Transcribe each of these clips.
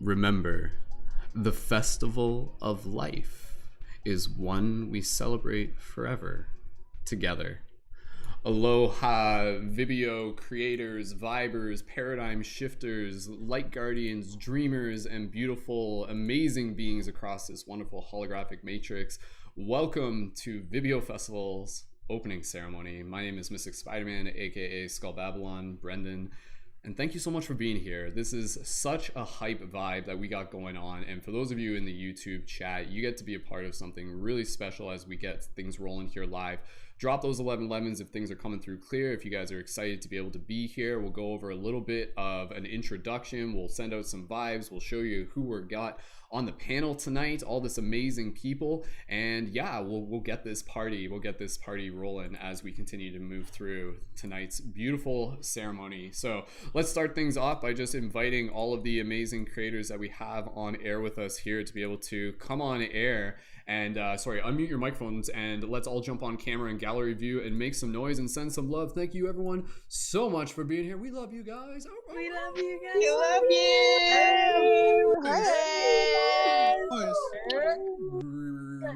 Remember, the festival of life is one we celebrate forever together. Aloha, Vibeo creators, vibers, paradigm shifters, light guardians, dreamers, and beautiful, amazing beings across this wonderful holographic matrix. Welcome to Vibeo Festival's opening ceremony. My name is Mystic Spider-Man, aka Skull Babylon, Brendon. And thank you so much for being here. This is such a hype vibe that we got going on. And for those of you in the YouTube chat, you get to be a part of something really special as we get things rolling here live. Drop those 11 lemons if things are coming through clear. If you guys are excited to be able to be here, we'll go over a little bit of an introduction. We'll send out some vibes. We'll show you who we're got on the panel tonight, all this amazing people. And yeah, we'll get this party. We'll get this party rolling as we continue to move through tonight's beautiful ceremony. So let's start things off by just inviting all of the amazing creators that we have on air with us here to be able to come on air and unmute your microphones and let's all jump on camera and gallery view and make some noise and send some love. Thank you everyone so much for being here. We love you guys. We love you guys. We love you.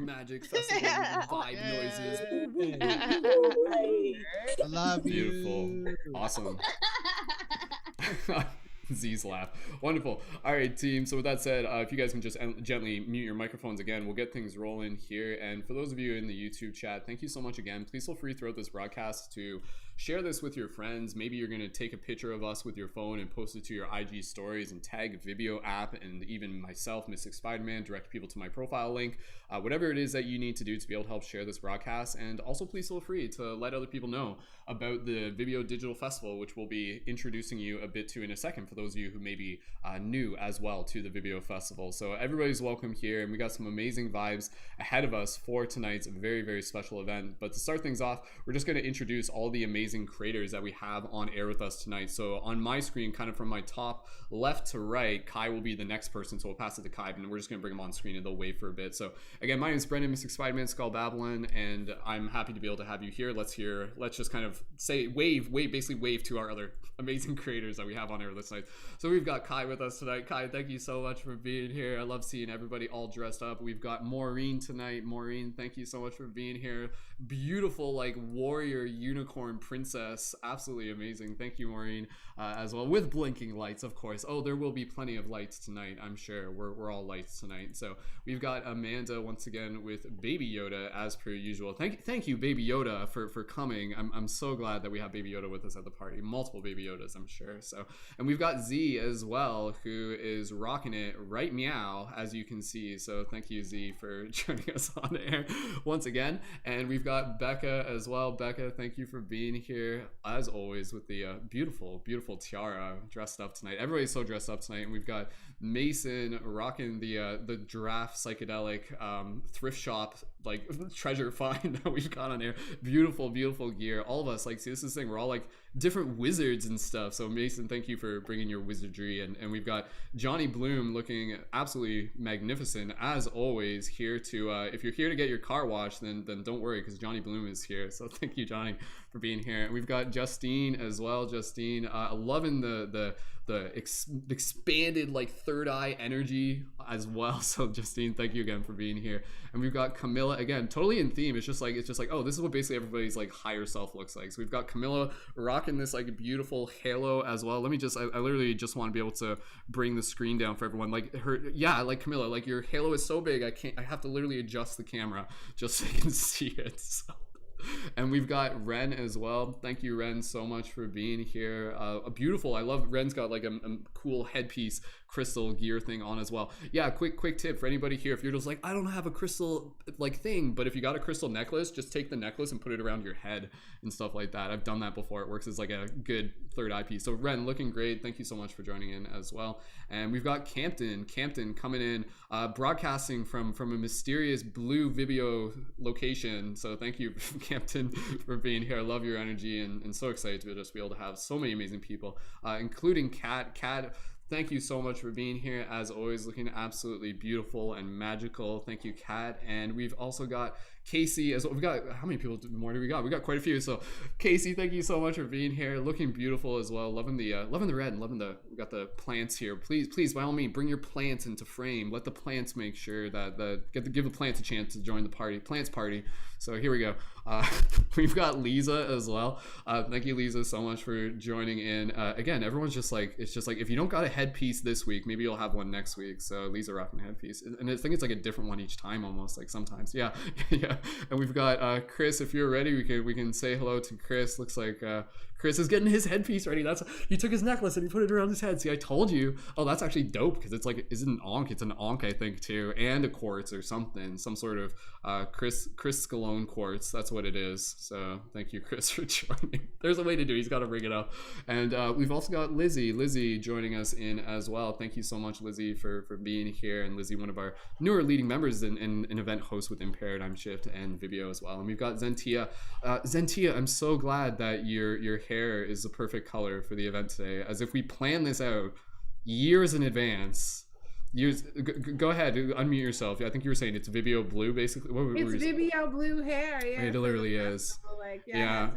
Magic festival vibe noises. I love you. Beautiful. Awesome. Z's laugh. Wonderful. All right, team. So with that said, if you guys can just gently mute your microphones again, we'll get things rolling here. And for those of you in the YouTube chat, thank you so much again. Please feel free throughout this broadcast to share this with your friends. Maybe you're going to take a picture of us with your phone and post it to your IG stories and tag Vibeo app and even myself, Mystic Spider-Man, direct people to my profile link. Whatever it is that you need to do to be able to help share this broadcast. And also please feel free to let other people know about the Vibeo Digital Festival, which we'll be introducing you a bit to in a second for those of you who may be new as well to the Vibeo Festival. So everybody's welcome here, and we got some amazing vibes ahead of us for tonight's very, very special event. But to start things off, we're just going to introduce all the amazing creators that we have on air with us tonight. So on my screen, kind of from my top left to right, Kai will be the next person, so we'll pass it to Kai, and we're just going to bring him on screen and they'll wait for a bit. So again, my name is Brendon, Mystic Spider-Man, Skull Babylon, and I'm happy to be able to have you here. Let's just kind of say basically wave to our other amazing creators that we have on air this night. So we've got Kai with us tonight. Kai, thank you so much for being here. I love seeing everybody all dressed up. We've got Maureen tonight. Maureen, thank you so much for being here. Beautiful, like warrior unicorn princess. Absolutely amazing. Thank you, Maureen, as well, with blinking lights, of course. Oh, there will be plenty of lights tonight, I'm sure. We're all lights tonight. So we've got Amanda once again with Baby Yoda as per usual. Thank you, Baby Yoda, for coming. I'm so glad that we have Baby Yoda with us at the party. Multiple Baby Yodas, I'm sure. So, and we've got Z as well, who is rocking it right meow, as you can see. So thank you, Z, for joining us on air once again. And we've got Becca as well. Becca, thank you for being here as always with the beautiful tiara, dressed up tonight. Everybody's so dressed up tonight. And we've got Mason rocking the giraffe psychedelic thrift shop like treasure find that we've got on air. Beautiful gear. All of us, like, see, this is the thing, we're all like different wizards and stuff. So Mason, thank you for bringing your wizardry. And we've got Johnny Bloom looking absolutely magnificent as always here to if you're here to get your car washed, then don't worry, because Johnny Bloom is here. So thank you, Johnny, for being here. And we've got Justine as well. Justine, loving the expanded like third eye energy as well. So Justine, thank you again for being here. And we've got Camila again, totally in theme. It's just like oh, this is what basically everybody's like higher self looks like. So we've got Camila rocking this like beautiful halo as well. Let me just I literally just want to be able to bring the screen down for everyone. Like her, yeah, like Camila, like your halo is so big I have to literally adjust the camera just so you can see it. So. And we've got Ren as well. Thank you, Ren, so much for being here. A beautiful, I love Ren's got like a cool headpiece crystal gear thing on as well. Yeah, quick tip for anybody here, if you're just like, I don't have a crystal like thing, but if you got a crystal necklace, just take the necklace and put it around your head and stuff like that. I've done that before. It works as like a good third eye piece. So Ren, looking great. Thank you so much for joining in as well. And we've got Campton coming in, broadcasting from a mysterious blue Vibeo location. So thank you, Campton, for being here. I love your energy and so excited to just be able to have so many amazing people, including Kat. Thank you so much for being here. As always, looking absolutely beautiful and magical. Thank you, Kat. And we've also got Kaci as well. We've got, how many people more do we got? We got quite a few. So Kaci, thank you so much for being here. Looking beautiful as well. Loving the red and loving we got the plants here. Please, by all means, bring your plants into frame. Let the plants make sure that give the plants a chance to join the party. Plants party. So here we go. We've got Leeza as well. Thank you, Leeza, so much for joining in. Again, everyone's just like, it's just like, if you don't got a headpiece this week, maybe you'll have one next week. So Leeza rocking a headpiece, and I think it's like a different one each time, almost, like sometimes. Yeah. Yeah. And we've got Chris. If you're ready, we can say hello to Chris. Looks like Chris is getting his headpiece ready. He took his necklace and he put it around his head. See, I told you. Oh, that's actually dope, because it's like, is it an Ankh? It's an Ankh, I think, too, and a quartz or something, some sort of Chris Scalone quartz. That's what it is. So thank you, Chris, for joining. There's a way to do it. He's got to bring it up. And we've also got Lizzie joining us in as well. Thank you so much, Lizzie, for being here. And Lizzie, one of our newer leading members and an event host within Paradigm Shift and Vibeo as well. And we've got Zentia. Zentia, I'm so glad that your hair is the perfect color for the event today, as if we planned this out years in advance. Go ahead, unmute yourself. I think you were saying it's Vibeo blue, basically. It's Vibeo blue hair. Yeah, it literally is. Like, yeah.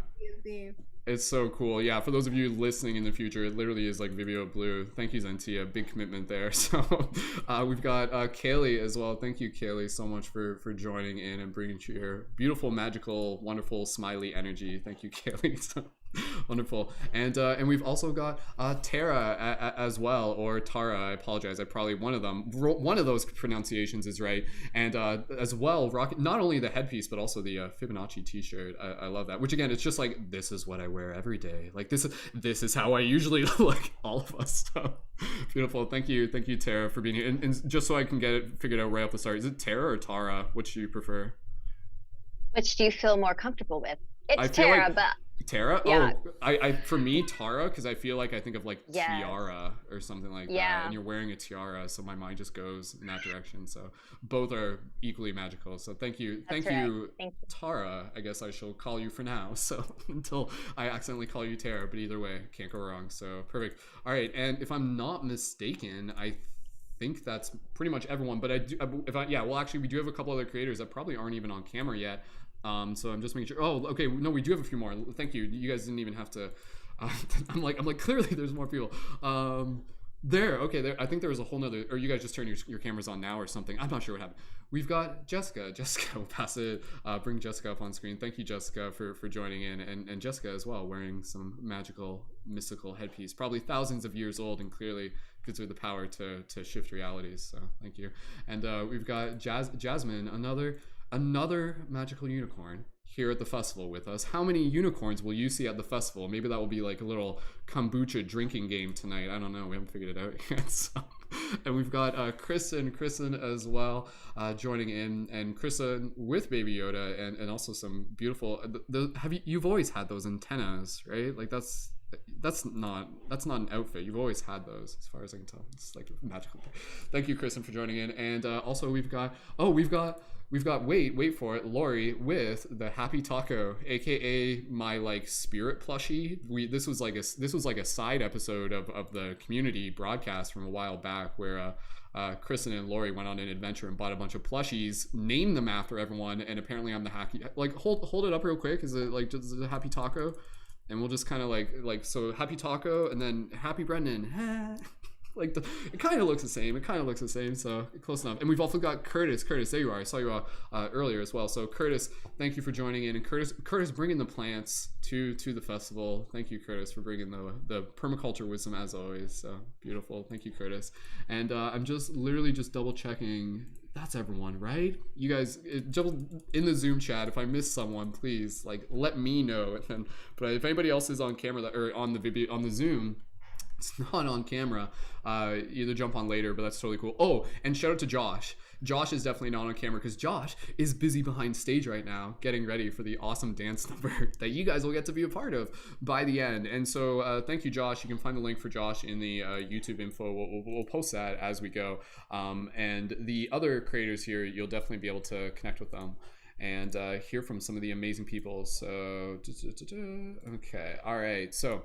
It's so cool. Yeah, for those of you listening in the future, it literally is like Vibeo blue. Thank you, Zentia. Big commitment there. So we've got Kailey as well. Thank you, Kailey, so much for joining in and bringing your beautiful, magical, wonderful, smiley energy. Thank you, Kailey. So wonderful. And we've also got Tara as well, or Tara. I apologize. I probably one of those pronunciations is right. And as well, rocking not only the headpiece but also the Fibonacci T-shirt. I love that. Which again, it's just like, this is what I wear every day. Like this is how I usually look. All of us. So beautiful. Thank you, Tara, for being here. And just so I can get it figured out right off the start, is it Tara or Tara? Which do you prefer? Which do you feel more comfortable with? It's Tara, like, but Tara? Yeah. Oh, I for me, Tara, because I feel like I think of like tiara or something like that. And you're wearing a tiara, so my mind just goes in that direction. So both are equally magical. So thank you, Tara. I guess I shall call you for now. So until I accidentally call you Tara, but either way, can't go wrong. So perfect. All right, and if I'm not mistaken, I think that's pretty much everyone. But well, actually, we do have a couple other creators that probably aren't even on camera yet. So I'm just making sure. Oh, okay. No, we do have a few more. Thank you. You guys didn't even have to. I'm like clearly there's more people. There. I think there was a whole nother. Or you guys just turn your cameras on now or something. I'm not sure what happened. We've got Jessica. We'll pass it. Bring Jessica up on screen. Thank you, Jessica, for joining in, and Jessica as well, wearing some magical, mystical headpiece, probably thousands of years old, and clearly gives her the power to shift realities. So thank you. And we've got Jasmine, another magical unicorn here at the festival with us. How many unicorns will you see at the festival? Maybe that will be like a little kombucha drinking game tonight. I don't know. We haven't figured it out yet. So. And we've got Kristen as well joining in, and Kristen with Baby Yoda, and also some beautiful. You've always had those antennas, right? Like that's not an outfit. You've always had those, as far as I can tell. It's like magical. Thank you, Kristen, for joining in. And also we've got wait for it, Lori with the Happy Taco, aka my like spirit plushie. This was like a side episode of the community broadcast from a while back where Kristen and Lori went on an adventure and bought a bunch of plushies, named them after everyone, and apparently I'm the happy. Like hold it up real quick. Is it like just a Happy Taco? And we'll just kind of like so Happy Taco and then Happy Brendon. Like it kind of looks the same. So close enough. And we've also got Curtis, there you are. I saw you earlier as well. So Curtis, thank you for joining in. And Curtis bringing the plants to the festival. Thank you, Curtis, for bringing the permaculture wisdom as always. So beautiful. Thank you, Curtis. And I'm just double checking. That's everyone, right? You guys, in the Zoom chat, if I miss someone, please like let me know. But if anybody else is on camera or on the Zoom, it's not on camera, either jump on later, but that's totally cool. Oh, and shout out to Josh. Josh is definitely not on camera because Josh is busy behind stage right now getting ready for the awesome dance number that you guys will get to be a part of by the end. And so thank you, Josh. You can find the link for Josh in the YouTube info. We'll post that as we go. And the other creators here, you'll definitely be able to connect with them and hear from some of the amazing people. So, okay. All right. So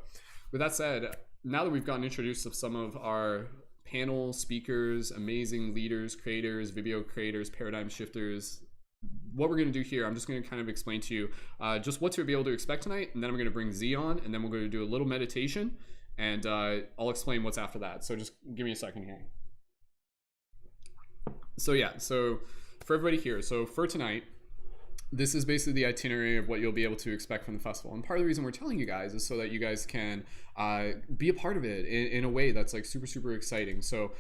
with that said, now that we've gotten introduced to some of our panel speakers, amazing leaders, creators, Vibeo creators, paradigm shifters, what we're going to do here, I'm just going to kind of explain to you just what to be able to expect tonight, and then I'm going to bring Z on, and then we're going to do a little meditation, and I'll explain what's after that. So just give me a second here. So yeah, so for everybody here, so for tonight, this is basically the itinerary of what you'll be able to expect from the festival. And part of the reason we're telling you guys is so that you guys can be a part of it in a way that's like super, super exciting. So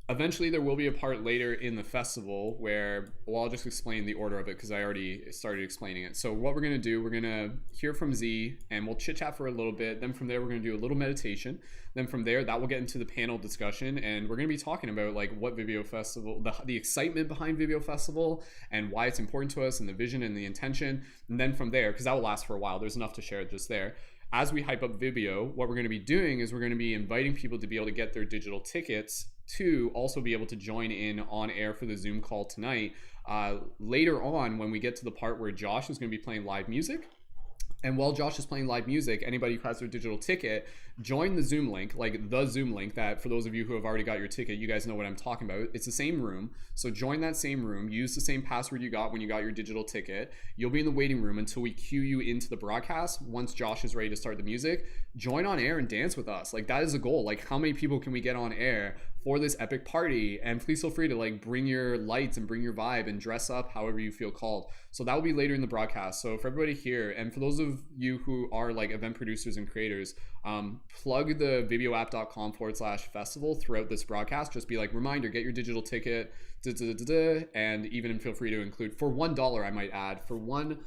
eventually there will be a part later in the festival where, well, I'll just explain the order of it because I already started explaining it. So what we're going to do, we're going to hear from Z and we'll chit chat for a little bit. Then from there, we're going to do a little meditation. Then from there, that will get into the panel discussion. And we're going to be talking about like what Vibeo Festival, the excitement behind Vibeo Festival and why it's important to us and the vision and the intention. And then from there, because that will last for a while, there's enough to share just there. As we hype up Vibeo, what we're going to be doing is we're going to be inviting people to be able to get their digital tickets to also be able to join in on air for the Zoom call tonight. Later on, when we get to the part where Josh is going to be playing live music, and while Josh is playing live music, anybody who has their digital ticket, join the Zoom link, like the Zoom link that for those of you who have already got your ticket, you guys know what I'm talking about. It's the same room. So join that same room, use the same password you got when you got your digital ticket. You'll be in the waiting room until we cue you into the broadcast. Once Josh is ready to start the music, join on air and dance with us. Like that is a goal. Like how many people can we get on air for this epic party? And please feel free to like bring your lights and bring your vibe and dress up however you feel called. So that will be later in the broadcast. So for everybody here, and for those of you who are like event producers and creators, plug the vibeoapp.com/festival throughout this broadcast. Just be like, reminder, get your digital ticket, and even feel free to include for $1, I might add, for one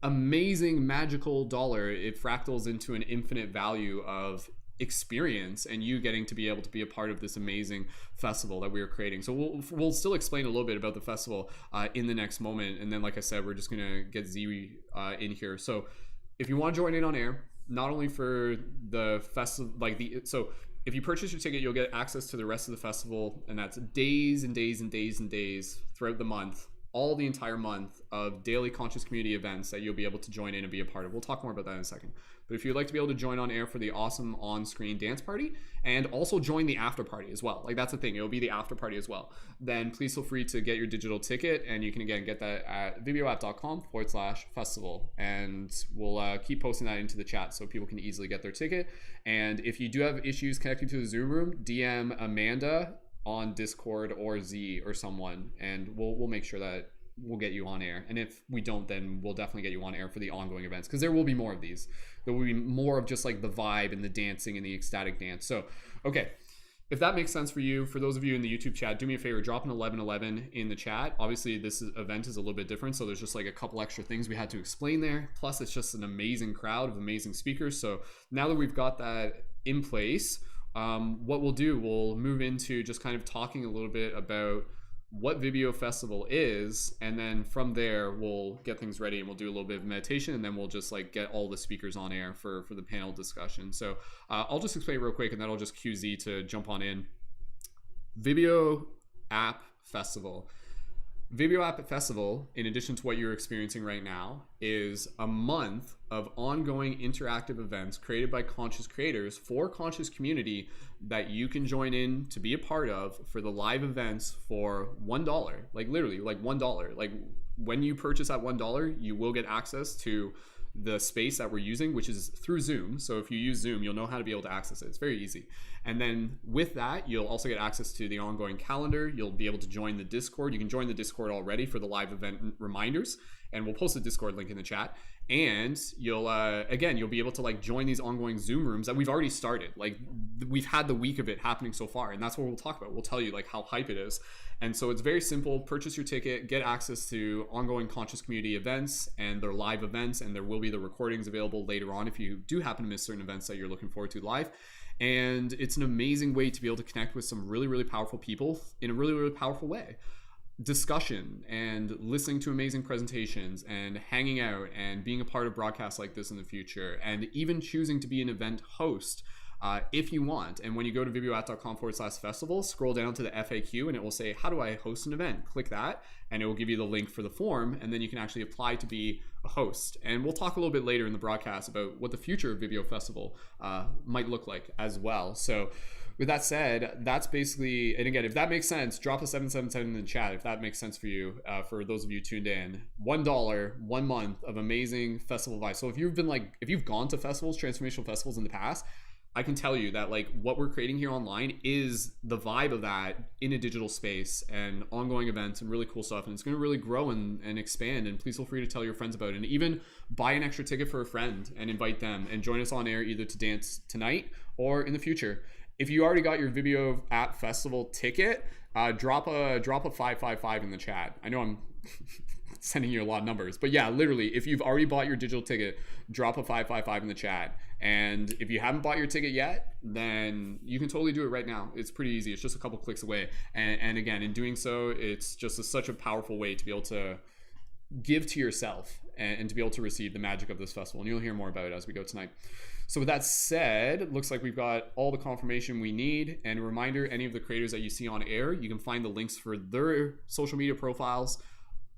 amazing magical dollar, it fractals into an infinite value of experience and you getting to be able to be a part of this amazing festival that we are creating. So we'll still explain a little bit about the festival in the next moment, and then like I said, we're just gonna get Z in here. So if you want to join in on air, not only for the festival, so if you purchase your ticket, you'll get access to the rest of the festival, and that's days and days and days and days throughout the month, all the entire month of daily conscious community events that you'll be able to join in and be a part of. We'll talk more about that in a second. But if you'd like to be able to join on air for the awesome on-screen dance party and also join the after party as well, like that's the thing, it'll be the after party as well, then please feel free to get your digital ticket, and you can again get that at vibeoapp.com/festival, and we'll keep posting that into the chat so people can easily get their ticket. And if you do have issues connecting to the Zoom room, DM Amanda on Discord or Z or someone, and we'll make sure that we'll get you on air. And if we don't, then we'll definitely get you on air for the ongoing events, because there will be more of these. There will be more of just like the vibe and the dancing and the ecstatic dance. So okay, if that makes sense for you, for those of you in the YouTube chat, do me a favor, drop an 1111 in the chat. Obviously this event is a little bit different, so there's just like a couple extra things we had to explain there, plus it's just an amazing crowd of amazing speakers. So now that we've got that in place, what we'll do, we'll move into just kind of talking a little bit about what Vibeo Festival is, and then from there we'll get things ready and we'll do a little bit of meditation, and then we'll just like get all the speakers on air for the panel discussion. So I'll just explain real quick, and then I'll just cue Z to jump on in. Vibeo App Festival. Vibeo App Festival, in addition to what you're experiencing right now, is a month of ongoing interactive events created by conscious creators for conscious community that you can join in to be a part of for the live events for $1. Like literally, like $1. Like when you purchase at $1, you will get access to the space that we're using, which is through Zoom. So if you use Zoom, you'll know how to be able to access it. It's very easy. And then with that, you'll also get access to the ongoing calendar. You'll be able to join the Discord. You can join the Discord already for the live event reminders, and we'll post the Discord link in the chat. And you'll again, you'll be able to like join these ongoing Zoom rooms that we've already started. Like we've had the week of it happening so far, and that's what we'll talk about. We'll tell you like how hype it is. And so it's very simple. Purchase your ticket, get access to ongoing conscious community events and their live events, and there will be the recordings available later on if you do happen to miss certain events that you're looking forward to live. And it's an amazing way to be able to connect with some really, really powerful people in a really, really powerful way. Discussion and listening to amazing presentations and hanging out and being a part of broadcasts like this in the future, and even choosing to be an event host if you want. And when you go to vibeoapp.com/festival, scroll down to the FAQ and it will say, how do I host an event? Click that and it will give you the link for the form, and then you can actually apply to be a host. And we'll talk a little bit later in the broadcast about what the future of Vibeo Festival might look like as well. So with that said, that's basically, and again, if that makes sense, drop a 777 in the chat if that makes sense for you, for those of you tuned in. $1, 1 month of amazing festival vibes. So if you've gone to festivals, transformational festivals in the past, I can tell you that like what we're creating here online is the vibe of that in a digital space, and ongoing events and really cool stuff, and it's going to really grow and expand. And please feel free to tell your friends about it, and even buy an extra ticket for a friend and invite them and join us on air either to dance tonight or in the future. If you already got your Vibeo App Festival ticket, drop a 555 in the chat. I know I'm sending you a lot of numbers, but yeah, literally, if you've already bought your digital ticket, drop a 555 in the chat. And if you haven't bought your ticket yet, then you can totally do it right now. It's pretty easy. It's just a couple clicks away. And again, in doing so, it's just such a powerful way to be able to give to yourself and to be able to receive the magic of this festival. And you'll hear more about it as we go tonight. So with that said, it looks like we've got all the confirmation we need. And a reminder, any of the creators that you see on air, you can find the links for their social media profiles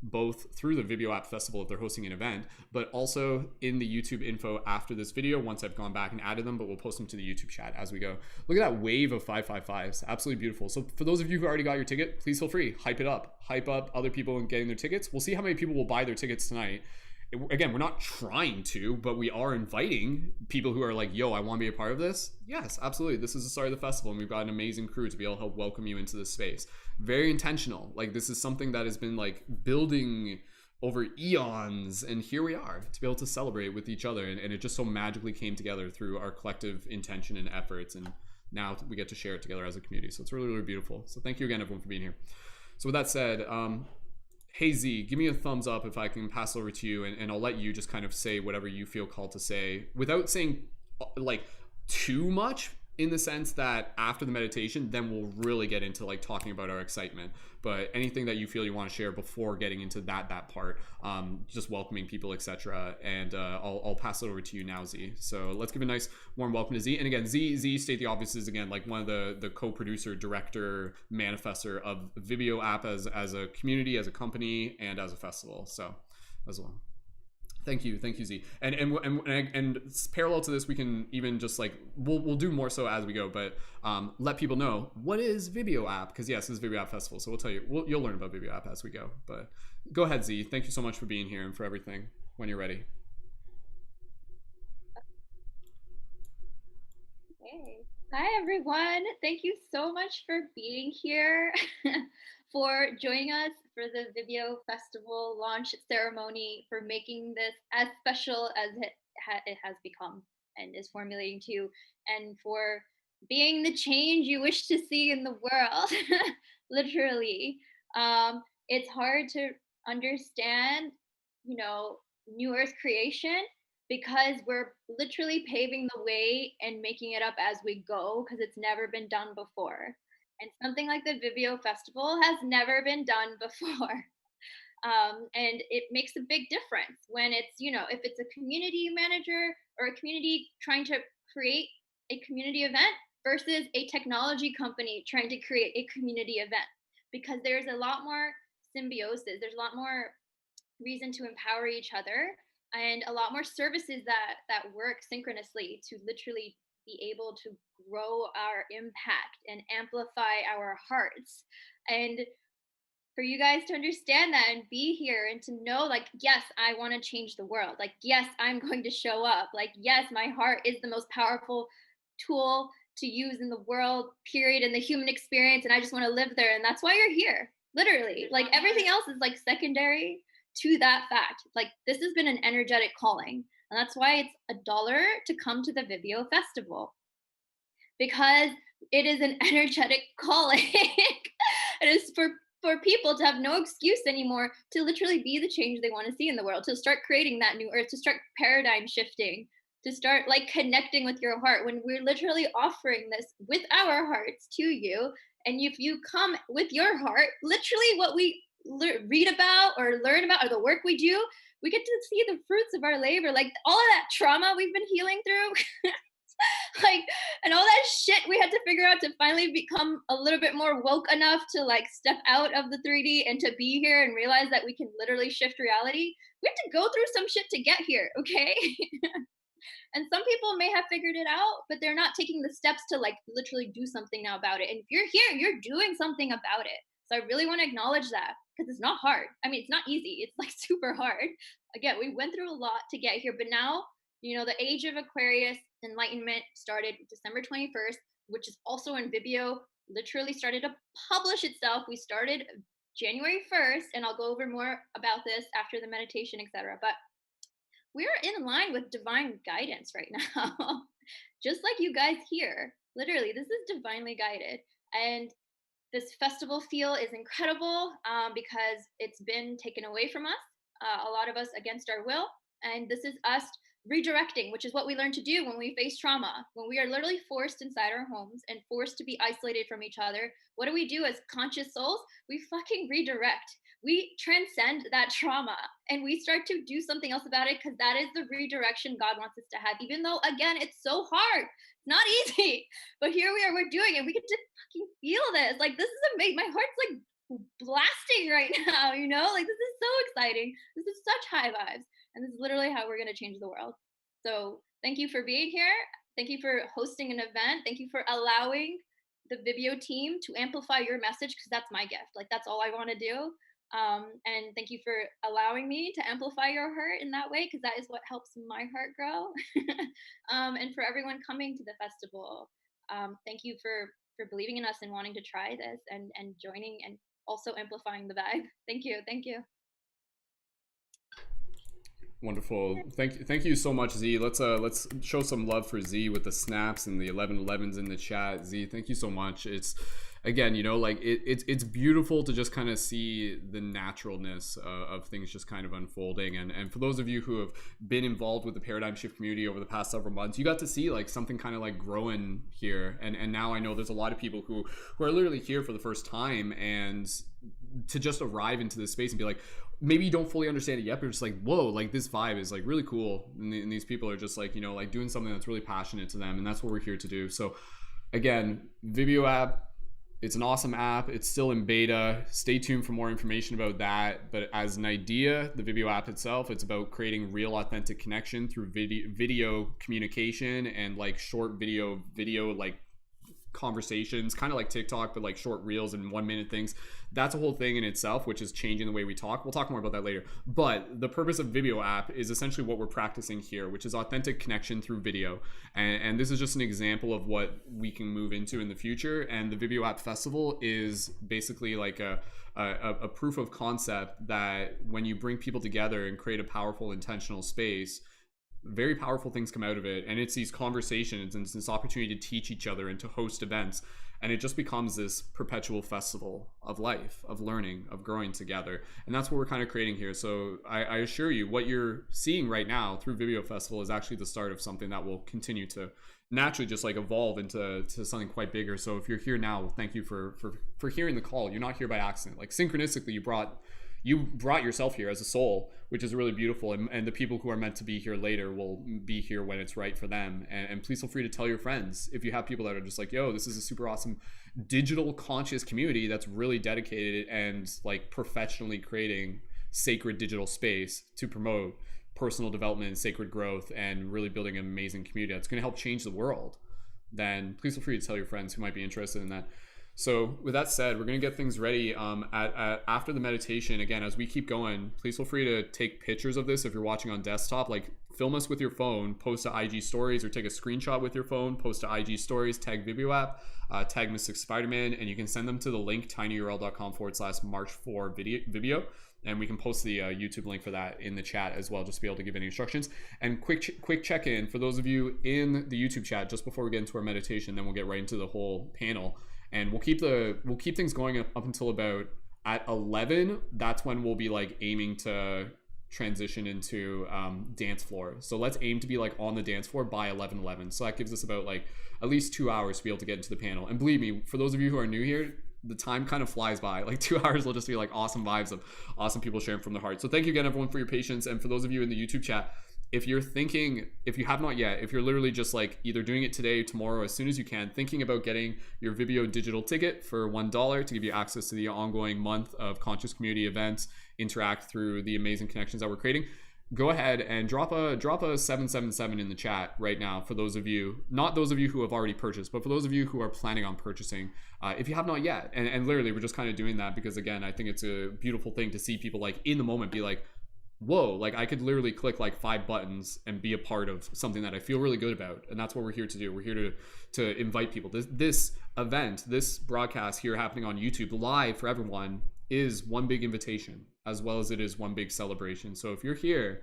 both through the Vibeo App Festival if they're hosting an event, but also in the YouTube info after this video once I've gone back and added them, but we'll post them to the YouTube chat as we go. Look at that wave of 555s. Absolutely beautiful. So for those of you who already got your ticket, please feel free, hype it up. Hype up other people in getting their tickets. We'll see how many people will buy their tickets tonight. Again, we're not trying to, but we are inviting people who are like, yo, I want to be a part of this. Yes, absolutely. This is the start of the festival, and we've got an amazing crew to be able to help welcome you into this space. Very intentional. Like, this is something that has been like building over eons, and here we are to be able to celebrate with each other. And it just so magically came together through our collective intention and efforts, and now we get to share it together as a community. So it's really, really beautiful. So thank you again, everyone, for being here. So with that said, hey Z, give me a thumbs up if I can pass over to you, and I'll let you just kind of say whatever you feel called to say without saying like too much, in the sense that after the meditation, then we'll really get into like talking about our excitement. But anything that you feel you want to share before getting into that part, just welcoming people, etc. And I'll pass it over to you now, Z. So let's give a nice warm welcome to Z. And again, Z, state the obvious, is again like one of the co-producer, director, manifestor of Vibeo App as a community, as a company, and as a festival. So as well. Thank you, Z. And parallel to this, we can even just like we'll do more so as we go, but let people know what is Vibeo App, because yes, this is Vibeo App Festival, so we'll tell you. You'll learn about Vibeo App as we go. But go ahead, Z. Thank you so much for being here and for everything. When you're ready. Hey. Hi everyone. Thank you so much for being here, for joining us for the Vibeo Festival launch ceremony, for making this as special as it has become and is formulating to, and for being the change you wish to see in the world. Literally. It's hard to understand, New Earth creation, because we're literally paving the way and making it up as we go, because it's never been done before. And something like the Vibeo Festival has never been done before. And it makes a big difference when it's, if it's a community manager or a community trying to create a community event versus a technology company trying to create a community event, because there's a lot more symbiosis, there's a lot more reason to empower each other, and a lot more services that work synchronously to literally be able to grow our impact and amplify our hearts. And for you guys to understand that and be here and to know, like, yes, I want to change the world. Like, yes, I'm going to show up. Like, yes, my heart is the most powerful tool to use in the world, period, in the human experience. And I just want to live there. And that's why you're here, literally. Like, everything else is like secondary to that fact. Like, this has been an energetic calling. And that's why it's $1 to come to the Vibeo Festival, because it is an energetic calling. It is for people to have no excuse anymore to literally be the change they want to see in the world, to start creating that new earth, to start paradigm shifting, to start like connecting with your heart, when we're literally offering this with our hearts to you. And if you come with your heart, literally what we read about or learn about, or the work we do, we get to see the fruits of our labor, like all of that trauma we've been healing through. like, and all that shit we had to figure out to finally become a little bit more woke enough to like step out of the 3D and to be here and realize that we can literally shift reality. We have to go through some shit to get here, okay? And some people may have figured it out, but they're not taking the steps to like literally do something now about it. And if you're here, you're doing something about it. So I really want to acknowledge that, because it's not hard. I mean, it's not easy. It's like super hard. Again, we went through a lot to get here, but now, you know, the age of Aquarius enlightenment started December 21st, which is also when Vibeo literally started to publish itself. We started January 1st, and I'll go over more about this after the meditation, etc. But we're in line with divine guidance right now. Just like you guys here. Literally, this is divinely guided. And this festival feel is incredible because it's been taken away from us, a lot of us against our will. And this is us redirecting, which is what we learn to do when we face trauma. When we are literally forced inside our homes and forced to be isolated from each other, what do as conscious souls? We fucking redirect. We transcend that trauma and we start to do something else about it, because that is the redirection God wants us to have, even though, again, it's so hard. It's not easy, but here we are, we're doing it. We get to fucking feel this. Like, this is amazing. My heart's like blasting right now, you know? Like, this is so exciting. This is such high vibes. And this is literally how we're going to change the world. So thank you for being here. Thank you for hosting an event. Thank you for allowing the Vibeo team to amplify your message, because that's my gift. Like, that's all I want to do. And thank you for allowing me to amplify your heart in that way, because that is what helps my heart grow. And for everyone coming to the festival, thank you for believing in us and wanting to try this and joining and also amplifying the vibe. Thank you. Thank you. Wonderful. Thank you so much, Z. Let's show some love for Z with the snaps and the 1111s in the chat. Z, thank you so much. It's, again, you know, like it's beautiful to just kind of see the naturalness of things just kind of unfolding. And for those of you who have been involved with the Paradigm Shift community over the past several months, you got to see like something kind of like growing here. And now I know there's a lot of people who are literally here for the first time, and to just arrive into this space and be like, maybe you don't fully understand it yet, but it's like, whoa, like this vibe is like really cool. And these people are just like, you know, like doing something that's really passionate to them. And that's what we're here to do. So again, Vibeo app, it's an awesome app. It's still in beta. Stay tuned for more information about that. But as an idea, the Vibeo app itself, it's about creating real authentic connection through video communication and like short video like conversations, kind of like TikTok, but like short reels and 1 minute things. That's a whole thing in itself, which is changing the way we talk. We'll talk more about that later. But the purpose of Vibeo app is essentially what we're practicing here, which is authentic connection through video. And this is just an example of what we can move into in the future. And the Vibeo app festival is basically like a proof of concept that when you bring people together and create a powerful, intentional space, very powerful things come out of it. And it's these conversations and it's this opportunity to teach each other and to host events, and it just becomes this perpetual festival of life, of learning, of growing together. And that's what we're kind of creating here. So I assure you, what you're seeing right now through Vibeo Festival is actually the start of something that will continue to naturally just like evolve into something quite bigger. So if you're here now, thank you for hearing the call. You're not here by accident. Like synchronistically, you brought yourself here as a soul, which is really beautiful. And the people who are meant to be here later will be here when it's right for them. And please feel free to tell your friends if you have people that are just like, yo, this is a super awesome digital conscious community that's really dedicated and like professionally creating sacred digital space to promote personal development and sacred growth and really building an amazing community that's going to help change the world. Then please feel free to tell your friends who might be interested in that. So with that said, we're going to get things ready after the meditation. Again, as we keep going, please feel free to take pictures of this if you're watching on desktop. Like film us with your phone, post to IG stories, or take a screenshot with your phone, post to IG stories, tag Vibeo app, tag Mystic Spider-Man, and you can send them to the link tinyurl.com/March4 Vibeo. And we can post the YouTube link for that in the chat as well, just to be able to give any instructions. And quick check-in for those of you in the YouTube chat just before we get into our meditation, then we'll get right into the whole panel. And we'll keep things going up until about at 11. That's when we'll be like aiming to transition into dance floor. So let's aim to be like on the dance floor by 11:11. So that gives us about like at least 2 hours to be able to get into the panel. And believe me, for those of you who are new here, the time kind of flies by. Like 2 hours will just be like awesome vibes of awesome people sharing from the heart. So thank you again, everyone, for your patience. And for those of you in the YouTube chat, if you're thinking, if you have not yet, if you're literally just like either doing it today, tomorrow, as soon as you can, thinking about getting your Vibeo digital ticket for $1 to give you access to the ongoing month of conscious community events, interact through the amazing connections that we're creating, go ahead and drop a 777 in the chat right now for those of you, not those of you who have already purchased, but for those of you who are planning on purchasing, if you have not yet. And literally we're just kind of doing that because, again, I think it's a beautiful thing to see people like in the moment be like, whoa, like I could literally click like 5 buttons and be a part of something that I feel really good about. And that's what we're here to do. We're here to invite people. This event, this broadcast here happening on YouTube live for everyone is one big invitation, as well as it is one big celebration. So if you're here,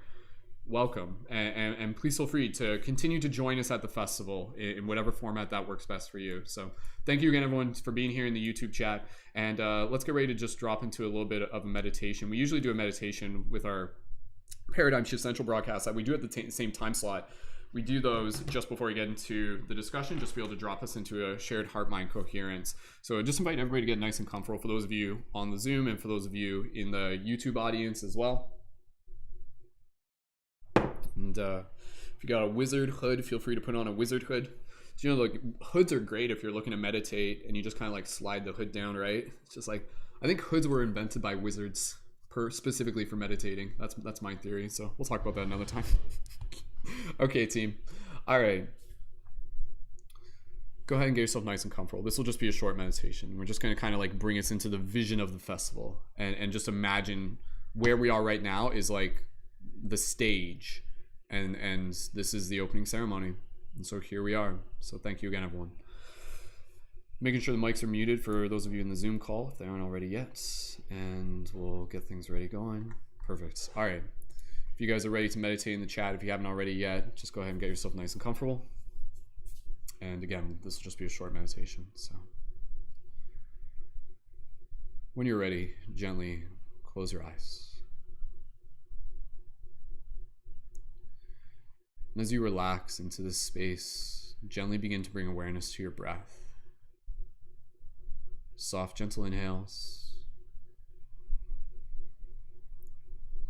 welcome, and please feel free to continue to join us at the festival in whatever format that works best for you. So thank you again, everyone, for being here in the YouTube chat. And let's get ready to just drop into a little bit of a meditation. We usually do a meditation with our Paradigm Shift Central broadcast that we do at the same time slot. We do those just before we get into the discussion, just to be able to drop us into a shared heart-mind coherence. So just invite everybody to get nice and comfortable, for those of you on the Zoom and for those of you in the YouTube audience as well. And if you got a wizard hood, feel free to put on a wizard hood. So, you know, like hoods are great if you're looking to meditate and you just kind of like slide the hood down, right? It's just like, I think hoods were invented by wizards specifically for meditating. That's my theory. So we'll talk about that another time. Okay, team. All right. Go ahead and get yourself nice and comfortable. This will just be a short meditation. We're just going to kind of like bring us into the vision of the festival and just imagine where we are right now is like the stage, and this is the opening ceremony. And so here we are. So thank you again, everyone. Making sure the mics are muted for those of you in the Zoom call if they aren't already yet, and we'll get things ready going. Perfect. All right. If you guys are ready to meditate in the chat, if you haven't already yet, just go ahead and get yourself nice and comfortable. And again, this will just be a short meditation. So when you're ready, gently close your eyes. And as you relax into this space, gently begin to bring awareness to your breath. Soft, gentle inhales.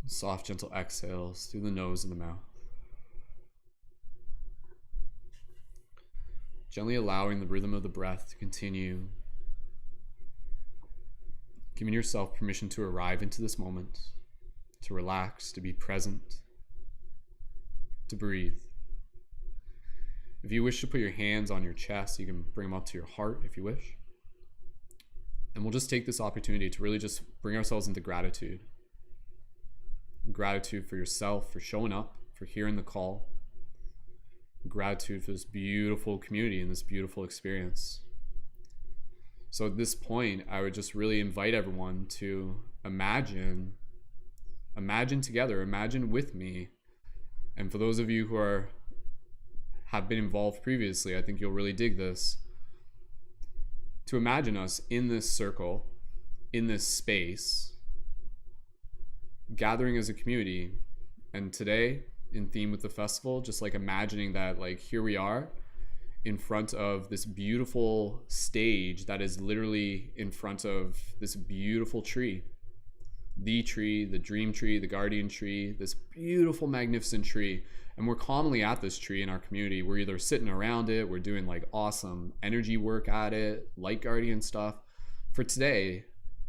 Soft, gentle exhales through the nose and the mouth. Gently allowing the rhythm of the breath to continue. Giving yourself permission to arrive into this moment, to relax, to be present, to breathe. If you wish to put your hands on your chest, you can bring them up to your heart if you wish. And we'll just take this opportunity to really just bring ourselves into gratitude. Gratitude for yourself, for showing up, for hearing the call. Gratitude for this beautiful community and this beautiful experience. So at this point, I would just really invite everyone to imagine together, imagine with me. And for those of you who have been involved previously, I think you'll really dig this. To imagine us in this circle, in this space, gathering as a community. And today, in theme with the festival, just like imagining that like here we are in front of this beautiful stage that is literally in front of this beautiful tree. The tree, the dream tree, the guardian tree, this beautiful, magnificent tree. And we're commonly at this tree in our community. We're either sitting around it, we're doing like awesome energy work at it, light guardian stuff. For today,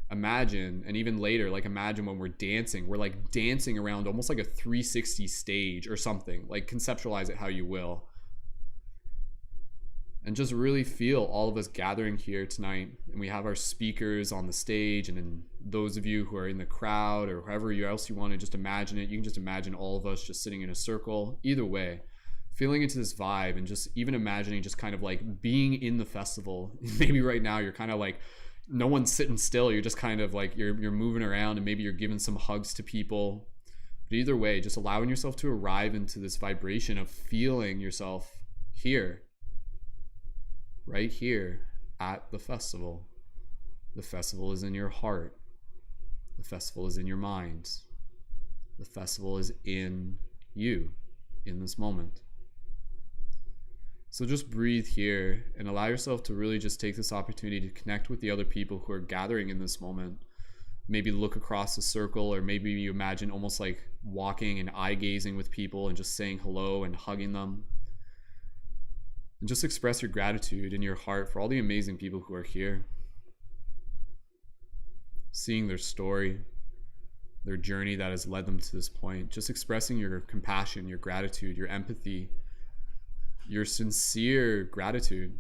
imagine, and even later, like imagine when we're dancing, we're like dancing around almost like a 360 stage or something. Like conceptualize it how you will. And just really feel all of us gathering here tonight. And we have our speakers on the stage, and then those of you who are in the crowd or however else you want to just imagine it, you can just imagine all of us just sitting in a circle. Either way, feeling into this vibe and just even imagining just kind of like being in the festival. Maybe right now you're kind of like, no one's sitting still. You're just kind of like, you're moving around, and maybe you're giving some hugs to people. But either way, just allowing yourself to arrive into this vibration of feeling yourself here. Right here at the festival. The festival is in your heart. The festival is in your mind. The festival is in you in this moment. So just breathe here and allow yourself to really just take this opportunity to connect with the other people who are gathering in this moment. maybe look across the circle, or maybe you imagine almost like walking and eye gazing with people and just saying hello and hugging them. And just express your gratitude in your heart for all the amazing people who are here. Seeing their story, their journey that has led them to this point. Just expressing your compassion, your gratitude, your empathy, your sincere gratitude.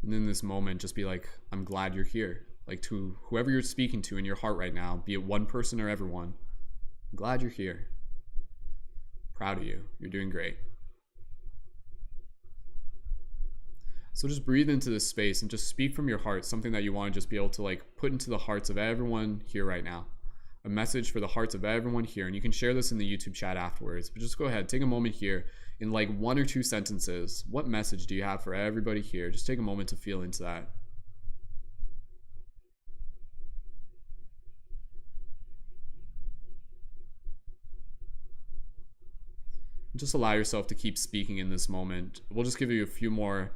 And in this moment, just be like, I'm glad you're here. Like, to whoever you're speaking to in your heart right now, be it one person or everyone, I'm glad you're here. Proud of you. You're doing great. So just breathe into this space and just speak from your heart, something that you want to just be able to like put into the hearts of everyone here right now. A message for the hearts of everyone here. And you can share this in the YouTube chat afterwards, but just go ahead, take a moment here in like 1 or 2 sentences. What message do you have for everybody here? Just take a moment to feel into that. Just allow yourself to keep speaking in this moment. We'll just give you a few more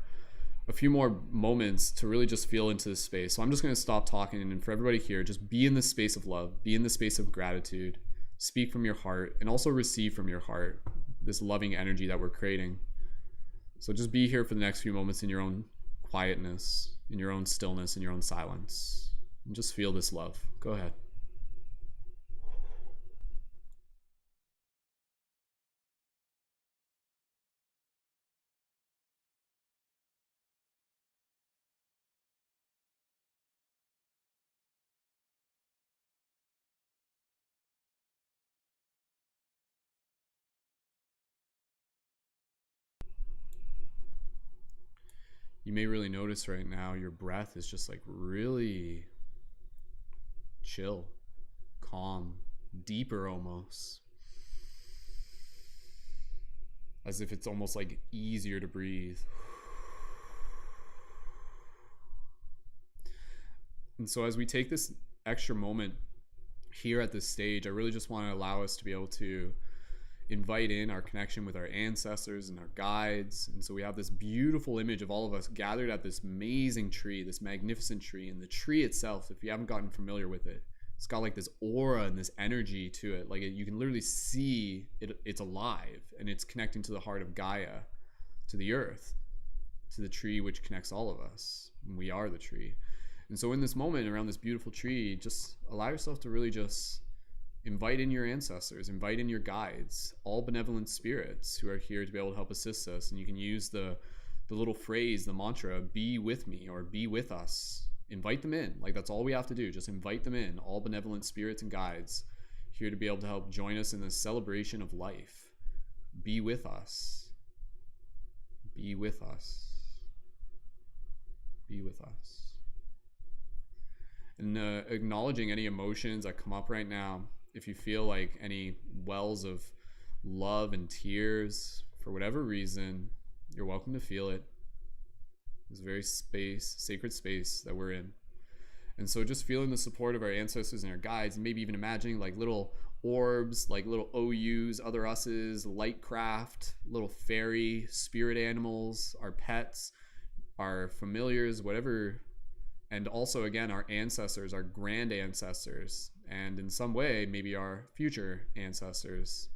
moments to really just feel into this space. So I'm just going to stop talking, and for everybody here, just be in this space of love, be in the space of gratitude, speak from your heart, and also receive from your heart this loving energy that we're creating. So just be here for the next few moments in your own quietness, in your own stillness, in your own silence, and just feel this love. Go ahead. You may really notice right now your breath is just like really chill, calm, deeper almost. As if it's almost like easier to breathe. And so as we take this extra moment here at this stage, I really just want to allow us to be able to invite in our connection with our ancestors and our guides. And so we have this beautiful image of all of us gathered at this amazing tree, this magnificent tree. And the tree itself, if you haven't gotten familiar with it, it's got like this aura and this energy to it. Like you can literally see it's alive, and it's connecting to the heart of Gaia, to the earth, to the tree which connects all of us. And we are the tree. And so in this moment around this beautiful tree, just allow yourself to really just invite in your ancestors, invite in your guides, all benevolent spirits who are here to be able to help assist us. And you can use the little phrase, the mantra, be with me or be with us. Invite them in. Like, that's all we have to do. Just invite them in, all benevolent spirits and guides here to be able to help join us in this celebration of life. Be with us. Be with us. Be with us. And acknowledging any emotions that come up right now. If you feel like any wells of love and tears for whatever reason, you're welcome to feel it. It's a very sacred space that we're in. And so just feeling the support of our ancestors and our guides, and maybe even imagining like little orbs, like little OUs, other us's, light craft, little fairy spirit animals, our pets, our familiars, whatever. And also, again, our ancestors, our grand ancestors, and in some way, maybe our future ancestors.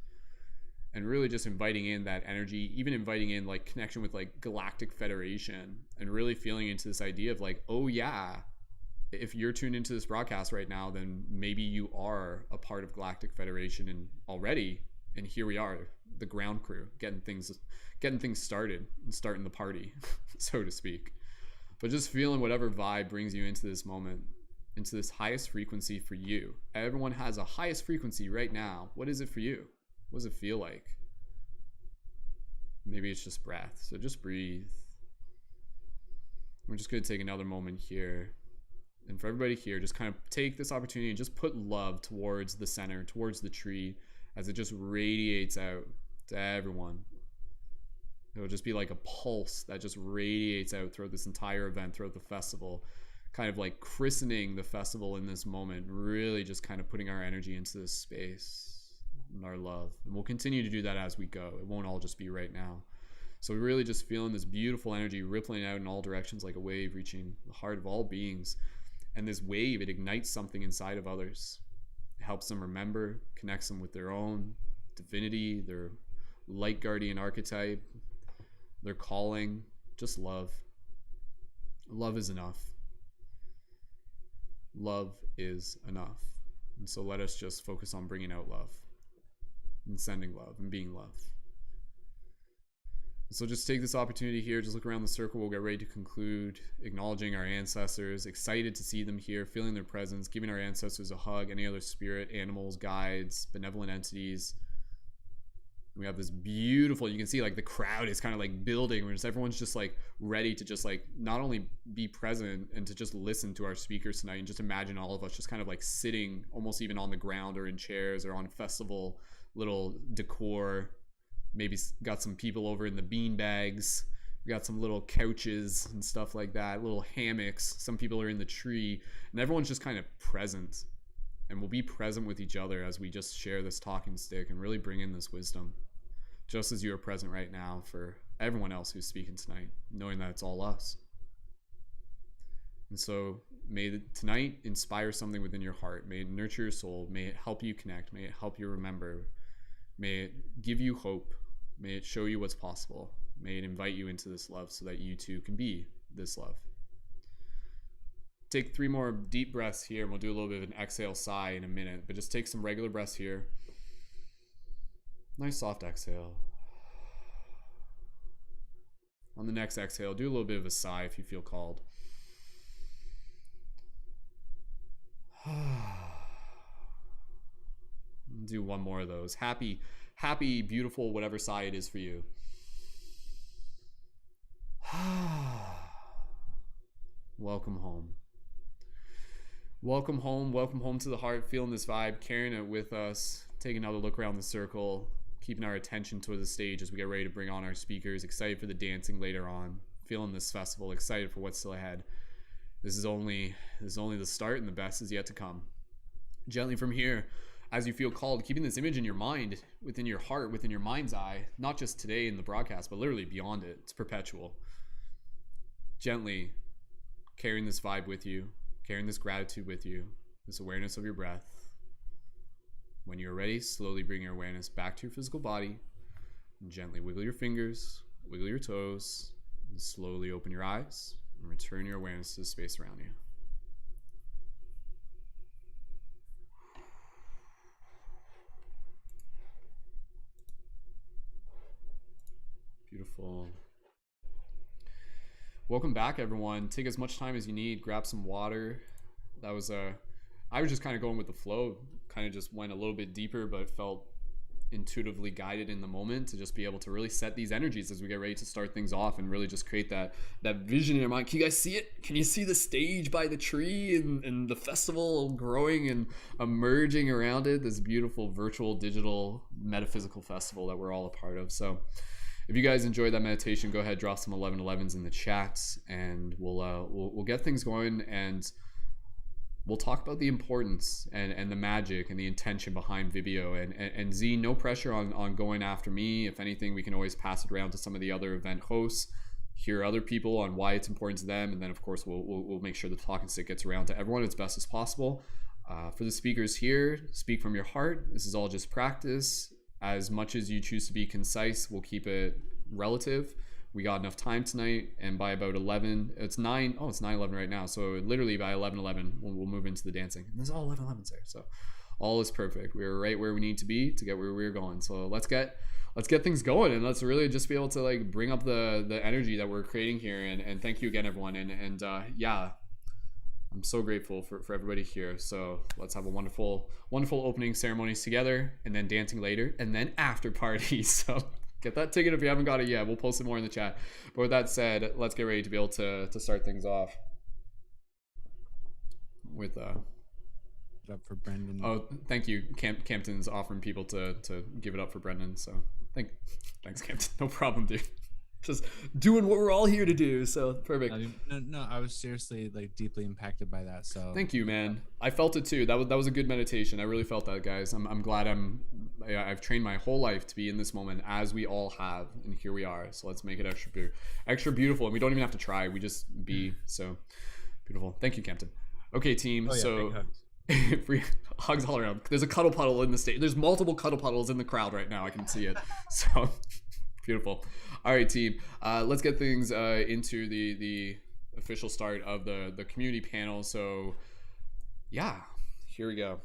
And really just inviting in that energy, even inviting in like connection with like Galactic Federation, and really feeling into this idea of like, oh yeah, if you're tuned into this broadcast right now, then maybe you are a part of Galactic Federation and already, and here we are, the ground crew, getting things started and starting the party, so to speak. But just feeling whatever vibe brings you into this moment, into this highest frequency for you. Everyone has a highest frequency right now. What is it for you? What does it feel like? Maybe it's just breath. So just breathe. We're just going to take another moment here. And for everybody here, just kind of take this opportunity and just put love towards the center, towards the tree, as it just radiates out to everyone. It'll just be like a pulse that just radiates out throughout this entire event, throughout the festival, kind of like christening the festival in this moment, really just kind of putting our energy into this space and our love. And we'll continue to do that as we go. It won't all just be right now. So we're really just feeling this beautiful energy rippling out in all directions like a wave, reaching the heart of all beings. And this wave, it ignites something inside of others. It helps them remember, connects them with their own divinity, their light guardian archetype, their calling, just love. Love is enough. Love is enough. And so let us just focus on bringing out love and sending love and being love. So just take this opportunity here, just look around the circle. We'll get ready to conclude, acknowledging our ancestors, excited to see them here, feeling their presence, giving our ancestors a hug, any other spirit, animals, guides, benevolent entities. We have this beautiful, you can see like the crowd is kind of like building, where everyone's just like ready to just like not only be present and to just listen to our speakers tonight, and just imagine all of us just kind of like sitting almost even on the ground or in chairs or on festival little decor. Maybe got some people over in the bean bags. We got some little couches and stuff like that, little hammocks. Some people are in the tree, and everyone's just kind of present. And we'll be present with each other as we just share this talking stick and really bring in this wisdom, just as you are present right now for everyone else who's speaking tonight, knowing that it's all us. And so may tonight inspire something within your heart. May it nurture your soul. May it help you connect. May it help you remember. May it give you hope. May it show you what's possible. May it invite you into this love so that you too can be this love. Take 3 more deep breaths here, and we'll do a little bit of an exhale sigh in a minute, but just take some regular breaths here. Nice soft exhale. On the next exhale, do a little bit of a sigh if you feel called. Do one more of those. Happy, beautiful, whatever sigh it is for you. Welcome home. Welcome home. Welcome home to the heart. Feeling this vibe, carrying it with us, taking another look around the circle, keeping our attention toward the stage as we get ready to bring on our speakers. Excited for the dancing later on. Feeling this festival. Excited for what's still ahead. This is only the start, and the best is yet to come. Gently from here, as you feel called, keeping this image in your mind, within your heart, within your mind's eye, not just today in the broadcast, but literally beyond it. It's perpetual. Gently carrying this vibe with you, carrying this gratitude with you, this awareness of your breath. When you're ready, slowly bring your awareness back to your physical body. And gently wiggle your fingers, wiggle your toes, and slowly open your eyes and return your awareness to the space around you. Beautiful. Welcome back, everyone. Take as much time as you need. Grab some water. That was I was just kind of going with the flow. Kind of just went a little bit deeper, but felt intuitively guided in the moment to just be able to really set these energies as we get ready to start things off and really just create that vision in your mind. Can you guys see it? Can you see the stage by the tree and the festival growing and emerging around it? This beautiful virtual, digital, metaphysical festival that we're all a part of. So if you guys enjoyed that meditation, go ahead, drop some 1111s in the chats, and we'll get things going, and we'll talk about the importance and the magic and the intention behind Vibeo. And Z, no pressure on going after me. If anything, we can always pass it around to some of the other event hosts, hear other people on why it's important to them, and then of course we'll make sure the talking stick gets around to everyone as best as possible. For the speakers here, speak from your heart. This is all just practice. As much as you choose to be concise, we'll keep it relative. We got enough time tonight, and by about 11, it's 9, oh, it's 9:11 right now, so literally by 11:11 we'll move into the dancing. And there's all 11:11s there, so all is perfect. We're right where we need to be to get where we're going. So let's get things going, and let's really just be able to like bring up the energy that we're creating here. And thank you again, everyone. And yeah, I'm so grateful for everybody here. So let's have a wonderful opening ceremonies together, and then dancing later, and then after party. So get that ticket if you haven't got it yet. We'll post it more in the chat. But with that said, let's get ready to be able to start things off with up for Brendon. Oh, thank you. Campton's offering people to give it up for Brendon. So thanks, Campton. No problem, dude. Just doing what we're all here to do. So perfect. No, I was seriously like deeply impacted by that. So thank you, man. I felt it too. That was a good meditation. I really felt that, guys. I'm glad I've trained my whole life to be in this moment, as we all have, and here we are. So let's make it extra beautiful. And we don't even have to try. We just be. So beautiful. Thank you, Campton. Okay, team. Oh yeah, So big hugs. free hugs all around. There's a cuddle puddle in the stage. There's multiple cuddle puddles in the crowd right now. I can see it. So beautiful. All right, team. Let's get things into the official start of the community panel. So yeah, here we go.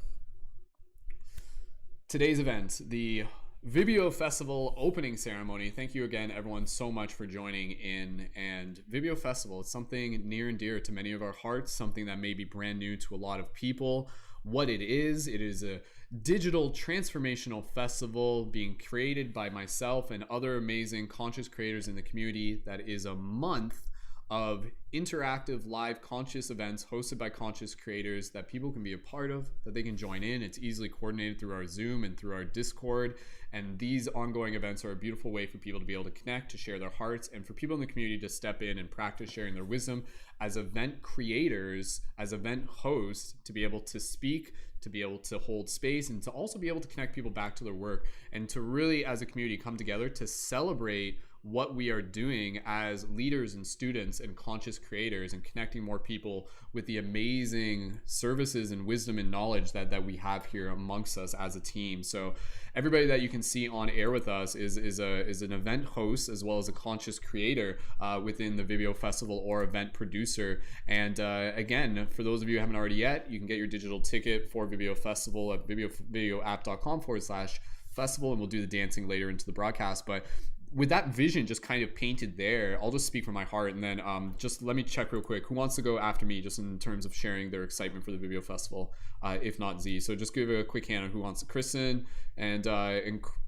Today's event, the Vibeo Festival opening ceremony. Thank you again, everyone, so much for joining in. And Vibeo Festival is something near and dear to many of our hearts, something that may be brand new to a lot of people. What it is a digital transformational festival being created by myself and other amazing conscious creators in the community. That is a month of interactive live conscious events hosted by conscious creators that people can be a part of, that they can join in. It's easily coordinated through our Zoom and through our Discord. And these ongoing events are a beautiful way for people to be able to connect, to share their hearts, and for people in the community to step in and practice sharing their wisdom as event creators, as event hosts, to be able to speak, to be able to hold space, and to also be able to connect people back to their work, and to really, as a community, come together to celebrate what we are doing as leaders and students and conscious creators, and connecting more people with the amazing services and wisdom and knowledge that we have here amongst us as a team. So everybody that you can see on air with us is an event host as well as a conscious creator within the Vibeo Festival or event producer. And again, for those of you who haven't already yet, you can get your digital ticket for Vibeo Festival at videoapp.com/festival, and we'll do the dancing later into the broadcast. But with that vision just kind of painted there, I'll just speak from my heart, and then just let me check real quick. Who wants to go after me just in terms of sharing their excitement for the Vibeo Festival? If not Z. So just give a quick hand on who wants to. Kristen and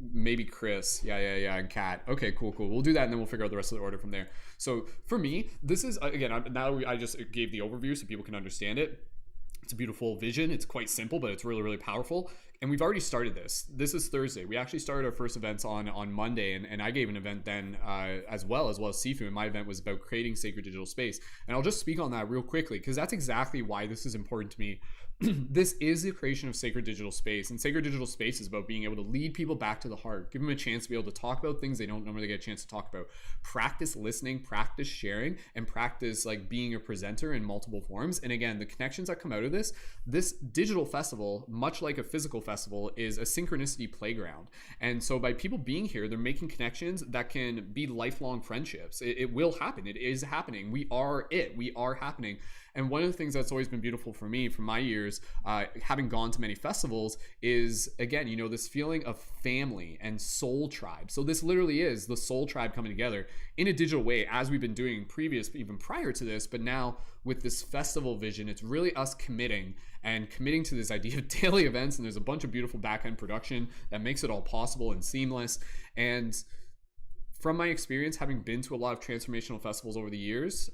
maybe Chris. Yeah, and Kat. Okay, cool. We'll do that, and then we'll figure out the rest of the order from there. So for me, this is, again, I just gave the overview so people can understand it. It's a beautiful vision. It's quite simple, but it's really, really powerful. And we've already started this. This is Thursday. We actually started our first events on Monday, and I gave an event then as well as Sifu. And my event was about creating sacred digital space. And I'll just speak on that real quickly, because that's exactly why this is important to me. This is the creation of sacred digital space, and sacred digital space is about being able to lead people back to the heart, give them a chance to be able to talk about things they don't normally get a chance to talk about, practice listening, practice sharing, and practice like being a presenter in multiple forms. And again, the connections that come out of this digital festival, much like a physical festival, is a synchronicity playground. And so by people being here, they're making connections that can be lifelong friendships. It will happen. It is happening. We are happening. And one of the things that's always been beautiful for me from my years, having gone to many festivals, is, again, this feeling of family and soul tribe. So this literally is the soul tribe coming together in a digital way, as we've been doing even prior to this. But now with this festival vision, it's really us committing to this idea of daily events. And there's a bunch of beautiful back-end production that makes it all possible and seamless. And from my experience, having been to a lot of transformational festivals over the years,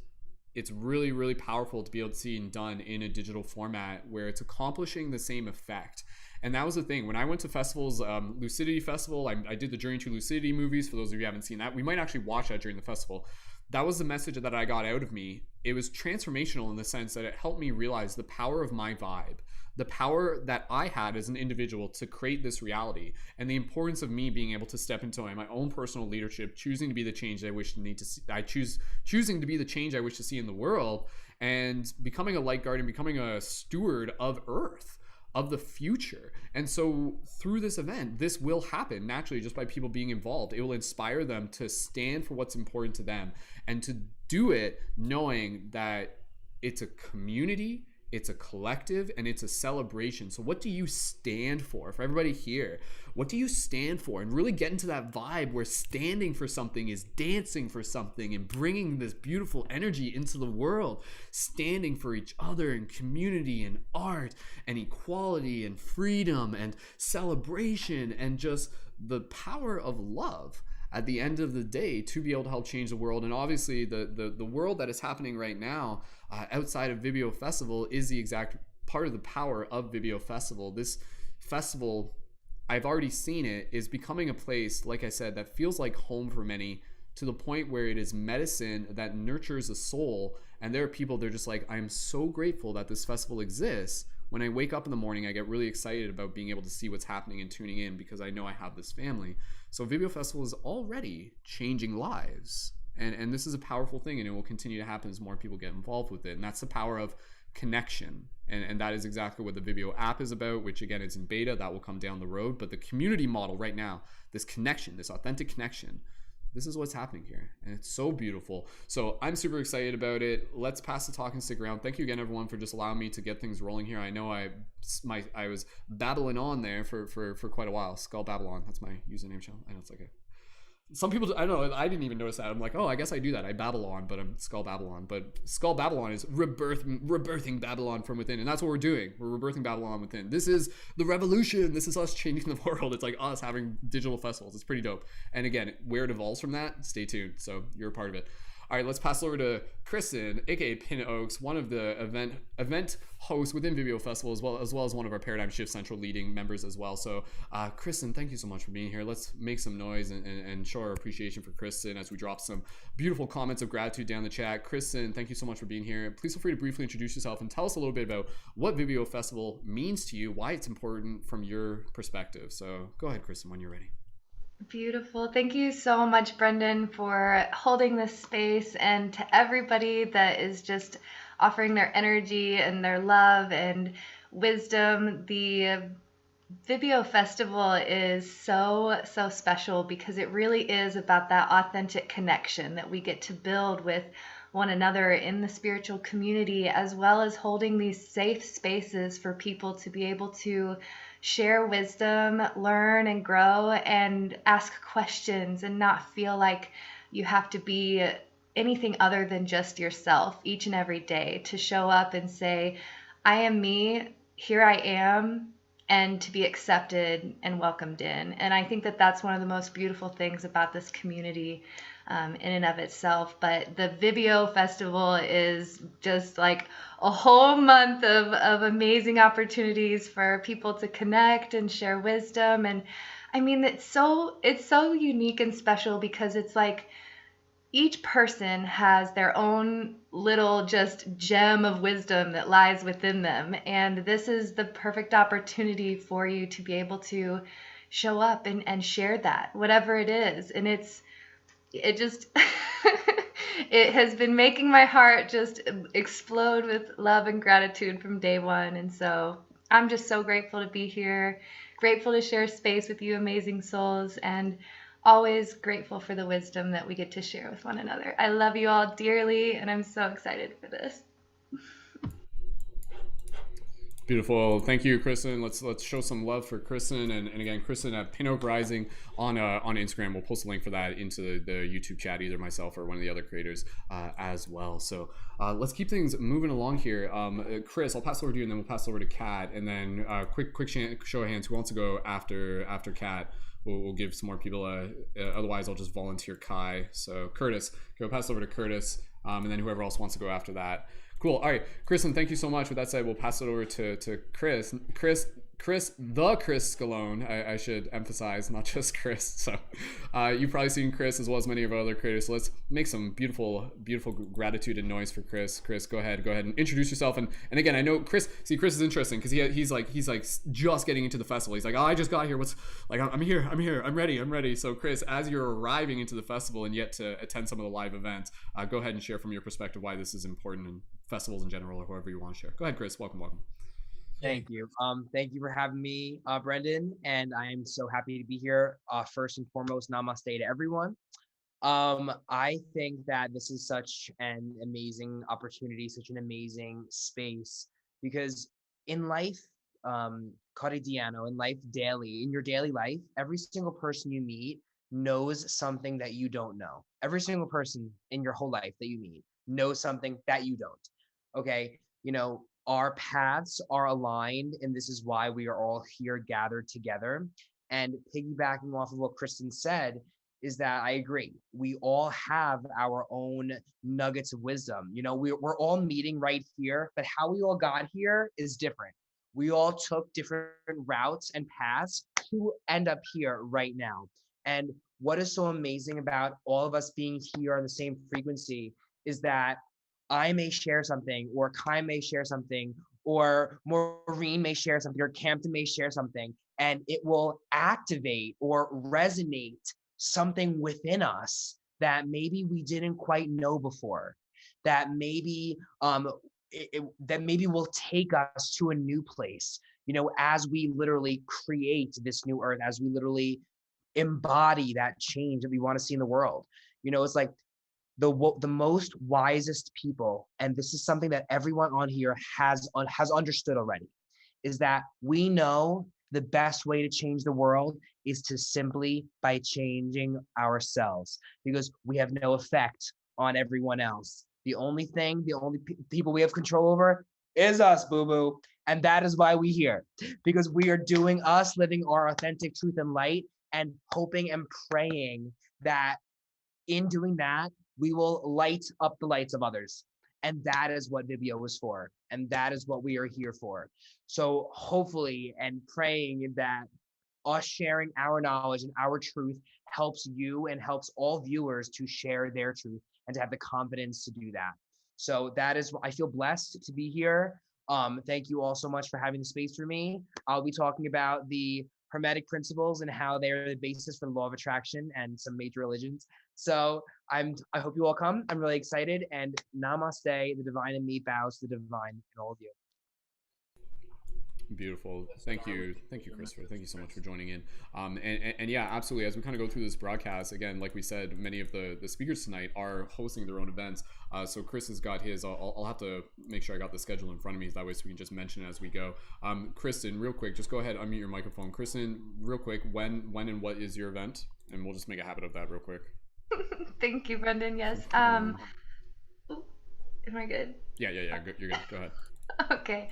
it's really, really powerful to be able to see it done in a digital format where it's accomplishing the same effect. And that was the thing. When I went to festivals, Lucidity Festival, I did the Journey to Lucidity movies. For those of you who haven't seen that, we might actually watch that during the festival. That was the message that I got out of me. It was transformational in the sense that it helped me realize the power of my vibe, the power that I had as an individual to create this reality, and the importance of me being able to step into my own personal leadership, choosing to be the change I wish to need to see. Choosing to be the change I wish to see in the world, and becoming a light guardian, becoming a steward of Earth, of the future. And so through this event, this will happen naturally just by people being involved. It will inspire them to stand for what's important to them, and to do it knowing that it's a community, it's a collective, and it's a celebration. So what do you stand for everybody here? What do you stand for? And really get into that vibe where standing for something is dancing for something and bringing this beautiful energy into the world, standing for each other and community and art and equality and freedom and celebration and just the power of love at the end of the day to be able to help change the world. And obviously the world that is happening right now outside of Vibeo Festival is the exact part of the power of Vibeo Festival. This festival, I've already seen it, is becoming a place, like I said, that feels like home for many, to the point where it is medicine that nurtures a soul. And there are people, they're just like, I'm so grateful that this festival exists. When I wake up in the morning, I get really excited about being able to see what's happening and tuning in, because I know I have this family. So Vibeo Festival is already changing lives. And this is a powerful thing, and it will continue to happen as more people get involved with it. And that's the power of connection. And that is exactly what the Vibeo app is about, which again is in beta. That will come down the road. But the community model right now, this connection, this authentic connection, this is what's happening here, and it's so beautiful. So I'm super excited about it. Let's pass the talk and stick around. Thank you again, everyone, for just allowing me to get things rolling here. I know I was babbling on there for quite a while. Skull Babylon, that's my username channel. I know it's like a, some people, I don't know, I didn't even notice that. I'm like, oh, I guess I do that. I babble on, but I'm Skull Babylon. But Skull Babylon is rebirthing Babylon from within. And that's what we're doing. We're rebirthing Babylon within. This is the revolution. This is us changing the world. It's like us having digital festivals. It's pretty dope. And again, where it evolves from that, stay tuned. So you're a part of it. All right, let's pass over to Kristen, aka Pin Oaks, one of the event hosts within Vibeo Festival, as well as one of our Paradigm Shift Central leading members as well. So, Kristen, thank you so much for being here. Let's make some noise and show our appreciation for Kristen as we drop some beautiful comments of gratitude down the chat. Kristen, thank you so much for being here. Please feel free to briefly introduce yourself and tell us a little bit about what Vibeo Festival means to you, why it's important from your perspective. So, go ahead, Kristen, when you're ready. Beautiful. Thank you so much, Brendon, for holding this space, and to everybody that is just offering their energy and their love and wisdom. The Vibeo Festival is so special because it really is about that authentic connection that we get to build with one another in the spiritual community, as well as holding these safe spaces for people to be able to share wisdom, learn and grow, and ask questions, and not feel like you have to be anything other than just yourself each and every day, to show up and say, I am me, here I am, and to be accepted and welcomed in. And I think that that's one of the most beautiful things about this community in and of itself. But the Vibeo Festival is just like a whole month of amazing opportunities for people to connect and share wisdom. And I mean, it's so unique and special because it's like each person has their own little just gem of wisdom that lies within them. And this is the perfect opportunity for you to be able to show up and share that, whatever it is. And it just, it has been making my heart just explode with love and gratitude from day one. And so I'm just so grateful to be here, grateful to share space with you amazing souls, and always grateful for the wisdom that we get to share with one another. I love you all dearly, and I'm so excited for this. Beautiful. Thank you, Kristen. Let's show some love for Kristen. And again, Kristen at Pin Oak Rising on Instagram. We'll post a link for that into the YouTube chat, either myself or one of the other creators as well. So let's keep things moving along here. Chris, I'll pass over to you, and then we'll pass over to Kat. And then quick show of hands. Who wants to go after Kat? We'll give some more people otherwise I'll just volunteer Kai. So Curtis, go pass over to Curtis, and then whoever else wants to go after that. Cool. All right, Kristen, thank you so much. With that said, we'll pass it over to Chris, the Chris Scalone. I should emphasize, not just Chris. So you've probably seen Chris as well as many of our other creators. So let's make some beautiful gratitude and noise for Chris. Chris, go ahead and introduce yourself. And again, I know Chris is interesting because he's like just getting into the festival. He's like, oh, I just got here. What's like, I'm here. I'm ready. So Chris, as you're arriving into the festival and yet to attend some of the live events, go ahead and share from your perspective why this is important in festivals in general, or however you want to share. Go ahead, Chris. Welcome. Thank you. Thank you for having me, Brendon, and I am so happy to be here. First and foremost, namaste to everyone. I think that this is such an amazing opportunity, such an amazing space, because in life, quotidiano, in life daily, in your daily life, every single person you meet knows something that you don't know. Every single person in your whole life that you meet knows something that you don't. Okay, our paths are aligned, and this is why we are all here gathered together. And piggybacking off of what Kristen said is that I agree. We all have our own nuggets of wisdom. We're all meeting right here, but how we all got here is different. We all took different routes and paths to end up here right now. And what is so amazing about all of us being here on the same frequency is that I may share something, or Kai may share something, or Maureen may share something, or Campton may share something, and it will activate or resonate something within us that maybe we didn't quite know before, that maybe that maybe will take us to a new place, you know, as we literally create this new earth, as we literally embody that change that we want to see in the world. You know, it's like the most wisest people, and this is something that everyone on here has understood already, is that we know the best way to change the world is to simply by changing ourselves, because we have no effect on everyone else. The only people we have control over is us, boo-boo. And that is why we're here, because we are doing us, living our authentic truth and light, and hoping and praying that in doing that, we will light up the lights of others. And that is what Vibeo is for. And that is what we are here for. So hopefully, and praying that us sharing our knowledge and our truth helps you and helps all viewers to share their truth and to have the confidence to do that. So that is, I feel blessed to be here. Thank you all so much for having the space for me. I'll be talking about the Hermetic principles and how they're the basis for the law of attraction and some major religions. So I hope you all come. I'm really excited, and namaste. The divine in me bows to the divine in all of you. Beautiful. Thank you, Christopher. Thank you so much for joining in. And yeah, absolutely. As we kind of go through this broadcast, again, like we said, many of the speakers tonight are hosting their own events. So Chris has got his. I'll have to make sure I got the schedule in front of me, that way so we can just mention it as we go. Kristen, real quick, just go ahead, unmute your microphone. Kristen, real quick, when and what is your event? And we'll just make a habit of that real quick. Thank you, Brendon. Yes. Ooh, am I good? Yeah. You're good. Go ahead. Okay.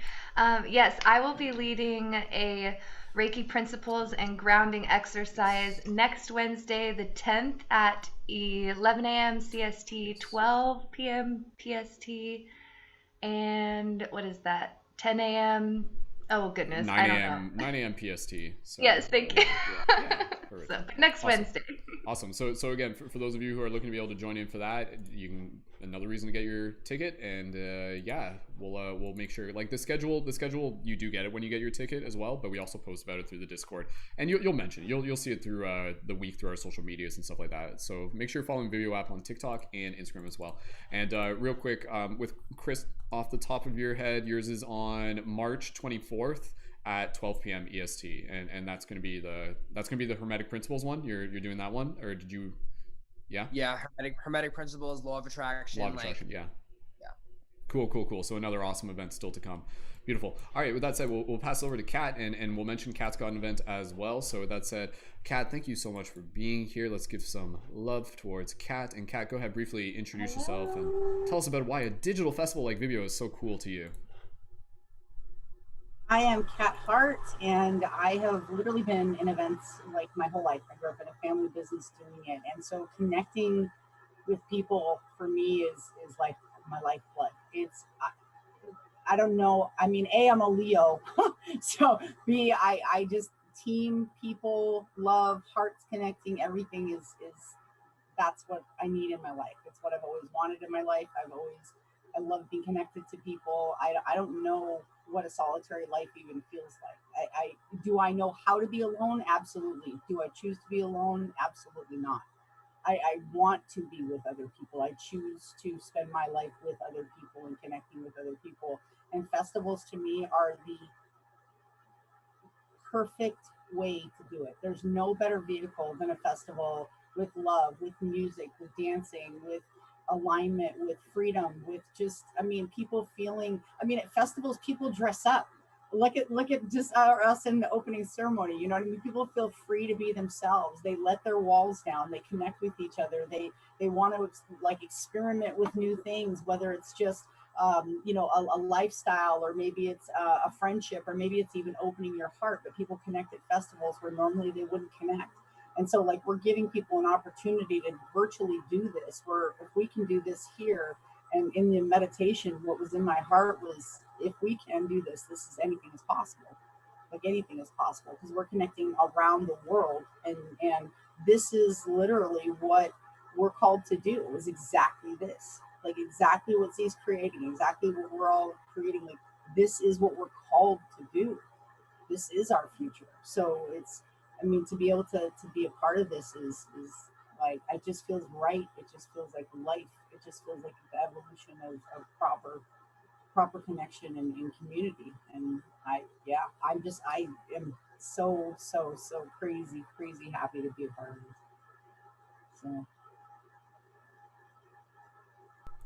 Yes, I will be leading a Reiki principles and grounding exercise next Wednesday, the 10th at 11 a.m. CST, 12 p.m. PST, and what is that? 10 a.m. Oh goodness, 9 I don't know. 9 a.m. PST. So, yes, thank you. Yeah, So, next awesome. Wednesday. Awesome. So again, for those of you who are looking to be able to join in for that, you can, another reason to get your ticket. And yeah, we'll make sure, like the schedule, you do get it when you get your ticket as well, but we also post about it through the Discord, and you'll mention it. You'll see it through the week through our social medias and stuff like that. So make sure you're following Vibeo app on TikTok and Instagram as well. And real quick, with Chris, off the top of your head, yours is on March 24th at 12 p.m. EST, and that's gonna be the Hermetic Principles one. You're doing that one, or did you? Yeah. Hermetic principles, law of attraction. Law of attraction. Yeah. Cool. So another awesome event still to come. Beautiful. All right. With that said, we'll pass over to Kat, and we'll mention Kat's got an event as well. So with that said, Kat, thank you so much for being here. Let's give some love towards Kat. And Kat, go ahead, briefly introduce yourself and tell us about why a digital festival like Vibeo is so cool to you. I am Kat Hart, and I have literally been in events like my whole life. I grew up in a family business doing it, and so connecting with people for me is like my lifeblood. It's I don't know. I mean, I'm a Leo, so B, I just team, people, love, hearts connecting. Everything is that's what I need in my life. It's what I've always wanted in my life. I love being connected to people. I don't know what a solitary life even feels like. Do I know how to be alone? Absolutely. Do I choose to be alone? Absolutely not. I want to be with other people. I choose to spend my life with other people and connecting with other people. And festivals to me are the perfect way to do it. There's no better vehicle than a festival with love, with music, with dancing, with alignment, with freedom, with just, I mean, people feeling, I mean, at festivals, people dress up. Look at just us in the opening ceremony. You know what I mean? People feel free to be themselves. They let their walls down. They connect with each other. They want to like experiment with new things, whether it's just you know, a lifestyle, or maybe it's a friendship, or maybe it's even opening your heart. But people connect at festivals where normally they wouldn't connect. And so like we're giving people an opportunity to virtually do this, where if we can do this here, and in the meditation, what was in my heart was, if we can do this, anything is possible. Like anything is possible, because we're connecting around the world. And this is literally what we're called to do, is exactly this. Like exactly what Z's creating, exactly what we're all creating. Like this is what we're called to do. This is our future. So it's, I mean, to be able to be a part of this is like, it just feels right. It just feels like life. It just feels like the evolution of proper proper connection and community. And I am so crazy happy to be a part of this. So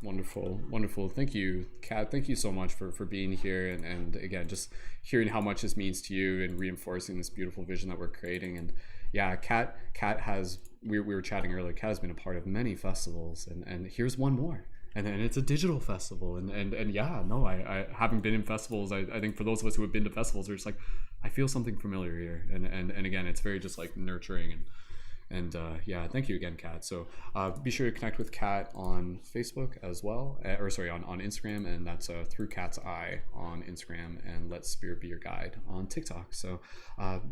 Wonderful. Thank you, Kat. Thank you so much for being here, and again, just hearing how much this means to you and reinforcing this beautiful vision that we're creating. And yeah, Kat has, we were chatting earlier, Kat has been a part of many festivals, and here's one more. And then it's a digital festival, and yeah, no, I having been in festivals, I think for those of us who have been to festivals, we're just like, I feel something familiar here, and again, it's very just like nurturing. And yeah, thank you again, Kat. So be sure to connect with Kat on Facebook as well, or sorry, on Instagram, and that's through Kat's Eye on Instagram, and Let Spirit Be Your Guide on TikTok. So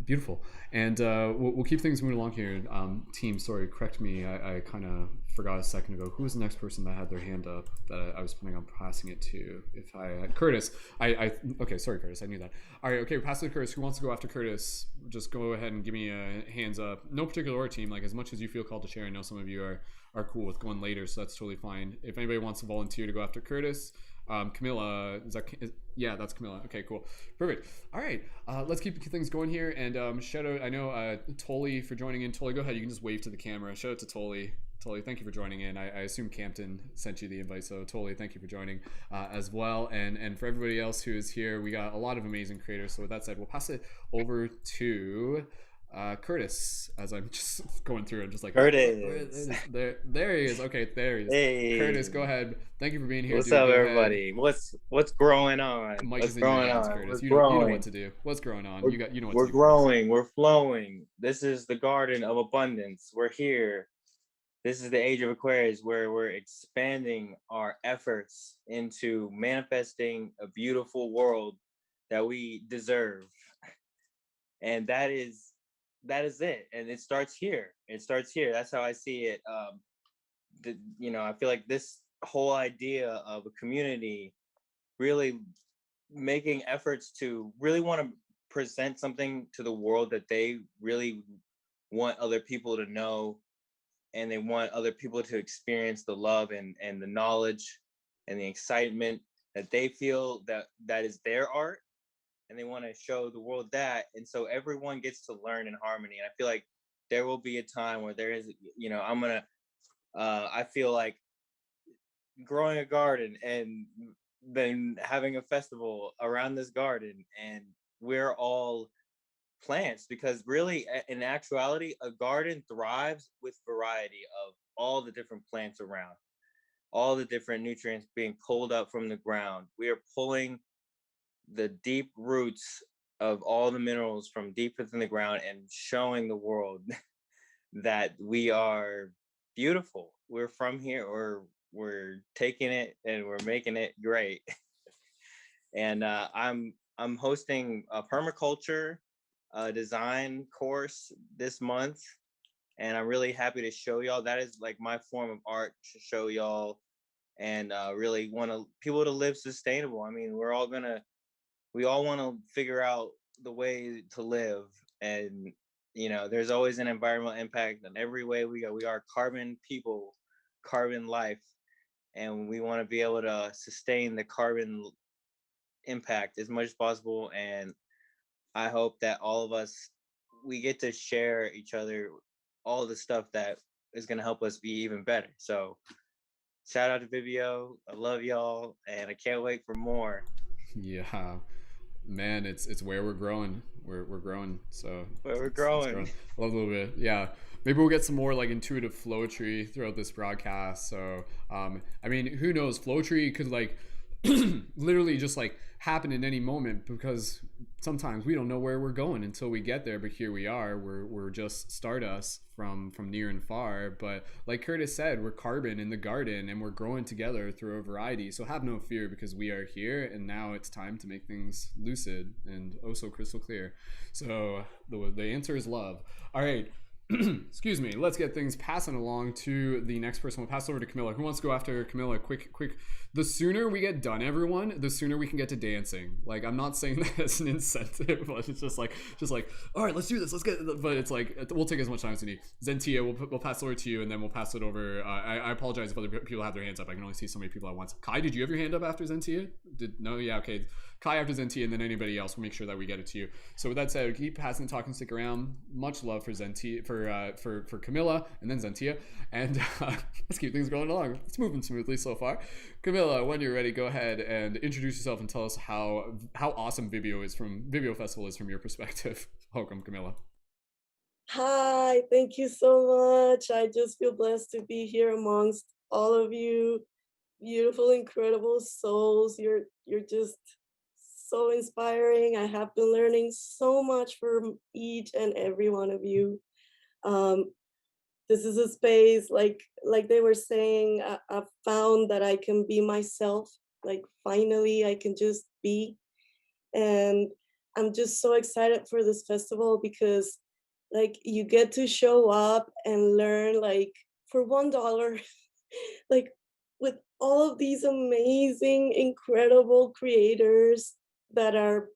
beautiful. And we'll keep things moving along here. Team, sorry, correct me. I kind of forgot a second ago. Who was the next person that had their hand up that I was planning on passing it to? If I Curtis, okay, sorry, Curtis, I knew that. All right, okay, pass it to Curtis. Who wants to go after Curtis? Just go ahead and give me a hands up. No particular order, team. Like as much as you feel called to share. I know some of you are cool with going later, so that's totally fine. If anybody wants to volunteer to go after Curtis, Camila, yeah, that's Camila. Okay, cool, perfect. All right, let's keep things going here. And shout out, I know Anatoley for joining in. Anatoley, go ahead. You can just wave to the camera. Shout out to Anatoley. Anatoley, thank you for joining in. I assume Campton sent you the invite, so Anatoley, thank you for joining as well. And for everybody else who is here, we got a lot of amazing creators. So with that said, we'll pass it over to Curtis, as I'm just going through and just like Curtis. There he is. Okay, there he is. Hey. Curtis, go ahead. Thank you for being here. What's dude. up, Go everybody? ahead. What's growing on? What's going on, Curtis? You know what to do. What's growing on? You know what we're to do. We're growing. We're flowing. This is the garden of abundance. We're here. This is the age of Aquarius, where we're expanding our efforts into manifesting a beautiful world that we deserve. And that is it. And it starts here. That's how I see it. I feel like this whole idea of a community really making efforts to really want to present something to the world that they really want other people to know, and they want other people to experience the love and the knowledge and the excitement that they feel that is their art, and they want to show the world that. And so everyone gets to learn in harmony. And I feel like there will be a time where there is, I feel like growing a garden and then having a festival around this garden, and we're all plants, because really in actuality a garden thrives with variety of all the different plants around, all the different nutrients being pulled up from the ground. We are pulling the deep roots of all the minerals from deep within the ground and showing the world that we are beautiful. We're from here, or we're taking it and we're making it great. And I'm hosting a permaculture design course this month, and I'm really happy to show y'all. That is like my form of art, to show y'all, and really want people to live sustainable. I mean, we all want to figure out the way to live, and there's always an environmental impact in every way we go. We are carbon people, carbon life, and we want to be able to sustain the carbon impact as much as possible. And I hope that all of us, we get to share each other all the stuff that is going to help us be even better. So shout out to Vibeo. I love y'all, and I can't wait for more. Yeah, man, it's where we're growing. We're growing. So we're growing. I love a little bit. Yeah. Maybe we'll get some more like intuitive flow tree throughout this broadcast. So I mean, who knows? Flow tree could like literally just like happen in any moment, because sometimes we don't know where we're going until we get there. But here we are. We're just stardust from near and far. But like Curtis said, we're carbon in the garden, and we're growing together through a variety. So have no fear, because we are here, and now it's time to make things lucid and oh so crystal clear. So the answer is love. All right. excuse me, let's get things passing along to the next person. We'll pass over to Camila. Who wants to go after Camila? Quick. The sooner we get done, everyone, the sooner we can get to dancing. Like, I'm not saying that as an incentive, but it's just like, all right, let's do this. Let's get, but it's like, we'll take as much time as we need. Zentia, we'll pass it over to you, and then we'll pass it over. I apologize if other people have their hands up. I can only see so many people at once. Kai, did you have your hand up after Zentia? No? Yeah, okay. Kai after Zentia, and then anybody else. We'll make sure that we get it to you. So with that said, keep passing the talking stick around. Much love for Zentia, for Camila, and then Zentia, and let's keep things going along. It's moving smoothly so far. Camila, when you're ready, go ahead and introduce yourself and tell us how awesome Vibeo Festival is from your perspective. Welcome, Camila. Hi, thank you so much. I just feel blessed to be here amongst all of you, beautiful, incredible souls. You're just so inspiring. I have been learning so much from each and every one of you. This is a space, like they were saying, I've found that I can be myself. Like, finally, I can just be. And I'm just so excited for this festival because, like, you get to show up and learn, like, for $1, like, with all of these amazing, incredible creators that are,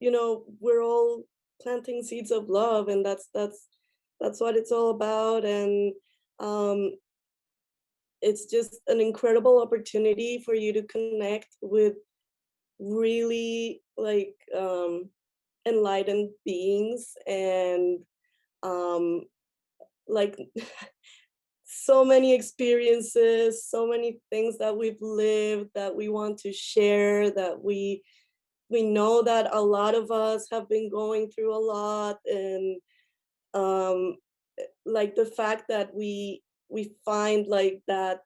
we're all planting seeds of love, and that's what it's all about. And it's just an incredible opportunity for you to connect with really, like, enlightened beings, and like so many experiences, so many things that we've lived that we want to share, that we know that a lot of us have been going through a lot. And like the fact that we find, like, that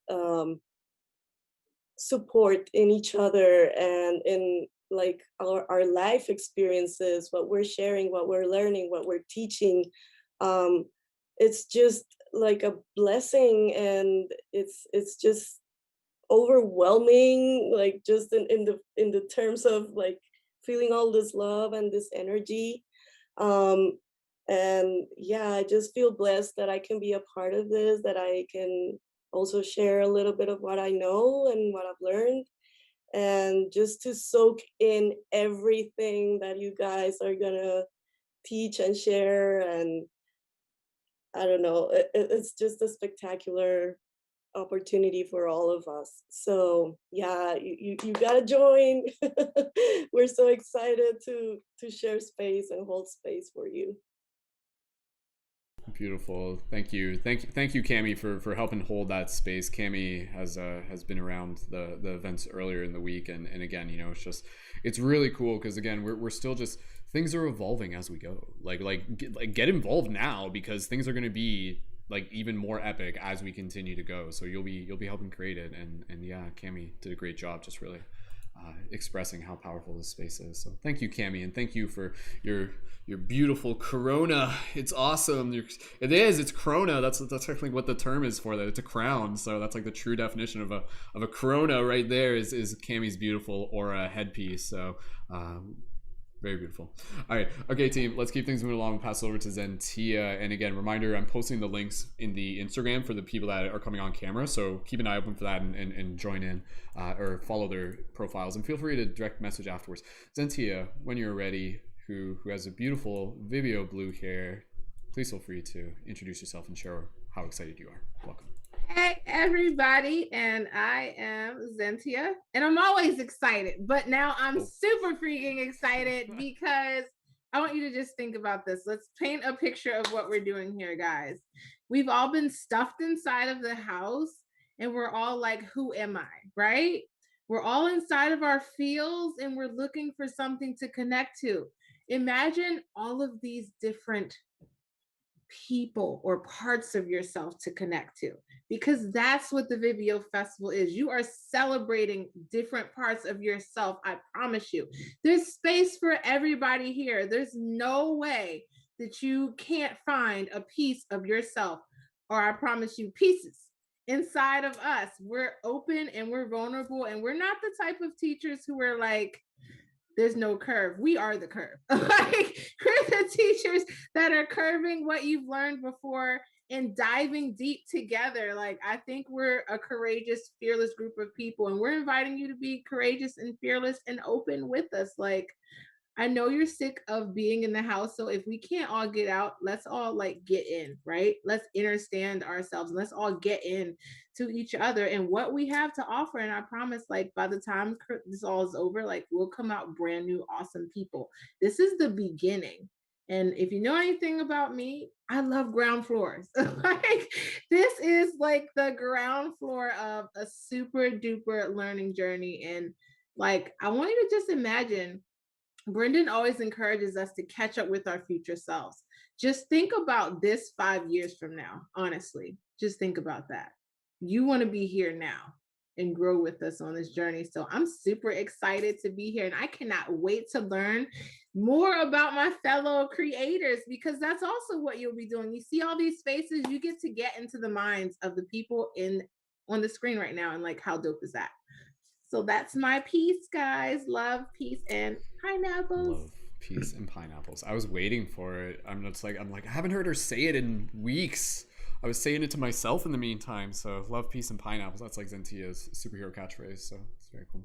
support in each other and in, like, our life experiences, what we're sharing, what we're learning, what we're teaching. It's just like a blessing, and it's just overwhelming, like, just in the terms of, like, feeling all this love and this energy. And yeah, I just feel blessed that I can be a part of this, that I can also share a little bit of what I know and what I've learned, and just to soak in everything that you guys are gonna teach and share. And I don't know, it's just a spectacular opportunity for all of us. So yeah, you gotta join. We're so excited to share space and hold space for you. Beautiful. Thank you, Cami, for helping hold that space. Cami has been around the events earlier in the week, and again, it's really cool because, again, we're still just, things are evolving as we go. Like get involved now, because things are going to be, like, even more epic as we continue to go. So you'll be helping create it, and yeah, Cami did a great job just really expressing how powerful this space is. So thank you, Cami, and thank you for your beautiful Corona. It's awesome. It's Corona. That's technically what the term is for that. It's a crown. So that's like the true definition of a Corona right there is Cami's beautiful aura headpiece. So very beautiful. All right. Okay, team, let's keep things moving along. Pass it over to Zentia. And again, reminder, I'm posting the links in the Instagram for the people that are coming on camera. So keep an eye open for that and join in or follow their profiles. And feel free to direct message afterwards. Zentia, when you're ready, who has a beautiful Vibeo blue hair, please feel free to introduce yourself and share how excited you are. Welcome. Hey everybody, and I am Zentia, and I'm always excited, but now I'm super freaking excited because I want you to just think about this. Let's paint a picture of what we're doing here, guys. We've all been stuffed inside of the house, and we're all like, who am I, right? We're all inside of our fields, and we're looking for something to connect to. Imagine all of these different people or parts of yourself to connect to, because that's what the Vibeo Festival is. You are celebrating different parts of yourself. I promise you, there's space for everybody here. There's no way that you can't find a piece of yourself, or I promise you, pieces inside of us. We're open and we're vulnerable, and we're not the type of teachers who are like, there's no curve. We are the curve. Like, we're the teachers that are curving what you've learned before and diving deep together. Like, I think we're a courageous, fearless group of people, and we're inviting you to be courageous and fearless and open with us. Like, I know you're sick of being in the house. So if we can't all get out, let's all like get in, right? Let's understand ourselves. Let's all get in to each other and what we have to offer. And I promise, like, by the time this all is over, like, we'll come out brand new, awesome people. This is the beginning. And if you know anything about me, I love ground floors. Like, this is like the ground floor of a super duper learning journey. And like, I want you to just imagine, Brendon always encourages us to catch up with our future selves. Just think about this 5 years from now, honestly. Just think about that. You want to be here now and grow with us on this journey. So I'm super excited to be here, and I cannot wait to learn more about my fellow creators, because that's also what you'll be doing. You see all these faces, you get to get into the minds of the people on the screen right now, and like, how dope is that? So that's my piece, guys. Love, peace, and pineapples. Love, peace, and pineapples. I was waiting for it. I'm like, I haven't heard her say it in weeks. I was saying it to myself in the meantime. So love, peace, and pineapples. That's like Zentia's superhero catchphrase. So it's very cool.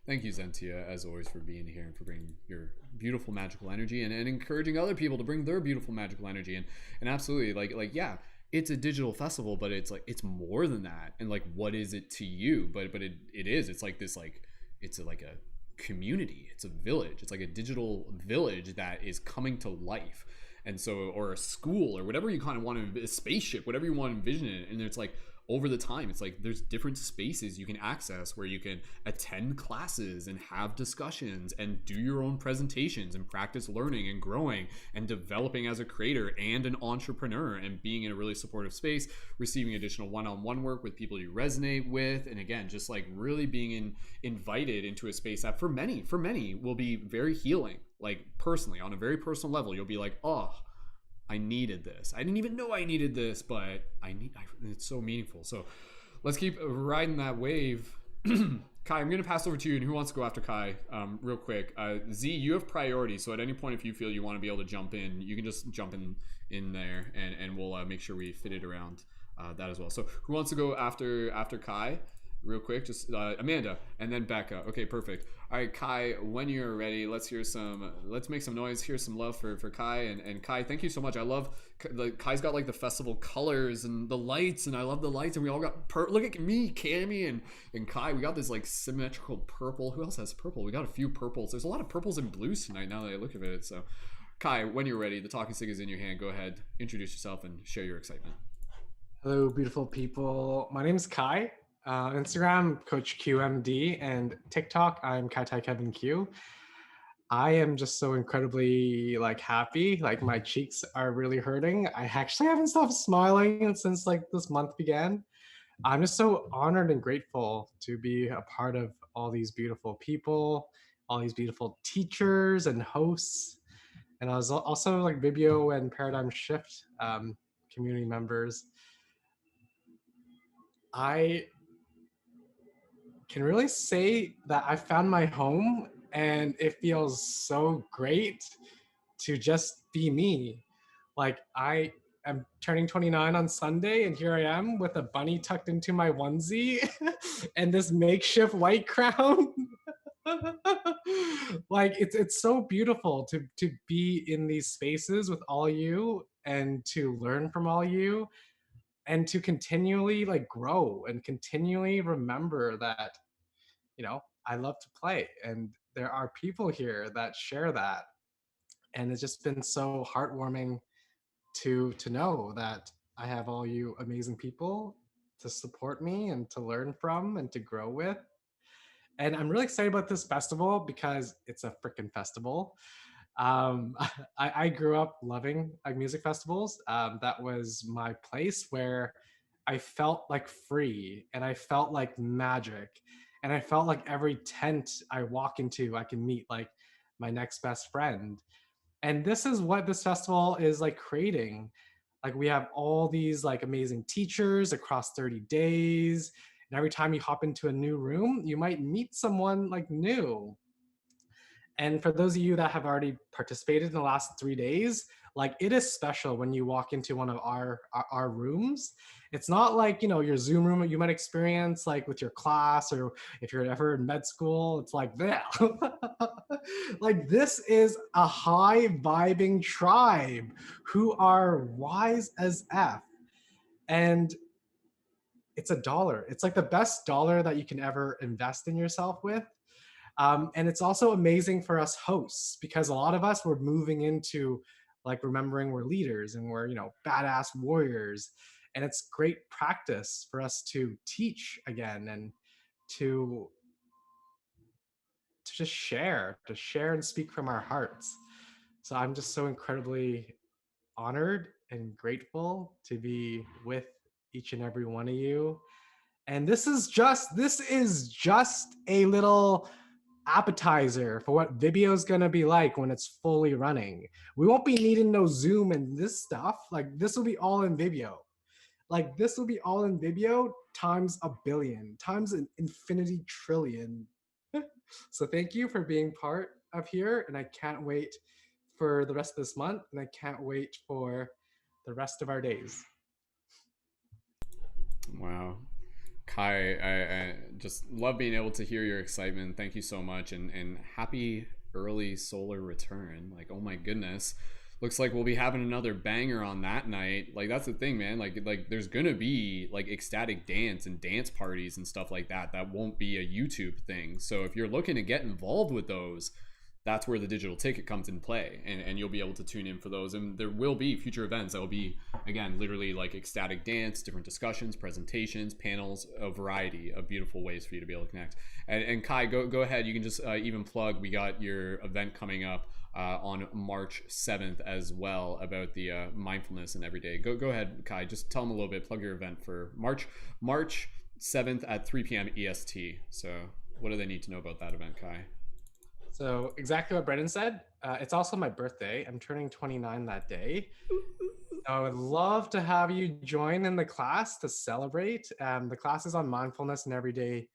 Thank you, Zentia, as always, for being here and for bringing your beautiful magical energy and encouraging other people to bring their beautiful magical energy. And absolutely, like yeah, it's a digital festival, but it's like, it's more than that. And like, what is it to you? But it is, it's like this, like, it's like a community, it's a village, it's like a digital village that is coming to life. And so, or a school, or whatever you kind of want to, a spaceship, whatever you want to envision it. And it's like, over the time, it's like there's different spaces you can access where you can attend classes and have discussions and do your own presentations and practice learning and growing and developing as a creator and an entrepreneur, and being in a really supportive space, receiving additional one-on-one work with people you resonate with. And again, just like really being invited into a space that for many will be very healing. Like, personally, on a very personal level, you'll be like, oh, I needed this. I didn't even know I needed this, but it's so meaningful. So let's keep riding that wave. Kai, I'm going to pass over to you. And who wants to go after Kai real quick? Z, you have priority. So at any point, if you feel you want to be able to jump in, you can just jump in there, and we'll make sure we fit it around that as well. So who wants to go after Kai? Real quick, just Amanda, and then Becca. Okay, perfect. All right, Kai, when you're ready, let's make some noise. Here's some love for Kai, and Kai, thank you so much. I love, Kai's got like the festival colors and the lights, and I love the lights, and we all got look at me, Cammy, and Kai, we got this like symmetrical purple. Who else has purple? We got a few purples. There's a lot of purples and blues tonight now that I look at it. So Kai, when you're ready, the talking stick is in your hand. Go ahead, introduce yourself and share your excitement. Hello, beautiful people. My name is Kai. Instagram, Coach QMD, and TikTok, I'm Kai Kevin Q. I am just so incredibly like happy. Like, my cheeks are really hurting. I actually haven't stopped smiling since like this month began. I'm just so honored and grateful to be a part of all these beautiful people, all these beautiful teachers and hosts. And I was also like Vibeo and Paradigm Shift community members. I can really say that I found my home, and it feels so great to just be me. Like, I am turning 29 on Sunday, and here I am with a bunny tucked into my onesie and this makeshift white crown. Like, it's so beautiful to be in these spaces with all you and to learn from all you, and to continually like grow and continually remember that, I love to play, and there are people here that share that. And it's just been so heartwarming to know that I have all you amazing people to support me and to learn from and to grow with. And I'm really excited about this festival because it's a freaking festival. um, I grew up loving music festivals. That was my place where I felt like free, and I felt like magic, and I felt like every tent I walk into, I can meet like my next best friend. And this is what this festival is like creating. Like, we have all these like amazing teachers across 30 days. And every time you hop into a new room, you might meet someone like new. And for those of you that have already participated in the last 3 days, like it is special when you walk into one of our rooms. It's not like, you know, your Zoom room that you might experience like with your class, or if you're ever in med school, it's like that. Like this is a high vibing tribe who are wise as F. And it's $1. It's like the best dollar that you can ever invest in yourself with. And it's also amazing for us hosts because a lot of us were moving into like remembering we're leaders and we're, you know, badass warriors. And it's great practice for us to teach again and to just to share and speak from our hearts. So I'm just so incredibly honored and grateful to be with each and every one of you. And this is just a little appetizer for what Vibeo is going to be like when it's fully running. We won't be needing no Zoom and this stuff. Like this will be all in Vibeo. Like this will be all in Vibeo times a billion, times an infinity trillion. So thank you for being part of here, and I can't wait for the rest of this month, and I can't wait for the rest of our days. Wow. Kai, I just love being able to hear your excitement. Thank you so much, and happy early solar return. Like, oh my goodness, looks like we'll be having another banger on that night. Like that's the thing, man. Like there's gonna be like ecstatic dance and dance parties and stuff like that. That won't be a YouTube thing. So if you're looking to get involved with those, that's where the digital ticket comes in play, and you'll be able to tune in for those. And there will be future events that will be, again, literally like ecstatic dance, different discussions, presentations, panels, a variety of beautiful ways for you to be able to connect. And Kai, go ahead. You can just even plug, we got your event coming up on March 7th as well about the mindfulness and everyday. Go ahead, Kai, just tell them a little bit, plug your event for March 7th at 3 p.m. EST. So what do they need to know about that event, Kai? So exactly what Brendon said. It's also my birthday. I'm turning 29 that day. So I would love to have you join in the class to celebrate. The class is on mindfulness and everyday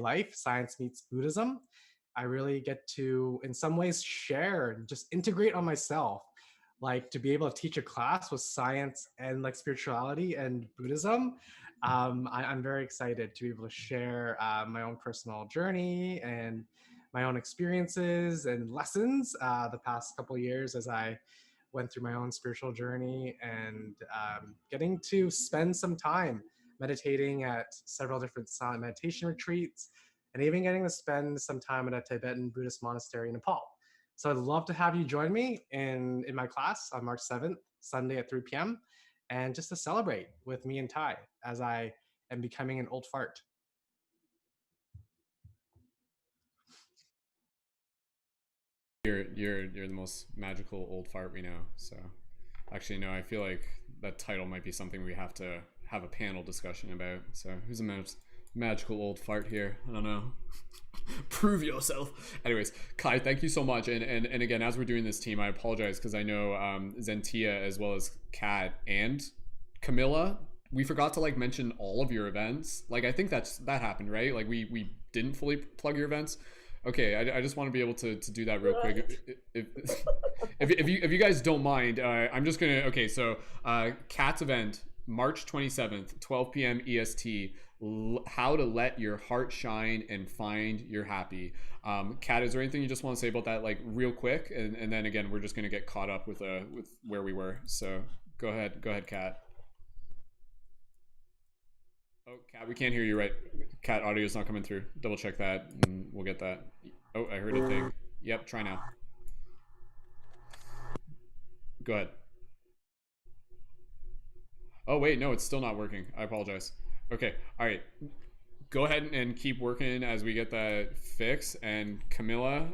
life. Science meets Buddhism. I really get to, in some ways, share and just integrate on myself. Like to be able to teach a class with science and like spirituality and Buddhism. I'm very excited to be able to share my own personal journey and my own experiences and lessons the past couple of years as I went through my own spiritual journey, and getting to spend some time meditating at several different silent meditation retreats, and even getting to spend some time at a Tibetan Buddhist monastery in Nepal. So I'd love to have you join me in my class on March 7th, Sunday at 3 p.m., and just to celebrate with me and Ty as I am becoming an old fart. You're the most magical old fart we know. So actually, no, I feel like that title might be something we have to have a panel discussion about. So who's the most magical old fart here? I don't know. Prove yourself. Anyways, Kai, thank you so much. And again, as we're doing this team, I apologize because I know Zentia as well as Kat and Camila, we forgot to like mention all of your events. Like I think that happened, right? Like we didn't fully plug your events. Okay, I just want to be able to do that real quick. If you guys don't mind, I'm just gonna. Okay, so Kat's event, March 27th, 12 p.m. EST. How to let your heart shine and find your happy. Kat, is there anything you just want to say about that, like real quick? And then again, we're just gonna get caught up with where we were. So go ahead, Kat. Oh, Kat, we can't hear you right. Kat, audio's not coming through. Double check that and we'll get that. Oh, I heard a thing. Yep, try now. Go ahead. Oh, wait, no, it's still not working. I apologize. Okay, all right. Go ahead and keep working as we get that fixed. And Camila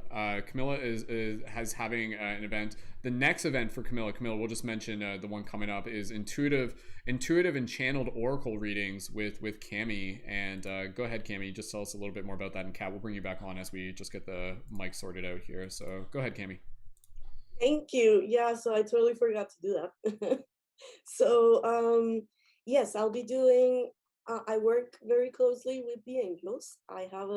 has having an event. The next event for Camila, we'll just mention the one coming up is intuitive and channeled oracle readings with Cami. And go ahead, Cami, just tell us a little bit more about that. And Kat, we'll bring you back on as we just get the mic sorted out here. So go ahead, Cami. Thank you. Yeah, so I totally forgot to do that. So yes, I'll be doing. I work very closely with the angels. I have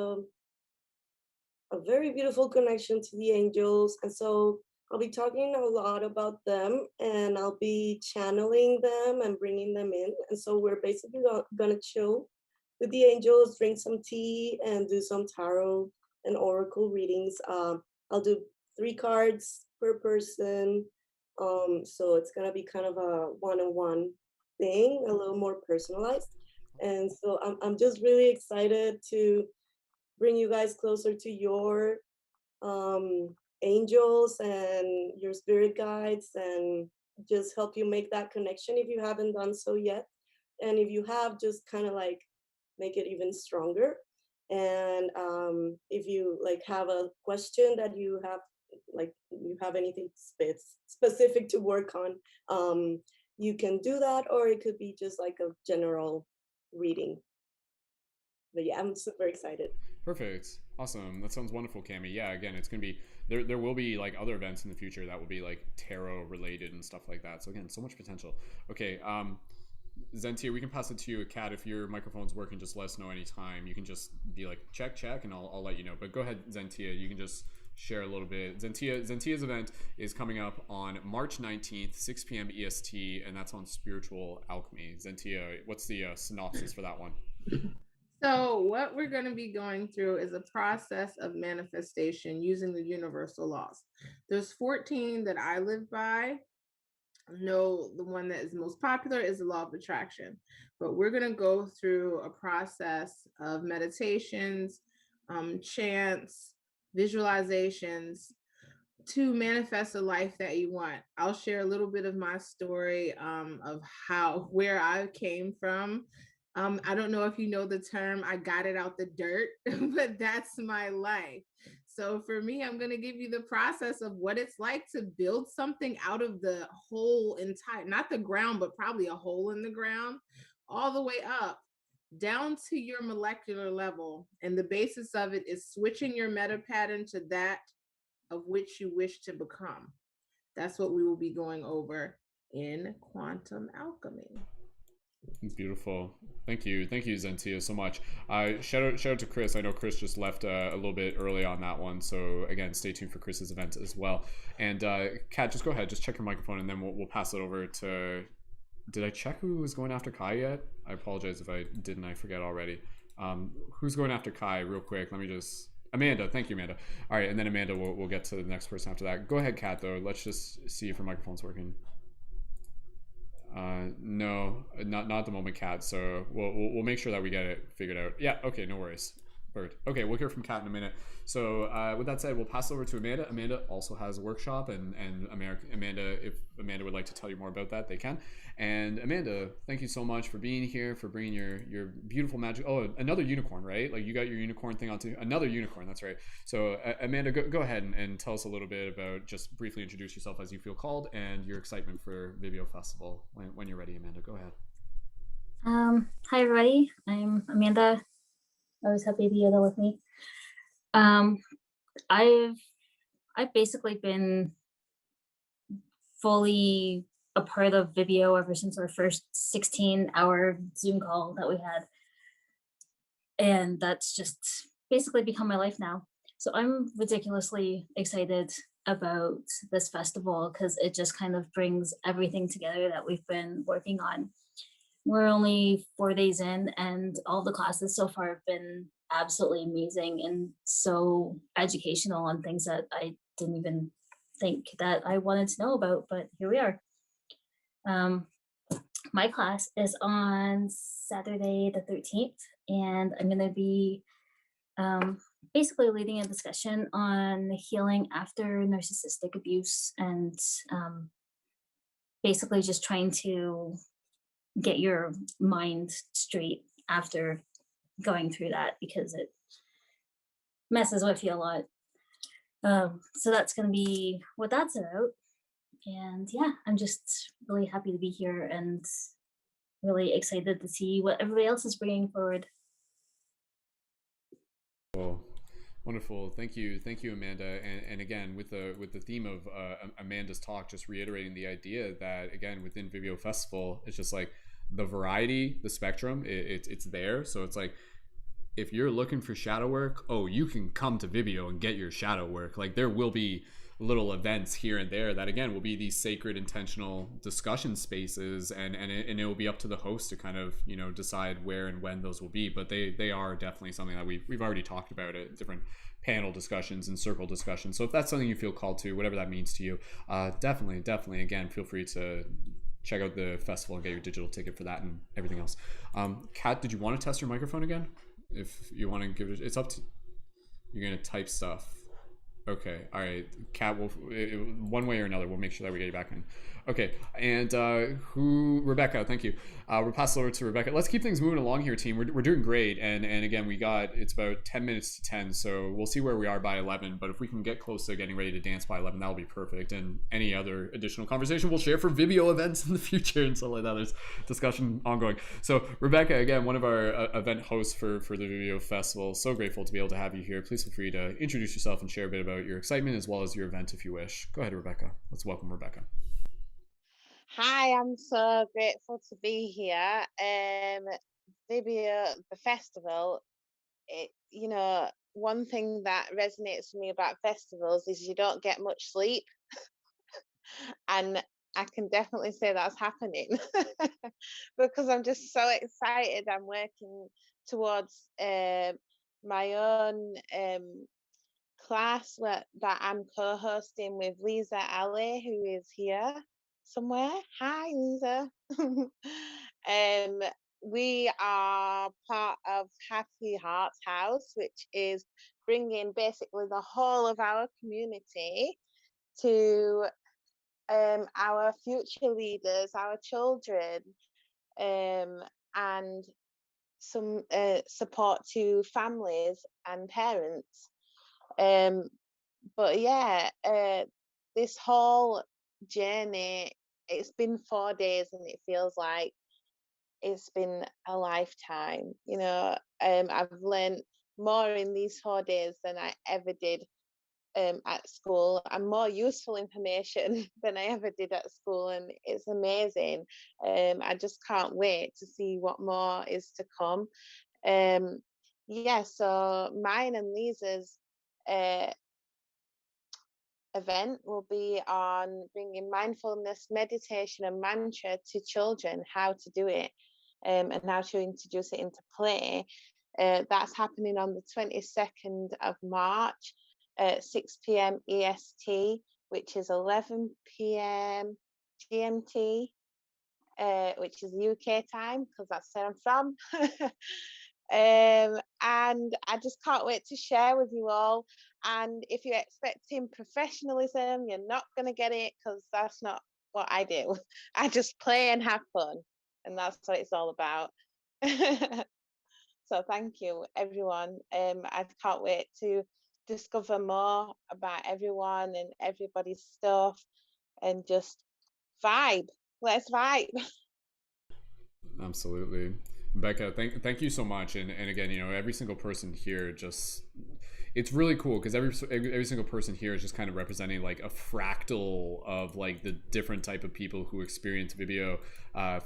a very beautiful connection to the angels. And so I'll be talking a lot about them, and I'll be channeling them and bringing them in. And so we're basically gonna chill with the angels, drink some tea, and do some tarot and oracle readings. I'll do 3 cards per person. So it's gonna be kind of a one-on-one thing, a little more personalized. And so I'm just really excited to bring you guys closer to your angels and your spirit guides, and just help you make that connection if you haven't done so yet. And if you have, just kind of like make it even stronger. And if you like have a question that you have, like you have anything specific to work on, you can do that, or it could be just like a general reading. But yeah, I'm super excited. Perfect. Awesome. That sounds wonderful, Cami. Yeah, again, it's gonna be there will be like other events in the future that will be like tarot related and stuff like that. So again, so much potential. Okay, Zentia, we can pass it to you, Kat. If your microphone's working, just let us know anytime. You can just be like check, and I'll let you know. But go ahead, Zentia. You can just share a little bit. Zentia's event is coming up on March 19th, 6 p.m. EST, and that's on Spiritual Alchemy. Zentia, what's the synopsis for that one? So what we're going to be going through is a process of manifestation using the universal laws. There's 14 that I live by. No, the one that is most popular is the law of attraction. But we're going to go through a process of meditations, chants, visualizations to manifest a life that you want. I'll share a little bit of my story of where I came from. I don't know if you know the term, I got it out the dirt, but that's my life. So for me, I'm going to give you the process of what it's like to build something out of the whole entire, not the ground, but probably a hole in the ground, all the way up, down to your molecular level. And the basis of it is switching your meta pattern to that of which you wish to become. That's what we will be going over in quantum alchemy. Beautiful. Thank you, Zentia, so much. Shout out to Chris. I know Chris just left a little bit early on that one, so again, stay tuned for Chris's event as well. And Kat, just go ahead, just check your microphone, and then we'll pass it over to. Did I check who was going after Kai yet? I apologize if I didn't. I forget already. Who's going after Kai? Real quick, let me just. Amanda, thank you, Amanda. All right, and then Amanda, we'll get to the next person after that. Go ahead, Kat. Though, let's just see if her microphone's working. No, not at the moment, Kat. So we'll make sure that we get it figured out. Yeah, okay, no worries. Bird. Okay, we'll hear from Kat in a minute. So with that said, we'll pass it over to Amanda. Amanda also has a workshop, and Amanda, if Amanda would like to tell you more about that, they can. And Amanda, thank you so much for being here, for bringing your beautiful magic. Oh, another unicorn, right? Like you got your unicorn thing onto another unicorn. That's right. So Amanda, go ahead and tell us a little bit about, just briefly introduce yourself as you feel called and your excitement for Vibeo Festival. When you're ready, Amanda, go ahead. Hi everybody. I'm Amanda. Always happy to be here with me. I've basically been fully a part of Vibeo ever since our first 16-hour Zoom call that we had. And that's just basically become my life now. So I'm ridiculously excited about this festival because it just kind of brings everything together that we've been working on. We're only 4 days in, and all the classes so far have been absolutely amazing and so educational on things that I didn't even think that I wanted to know about, but here we are. My class is on Saturday the 13th, and I'm going to be basically leading a discussion on healing after narcissistic abuse, and basically just trying to get your mind straight after going through that, because it messes with you a lot. So that's going to be what that's about. And yeah, I'm just really happy to be here and really excited to see what everybody else is bringing forward. Cool. Wonderful. Thank you, Amanda. And again, with the theme of Amanda's talk, just reiterating the idea that, again, within Vibeo Festival, it's just like the variety, the spectrum, it's there. So it's like if you're looking for shadow work, oh, you can come to Vibeo and get your shadow work. Like there will be little events here and there that again will be these sacred intentional discussion spaces, and it will be up to the host to kind of, you know, decide where and when those will be. But they are definitely something that we've already talked about at different panel discussions and circle discussions. So if that's something you feel called to, whatever that means to you, definitely again, feel free to check out the festival and get your digital ticket for that and everything else. Kat, did you want to test your microphone again? If you want to give it, it's up to you're gonna type stuff. Okay, all right, Kat, will one way or another we'll make sure that we get you back in. Okay, and Rebecca, thank you. We'll pass it over to Rebecca. Let's keep things moving along here, team. We're doing great, and again, it's about 10 minutes to 10, so we'll see where we are by 11, but if we can get close to getting ready to dance by 11, that'll be perfect. And any other additional conversation we'll share for Vibeo events in the future and stuff like that. There's discussion ongoing. So Rebecca, again, one of our event hosts for the Vibeo Festival, so grateful to be able to have you here. Please feel free to introduce yourself and share a bit about your excitement as well as your event if you wish. Go ahead, Rebecca. Let's welcome Rebecca. Hi, I'm so grateful to be here. Vibeo, the festival, you know, one thing that resonates with me about festivals is you don't get much sleep. And I can definitely say that's happening because I'm just so excited. I'm working towards my own class that I'm co-hosting with Leeza Ali, who is here somewhere. Hi, Leeza. We are part of Happy Hearts House, which is bringing basically the whole of our community to our future leaders, our children, and some support to families and parents. But yeah, this whole journey, it's been 4 days and it feels like it's been a lifetime. You know, I've learned more in these 4 days than I ever did at school, and more useful information than I ever did at school, and it's amazing. I just can't wait to see what more is to come. Yeah, so mine and Leeza's event will be on bringing mindfulness, meditation, and mantra to children, how to do it, and how to introduce it into play. That's happening on the 22nd of March at 6 p.m. EST, which is 11 p.m. GMT, which is UK time, because that's where I'm from. And I just can't wait to share with you all. And if you're expecting professionalism, you're not going to get it, because that's not what I do. I just play and have fun, and that's what it's all about. So thank you, everyone. I can't wait to discover more about everyone and everybody's stuff, and just vibe. Let's vibe. Absolutely. Becca, thank you so much. And again, you know, every single person here just, it's really cool because every single person here is just kind of representing like a fractal of like the different type of people who experience Vibeo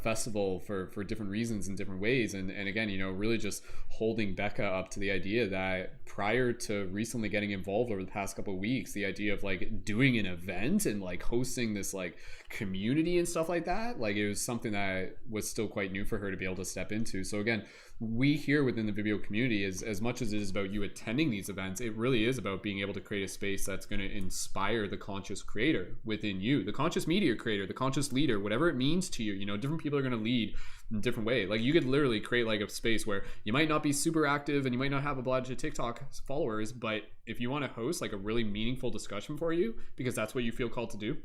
Festival for different reasons in different ways. And again, you know, really just holding Becca up to the idea that prior to recently getting involved over the past couple of weeks, the idea of like doing an event and like hosting this like community and stuff like that, like it was something that was still quite new for her to be able to step into. So again, we here within the Vibeo community, as much as it is about you attending these events, it really is about being able to create a space that's going to inspire the conscious creator within you, the conscious media creator, the conscious leader, whatever it means to you. You know, different people are going to lead in a different way. Like you could literally create like a space where you might not be super active and you might not have a bunch of TikTok followers, but if you want to host like a really meaningful discussion for you, because that's what you feel called to do,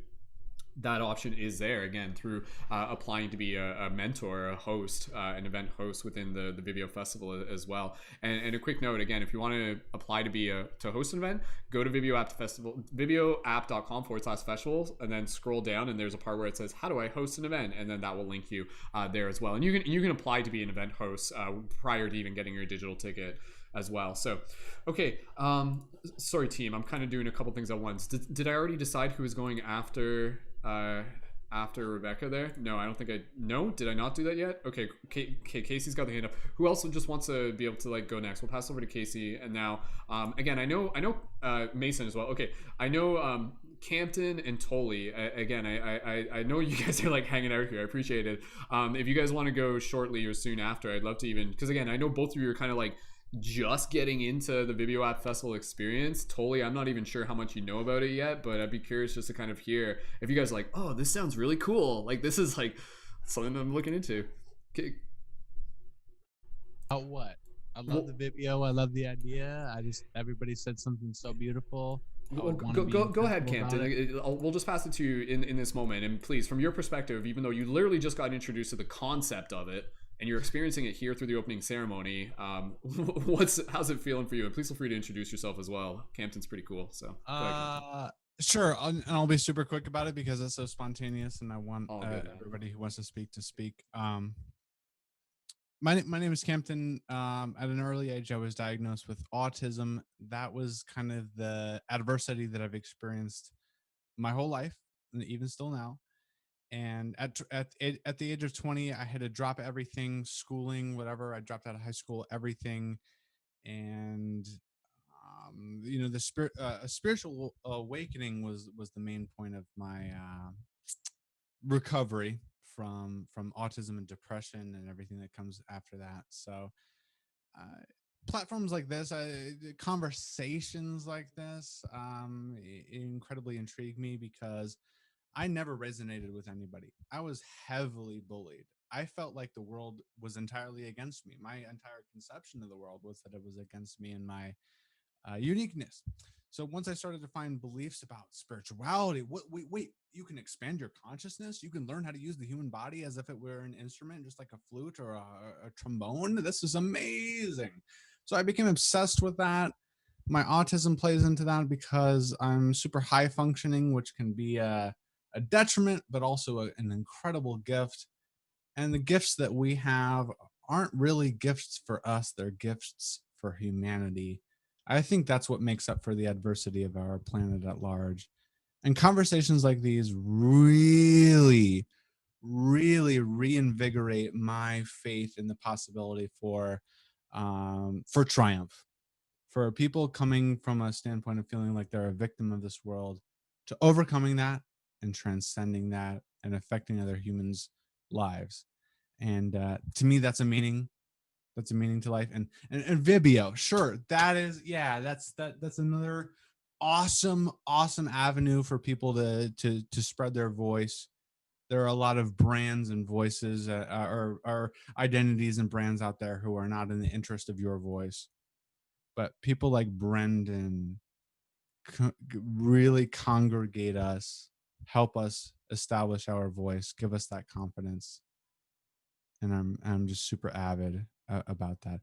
that option is there, again, through applying to be a mentor, a host, an event host within the Vibeo Festival as well. And a quick note, again, if you want to apply to host an event, go to Vibeo App Festival, vibeoapp.com/festivals, and then scroll down, and there's a part where it says, how do I host an event? And then that will link you there as well. And you can apply to be an event host prior to even getting your digital ticket as well. So, okay, sorry team, I'm kind of doing a couple things at once. Did I already decide who is going after after Rebecca there? No, I don't think no, did I not do that yet? Okay, Casey's got the hand up. Who else just wants to be able to like go next? We'll pass over to Casey. And now, again, I know Mason as well. Okay, I know Campton and Toley. Again, I know you guys are like hanging out here. I appreciate it. If you guys want to go shortly or soon after, I'd love to even, because again, I know both of you are kind of like just getting into the Vibeo App Festival experience. Totally, I'm not even sure how much you know about it yet, but I'd be curious just to kind of hear if you guys are like, oh, this sounds really cool. Like this is like something I'm looking into. Okay. What? I love the Vibeo. I love the idea. Everybody said something so beautiful. Go ahead, Campton. We'll just pass it to you in this moment. And please, from your perspective, even though you literally just got introduced to the concept of it, and you're experiencing it here through the opening ceremony, how's it feeling for you? And please feel free to introduce yourself as well. Campton's pretty cool, so go ahead, sure. And I'll be super quick about it because it's so spontaneous, and I want everybody who wants to speak to speak. My name is Campton. At an early age, I was diagnosed with autism. That was kind of the adversity that I've experienced my whole life, and even still now. And at the age of 20, I had to drop everything, schooling, whatever. I dropped out of high school, everything, and a spiritual awakening was the main point of my recovery from autism and depression and everything that comes after that. So platforms like this, conversations like this, incredibly intrigue me because I never resonated with anybody. I was heavily bullied. I felt like the world was entirely against me. My entire conception of the world was that it was against me and my uniqueness. So once I started to find beliefs about spirituality, wait, you can expand your consciousness. You can learn how to use the human body as if it were an instrument, just like a flute or a trombone. This is amazing. So I became obsessed with that. My autism plays into that because I'm super high functioning, which can be a detriment, but also an incredible gift. And the gifts that we have aren't really gifts for us. They're gifts for humanity. I think that's what makes up for the adversity of our planet at large. And conversations like these really, really reinvigorate my faith in the possibility for triumph. For people coming from a standpoint of feeling like they're a victim of this world, to overcoming that and transcending that and affecting other humans' lives. And to me, that's a meaning. That's a meaning to life. And Vibeo, sure, that's another awesome avenue for people to spread their voice. There are a lot of brands and voices or identities and brands out there who are not in the interest of your voice. But people like Brendon really congregate us, help us establish our voice, give us that confidence. And I'm just super avid about that.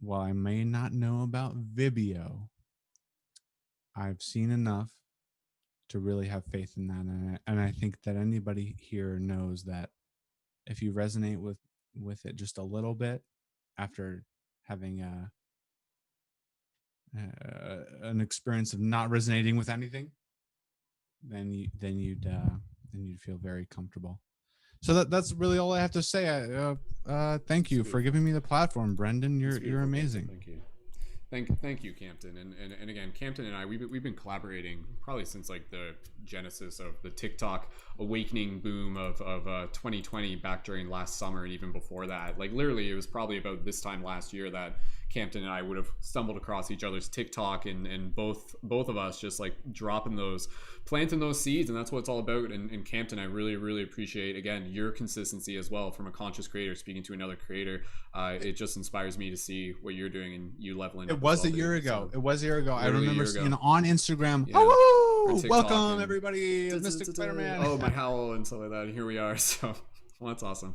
While I may not know about Vibeo, I've seen enough to really have faith in that, and I think that anybody here knows that if you resonate with it just a little bit after having an experience of not resonating with anything, then you'd feel very comfortable. So that's really all I have to say. Thank you for giving me the platform, Brendon. You're amazing. Thank you. Thank you, Campton. And again, Campton and I, we've been collaborating probably since like the genesis of the TikTok awakening boom of 2020 back during last summer and even before that. Like literally, it was probably about this time last year that Campton and I would have stumbled across each other's TikTok and both of us just like planting those seeds, and that's what it's all about. And Campton, I really appreciate again your consistency as well from a conscious creator speaking to another creator. It just inspires me to see what you're doing and you leveling up. It was a year ago. I remember seeing on Instagram. Yeah. Oh, welcome everybody, Mystic Spider-Man. Oh, my howl and stuff like that. And here we are. So well, that's awesome.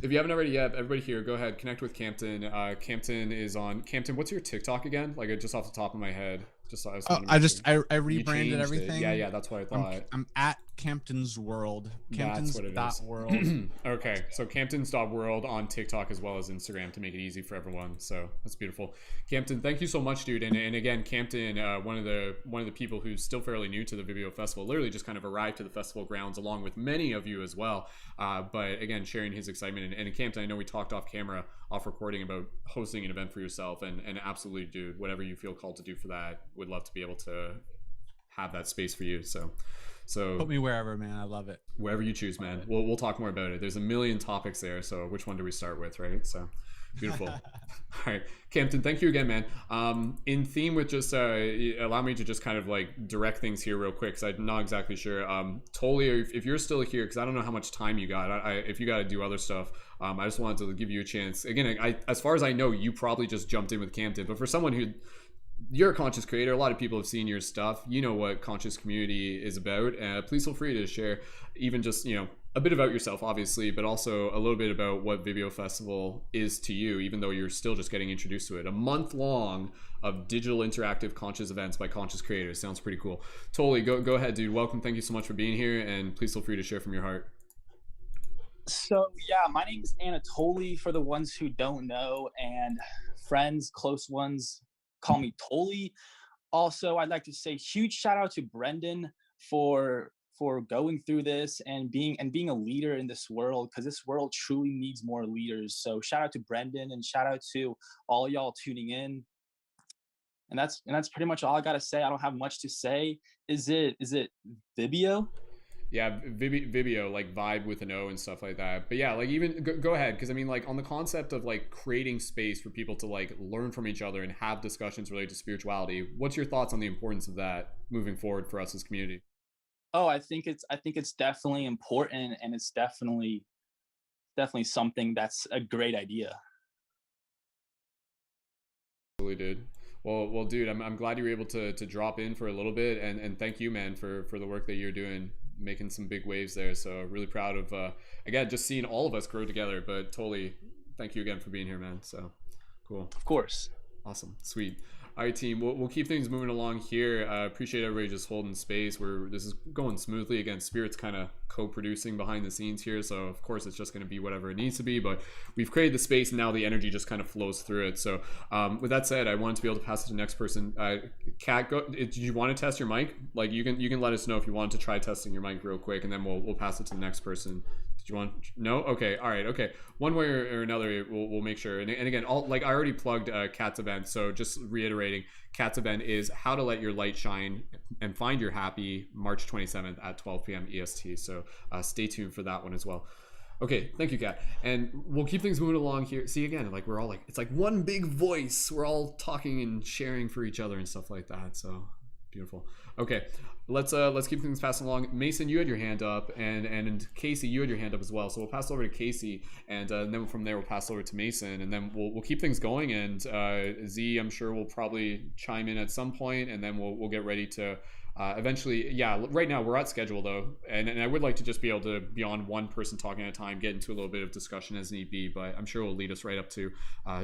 If you haven't already yet, everybody here, go ahead, connect with Campton. Campton is on. Campton, what's your TikTok again? Like just off the top of my head. Just so I just Oh, wanted to make sure. I You rebranded changed it. everything. Yeah, that's what I thought. I'm at Campton's World. That's what it is. Camptons.world. Okay, so Camptons.world on TikTok as well as Instagram to make it easy for everyone. So that's beautiful. Campton, thank you so much, dude. And again, Campton, one of the people who's still fairly new to the Vibeo Festival, literally just kind of arrived to the festival grounds along with many of you as well. But again, sharing his excitement. And Campton, I know we talked off camera, off recording, about hosting an event for yourself, and absolutely, dude, whatever you feel called to do for that, would love to be able to have that space for you. So put me wherever, man. I love it. Wherever you choose, man. We'll talk more about it. There's a million topics there, so which one do we start with, right? So beautiful. All right, Campton, thank you again, man. In theme with just allow me to just kind of like direct things here real quick, because I'm not exactly sure. Totally, if you're still here, because I don't know how much time you got. If you got to do other stuff, I just wanted to give you a chance. Again, as far as I know, you probably just jumped in with Campton, but for someone who, you're a conscious creator, a lot of people have seen your stuff, you know what conscious community is about. Please feel free to share even just, a bit about yourself, obviously, but also a little bit about what Vibeo Festival is to you, even though you're still just getting introduced to it. A month long of digital interactive conscious events by conscious creators. Sounds pretty cool. Totally, go ahead, dude. Welcome. Thank you so much for being here, and please feel free to share from your heart. So yeah, my name is Anatoley for the ones who don't know, and friends, close ones, call me Toley. Also, I'd like to say huge shout out to Brendon for going through this and being a leader in this world, because this world truly needs more leaders. So shout out to Brendon, and shout out to all y'all tuning in. And that's pretty much all I gotta say. I don't have much to say. Is it Vibeo? Yeah, Vibeo, like vibe with an O and stuff like that. But yeah, like even go ahead, because I mean, like on the concept of like creating space for people to like learn from each other and have discussions related to spirituality, what's your thoughts on the importance of that moving forward for us as community? Oh, I think it's definitely important, and it's definitely something that's a great idea. Absolutely, dude. Well, dude, I'm glad you were able to drop in for a little bit, and thank you, man, for the work that you're doing, making some big waves there. So really proud of again, just seeing all of us grow together. But totally, thank you again for being here, man. So cool. Of course. Awesome. Sweet. All right, team, we'll keep things moving along here. Appreciate everybody just holding space. This is going smoothly. Again, Spirit's kind of co-producing behind the scenes here, so of course it's just going to be whatever it needs to be, but we've created the space, and now the energy just kind of flows through it. So with that said, I wanted to be able to pass it to the next person. Kat, did you want to test your mic? Like you can let us know if you want to try testing your mic real quick, and then we'll pass it to the next person. Did you want? No? Okay. All right. Okay. One way or another, we'll make sure. And again, I already plugged Kat's event, so just reiterating, Kat's event is How to Let Your Light Shine and Find Your Happy, March 27th at 12 p.m. EST. So stay tuned for that one as well. Okay, thank you, Kat. And we'll keep things moving along here. See, again, like we're all like, it's like one big voice. We're all talking and sharing for each other and stuff like that. So beautiful. Okay, let's keep things passing along. Mason, you had your hand up, and Kaci, you had your hand up as well. So we'll pass over to Kaci, and then from there we'll pass over to Mason, and then we'll keep things going. And Z, I'm sure will probably chime in at some point, and then we'll get ready to eventually. Yeah, right now we're at schedule though, and I would like to just be able to be on one person talking at a time, get into a little bit of discussion as need be, but I'm sure will lead us right up to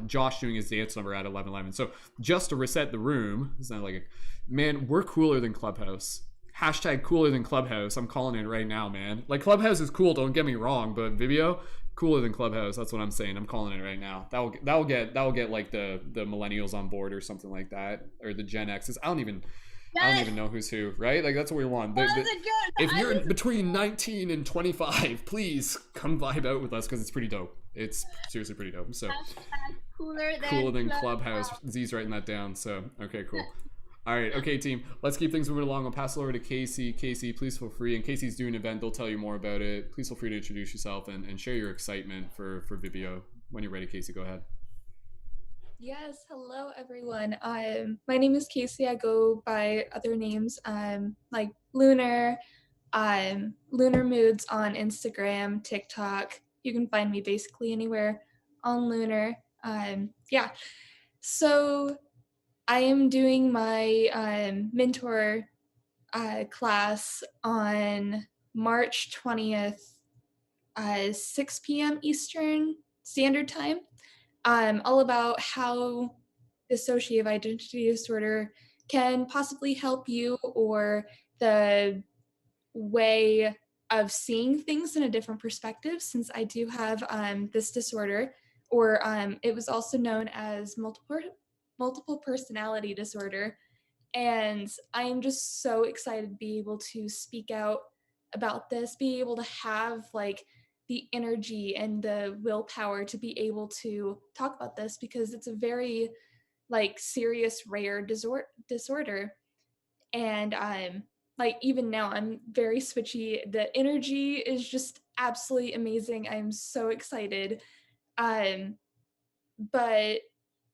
Josh doing his dance number at 11:11. So just to reset the room, it's not like man, we're cooler than Clubhouse. Hashtag cooler than Clubhouse. I'm calling it right now, man. Like Clubhouse is cool, don't get me wrong, but Vibeo cooler than Clubhouse. That's what I'm saying. I'm calling it right now. That'll get like the millennials on board or something like that, or the Gen X's. I don't even know who's who, right? Like that's what we want. If you're between 19 and 25, please come vibe out with us because it's pretty dope. It's seriously pretty dope. So cooler than Clubhouse. Z's writing that down. So okay, cool. All right, okay, team. Let's keep things moving along. I'll pass it over to Kaci. Kaci, please feel free. And Kaci's doing an event. They'll tell you more about it. Please feel free to introduce yourself and share your excitement for Vibeo. When you're ready, Kaci, go ahead. Yes, hello everyone. My name is Kaci. I go by other names, like Lunar, Lunar Moods on Instagram, TikTok. You can find me basically anywhere on Lunar. Yeah. So I am doing my mentor class on March 20th, 6 p.m. Eastern Standard Time. All about how dissociative identity disorder can possibly help you, or the way of seeing things in a different perspective, since I do have this disorder, or it was also known as multiple personality disorder. And I am just so excited to be able to speak out about this, be able to have like the energy and the willpower to be able to talk about this, because it's a very like serious, rare disorder. And like even now I'm very switchy. The energy is just absolutely amazing. I'm so excited. Um, but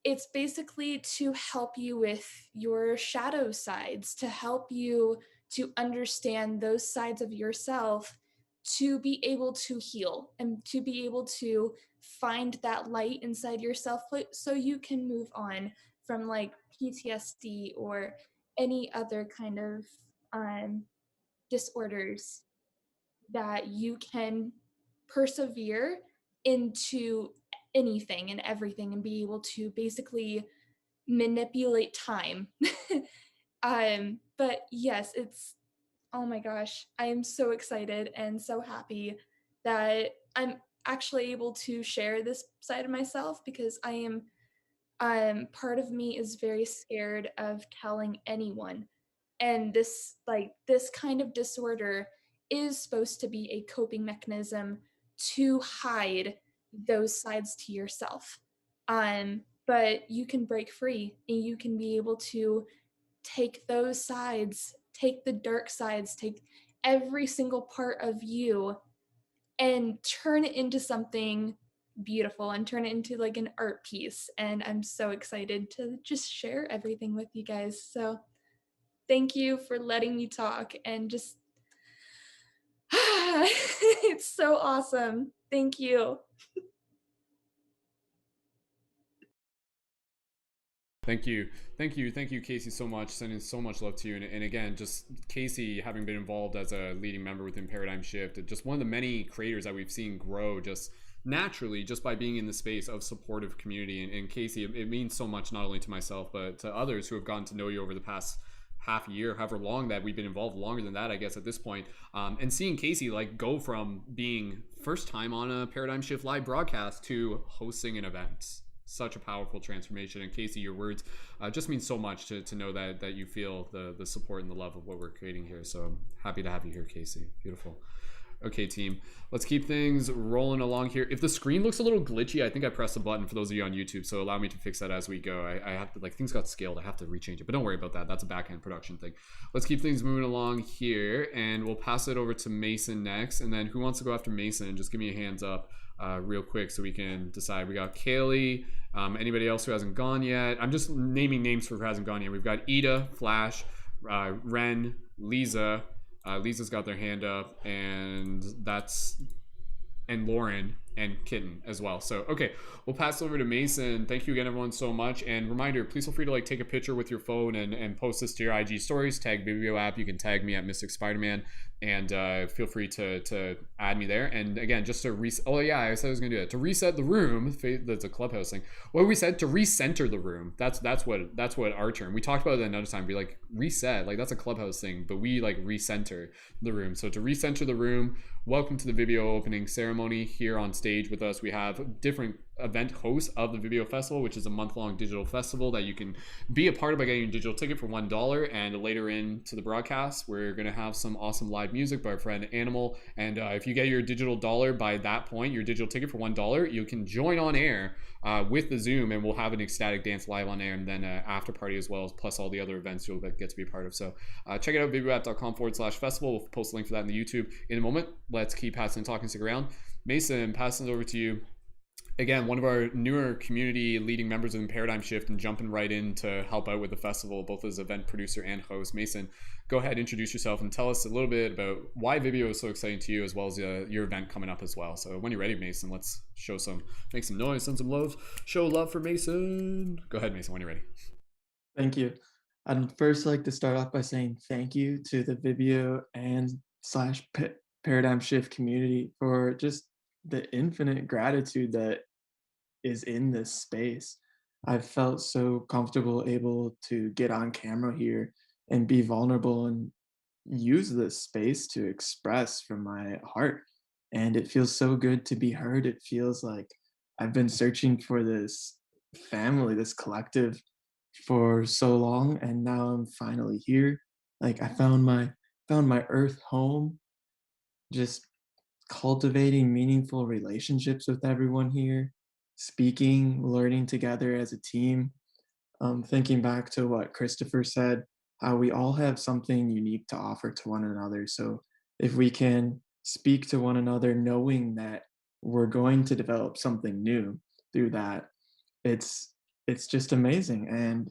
it's basically to help you with your shadow sides, to help you to understand those sides of yourself, to be able to heal and to be able to find that light inside yourself, so you can move on from like PTSD or any other kind of disorders, that you can persevere into anything and everything and be able to basically manipulate time. But yes, it's, oh my gosh, I am so excited and so happy that I'm actually able to share this side of myself, because I am part of me is very scared of telling anyone. And this kind of disorder is supposed to be a coping mechanism to hide those sides to yourself. But you can break free and you can be able to take those sides, take the dark sides, take every single part of you and turn it into something beautiful and turn it into like an art piece. And I'm so excited to just share everything with you guys. So thank you for letting me talk, and just it's so awesome. Thank you. Thank you. Thank you. Thank you, Kaci, so much. Sending so much love to you. And again, just Kaci having been involved as a leading member within Paradigm Shift, just one of the many creators that we've seen grow just naturally, just by being in the space of supportive community. And Kaci, it means so much, not only to myself, but to others who have gotten to know you over the past half a year, however long that we've been involved, longer than that, I guess, at this point. And seeing Kaci like go from being first time on a Paradigm Shift live broadcast to hosting an event, such a powerful transformation. And Kaci, your words just mean so much to know that you feel the support and the love of what we're creating here. So I'm happy to have you here, Kaci. Beautiful. Okay, team, let's keep things rolling along here. If the screen looks a little glitchy, I think I pressed the button for those of you on YouTube, so allow me to fix that as we go. I have to, like, things got scaled, I have to rechange it, but don't worry about that. That's a back-end production thing. Let's keep things moving along here, and we'll pass it over to Mason next. And then who wants to go after Mason? Just give me a hands up real quick so we can decide. We got Kailey. Anybody else who hasn't gone yet? I'm just naming names for who hasn't gone yet. We've got Ida, Flash, Ren, Leeza. Leeza's got their hand up, and Lauren and Kitten as well. So okay, we'll pass over to Mason. Thank you again, everyone, so much. And reminder, please feel free to like take a picture with your phone and post this to your IG stories. Tag Vibeo app. You can tag me at Mystic Spider-Man, and feel free to add me there. And again, just to reset. Oh yeah, I said I was gonna do that. To reset the room. That's a Clubhouse thing. What we said, to recenter the room. That's what our term. We talked about it another time. We like reset. Like that's a Clubhouse thing, but we like recenter the room. So to recenter the room. Welcome to the Vibeo opening ceremony. Here on stage with us, we have different event hosts of the Vibeo Festival, which is a month-long digital festival that you can be a part of by getting a digital ticket for $1. And later into the broadcast, we're going to have some awesome live music by our friend Animal. And if you get your digital dollar by that point, your digital ticket for $1, you can join on air with the Zoom, and we'll have an Ecstatic dance live on air, and then after party as well, plus all the other events you'll get to be a part of. So check it out, vibeo.com/festival. We'll post a link for that in the YouTube in a moment. Let's keep passing and talking. Stick around. Mason, passing it over to you. Again, one of our newer community leading members in Paradigm Shift, and jumping right in to help out with the festival, both as event producer and host. Mason, go ahead, introduce yourself, and tell us a little bit about why Vibeo is so exciting to you, as well as your event coming up as well. So when you're ready, Mason, let's make some noise, send some love, show love for Mason. Go ahead, Mason, when you're ready. Thank you. I'd first like to start off by saying thank you to the Vibeo and / Paradigm Shift community for just the infinite gratitude that is in this space. I've felt so comfortable able to get on camera here and be vulnerable and use this space to express from my heart. And it feels so good to be heard. It feels like I've been searching for this family, this collective for so long, and now I'm finally here. Like I found my earth home, just cultivating meaningful relationships with everyone here, speaking, learning together as a team. Thinking back to what Christopher said, how we all have something unique to offer to one another. So if we can speak to one another knowing that we're going to develop something new through that, it's it's just amazing. And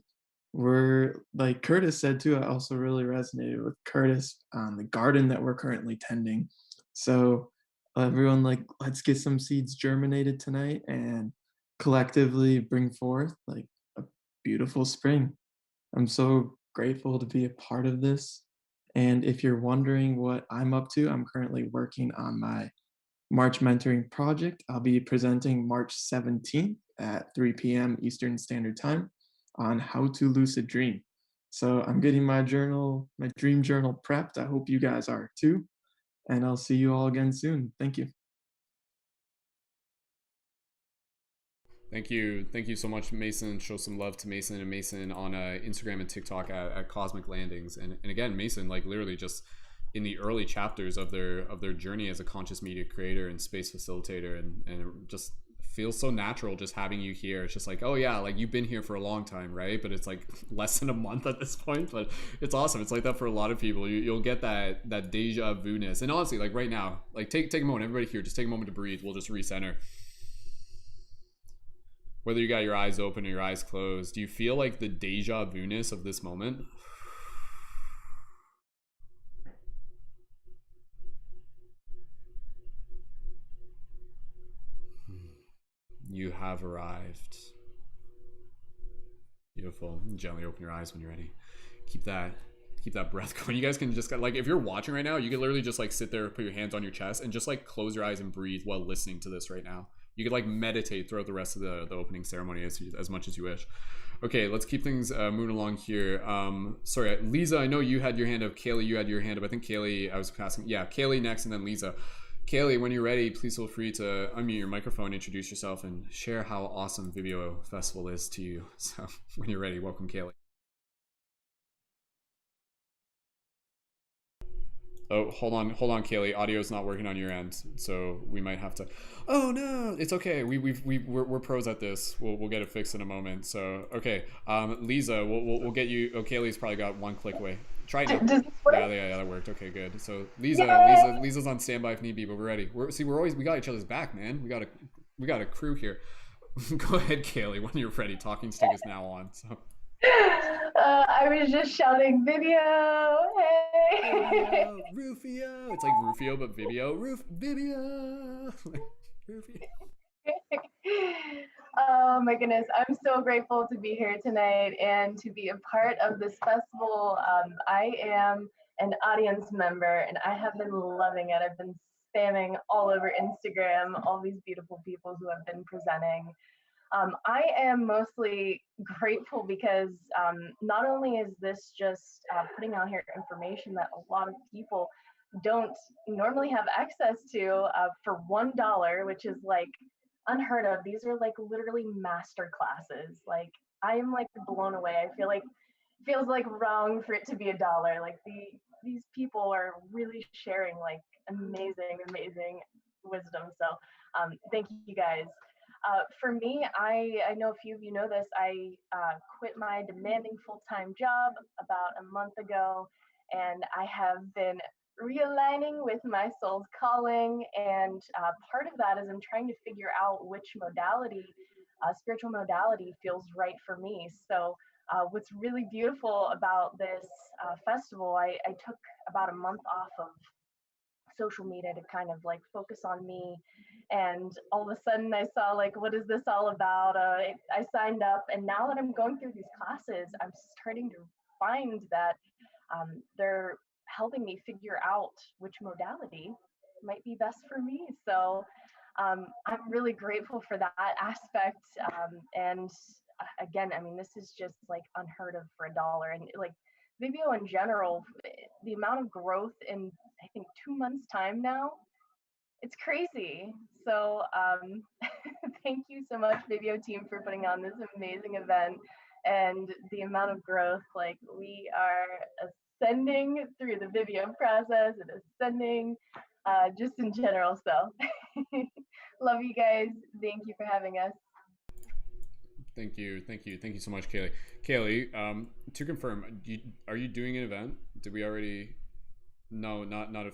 we're like Curtis said too, I also really resonated with Curtis on the garden that we're currently tending. So everyone, like, let's get some seeds germinated tonight and collectively bring forth like a beautiful spring. I'm so grateful to be a part of this. And if you're wondering what I'm up to, I'm currently working on my March mentoring project. I'll be presenting March 17th at 3 p.m. Eastern Standard Time on how to lucid dream. So I'm getting my journal, my dream journal prepped. I hope you guys are too. And I'll see you all again soon. Thank you. Thank you so much, Mason. Show some love to Mason and Mason on Instagram and TikTok at Cosmic Landings. And again, Mason, like literally just in the early chapters of their journey as a conscious media creator and space facilitator, and it just feels so natural just having you here. It's just like, oh yeah, like you've been here for a long time, right? But it's like less than a month at this point. But it's awesome. It's like that for a lot of people. You'll get that deja vu-ness. And honestly, like right now, like take a moment, everybody here, just take a moment to breathe. We'll just recenter. Whether you got your eyes open or your eyes closed, do you feel like the deja vu-ness of this moment? You have arrived. Beautiful. Gently open your eyes when you're ready. Keep that breath going. You guys can just like, if you're watching right now, you can literally just like sit there, put your hands on your chest, and just like close your eyes and breathe while listening to this right now. You could like meditate throughout the rest of the opening ceremony as much as you wish. Okay, let's keep things moving along here. Sorry, Leeza, I know you had your hand up. Kailey, you had your hand up. I think Kailey, I was passing. Yeah, Kailey next, and then Leeza. Kailey, when you're ready, please feel free to unmute your microphone, introduce yourself, and share how awesome Vibeo Festival is to you. So when you're ready, welcome, Kailey. Oh, hold on, Kailey. Audio's not working on your end, so we might have to. Oh no, it's okay. We're pros at this. We'll get it fixed in a moment. So okay, Leeza, we'll get you. Oh, Kailey's probably got one click away. Try it now. Yeah, that worked. Okay, good. So Leeza's on standby if need be, but we're ready. We got each other's back, man. We got a crew here. Go ahead, Kailey, when you're ready. Talking stick is now on. So. I was just shouting video. Hey. Rufio. It's like Rufio, but Vibeo. Vibeo. Rufio. Oh my goodness, I'm so grateful to be here tonight and to be a part of this festival. I am an audience member and I have been loving it. I've been spamming all over Instagram, all these beautiful people who have been presenting. I am mostly grateful because not only is this just putting out here information that a lot of people don't normally have access to for $1, which is like unheard of. These are like literally master classes. Like I am like blown away. I feel like it feels like wrong for it to be $1. Like these people are really sharing like amazing wisdom. So thank you guys. For me, I know a few of you know this. I quit my demanding full-time job about a month ago, and I have been realigning with my soul's calling. And part of that is I'm trying to figure out which modality, spiritual modality, feels right for me. So what's really beautiful about this festival, I took about a month off of social media to kind of like focus on me, and all of a sudden I saw like, what is this all about? I signed up, and now that I'm going through these classes, I'm starting to find that they're helping me figure out which modality might be best for me. So I'm really grateful for that aspect, and again, I mean, this is just like unheard of for $1. And like Vibeo in general, the amount of growth in, I think, 2 months time now, it's crazy. So thank you so much, Vibeo team, for putting on this amazing event. And the amount of growth, like we are ascending through the Vibeo process and ascending just in general. So love you guys. Thank you for having us. Thank you so much, Kailey. Kailey, to confirm, are you doing an event? Did we already? No, not if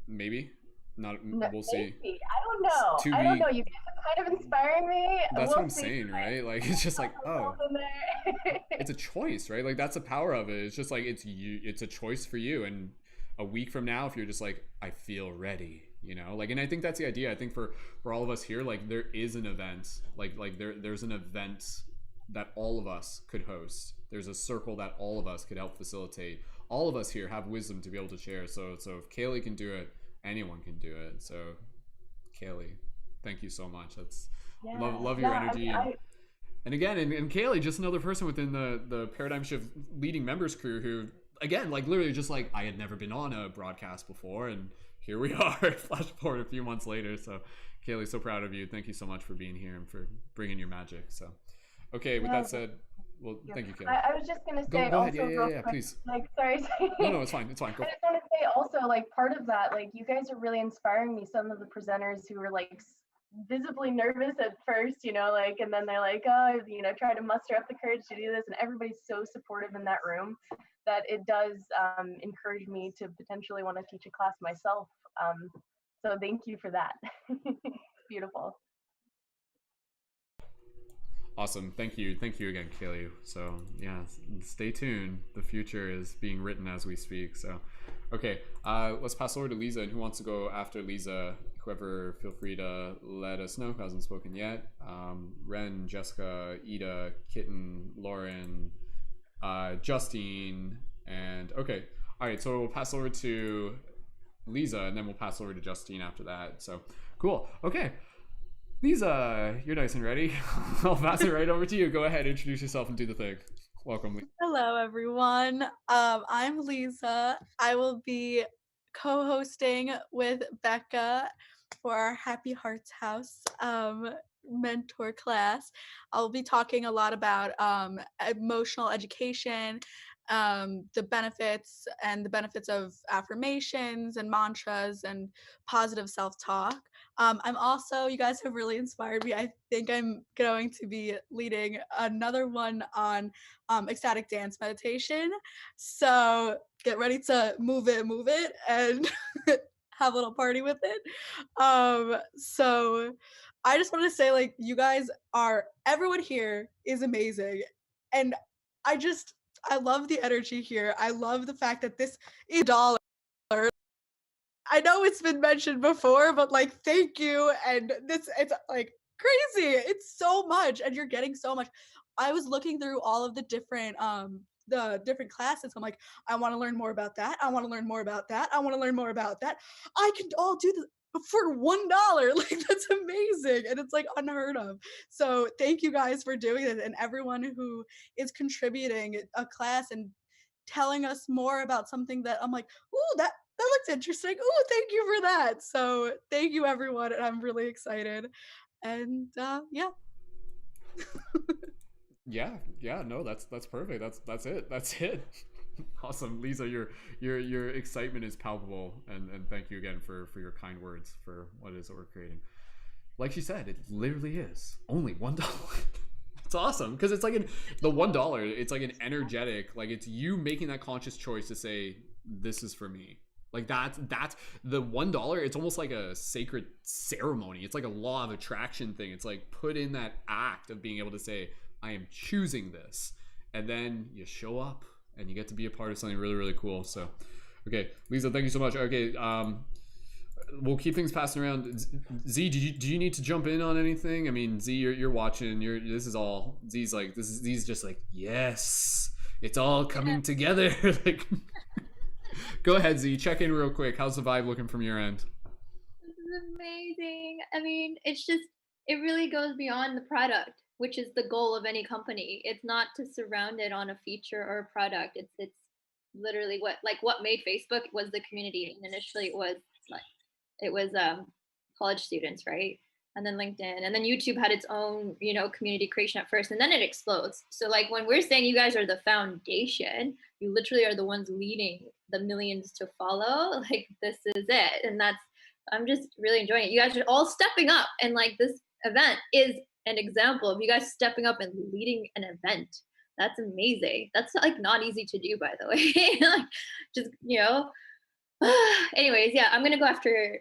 maybe. Not. No, we'll see. I don't know. You guys are kind of inspiring me. That's what I'm saying, right? Like it's just like, oh, it's a choice, right? Like that's the power of it. It's just like it's you. It's a choice for you. And a week from now, if you're just like, I feel ready, you know, like, and I think that's the idea. I think for all of us here, like there is an event, like there's an event that all of us could host. There's a circle that all of us could help facilitate. All of us here have wisdom to be able to share. So if Kailey can do it, anyone can do it. So Kailey, thank you so much. That's love your energy. And again, and Kailey, just another person within the Paradigm Shift leading members crew who, again, like literally just like, I had never been on a broadcast before, and here we are, flash forward a few months later. So Kailey, so proud of you. Thank you so much for being here and for bringing your magic. So, okay, with that said, well, thank you, Kailey. I was just gonna say go also, ahead. real Yeah, quick, please. like, sorry. No, it's fine. Go. I just want to say also, like, part of that, like, you guys are really inspiring me. Some of the presenters who were like visibly nervous at first, you know, like, and then they're like, oh, you know, try to muster up the courage to do this, and everybody's so supportive in that room that it does encourage me to potentially want to teach a class myself. So thank you for that. It's beautiful. Awesome. Thank you again, Kailey. So yeah, stay tuned. The future is being written as we speak. So, okay, let's pass over to Leeza. And who wants to go after Leeza? Whoever, feel free to let us know who hasn't spoken yet. Ren, Jessica, Ida, Kitten, Lauren, Justine, and okay. All right, so we'll pass over to Leeza, and then we'll pass over to Justine after that. So cool. Okay. Leeza, you're nice and ready. I'll pass it right over to you. Go ahead, introduce yourself and do the thing. Welcome. Hello, everyone. I'm Leeza. I will be co-hosting with Becca for our Happy Hearts House mentor class. I'll be talking a lot about emotional education, the benefits of affirmations and mantras and positive self-talk. I'm also, you guys have really inspired me. I think I'm going to be leading another one on ecstatic dance meditation. So get ready to move it and have a little party with it. So I just want to say, like, you guys everyone here is amazing. And I love the energy here. I love the fact that this is $1. I know it's been mentioned before, but like, thank you. And it's like crazy. It's so much, and you're getting so much. I was looking through all of the different classes. I'm like, I want to learn more about that. I want to learn more about that. I want to learn more about that. I can all do this for $1. Like, that's amazing. And it's like unheard of. So thank you guys for doing it, and everyone who is contributing a class and telling us more about something that I'm like, ooh, that looks interesting. Ooh, thank you for that. So thank you, everyone, and I'm really excited. And yeah. yeah, no, that's perfect. That's it. Awesome. Leeza, your excitement is palpable, and thank you again for your kind words for what it is that we're creating. Like she said, it literally is only $1. It's awesome because it's like the $1, it's like an energetic, like it's you making that conscious choice to say, this is for me. Like that's the $1. It's almost like a sacred ceremony. It's like a law of attraction thing. It's like put in that act of being able to say, I am choosing this, and then you show up and you get to be a part of something really, really cool. So, okay, Leeza, thank you so much. Okay, we'll keep things passing around. Z, do you need to jump in on anything? I mean, Z, you're watching. This is all Z's like. Z's just like, yes, it's all coming together. Like. Go ahead, Z. Check in real quick. How's the vibe looking from your end? This is amazing. I mean, it really goes beyond the product. which is the goal of any company. It's not to surround it on a feature or a product. It's literally what made Facebook was the community. And initially it was college students, right? And then LinkedIn, and then YouTube had its own, community creation at first, and then it explodes. So like when we're saying you guys are the foundation, you literally are the ones leading the millions to follow. Like this is it. And I'm just really enjoying it. You guys are all stepping up, and like this event is an example of you guys stepping up and leading an event. That's amazing. That's like not easy to do, by the way. Like, just anyways, yeah, I'm gonna go after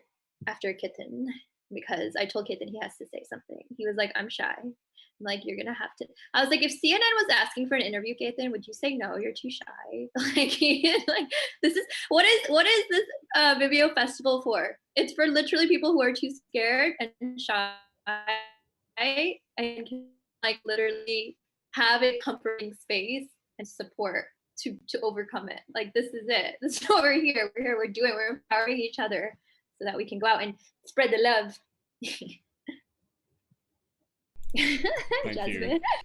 Kitten, because I told Kitten he has to say something. He was like, I'm shy. I'm like, you're gonna have to. I was like, if CNN was asking for an interview, Kitten, would you say no? You're too shy. Like this is what is this Vibeo Festival for? It's for literally people who are too scared and shy and can like literally have a comforting space and support to overcome it. Like this is it. This is what we're here. We're empowering each other so that we can go out and spread the love.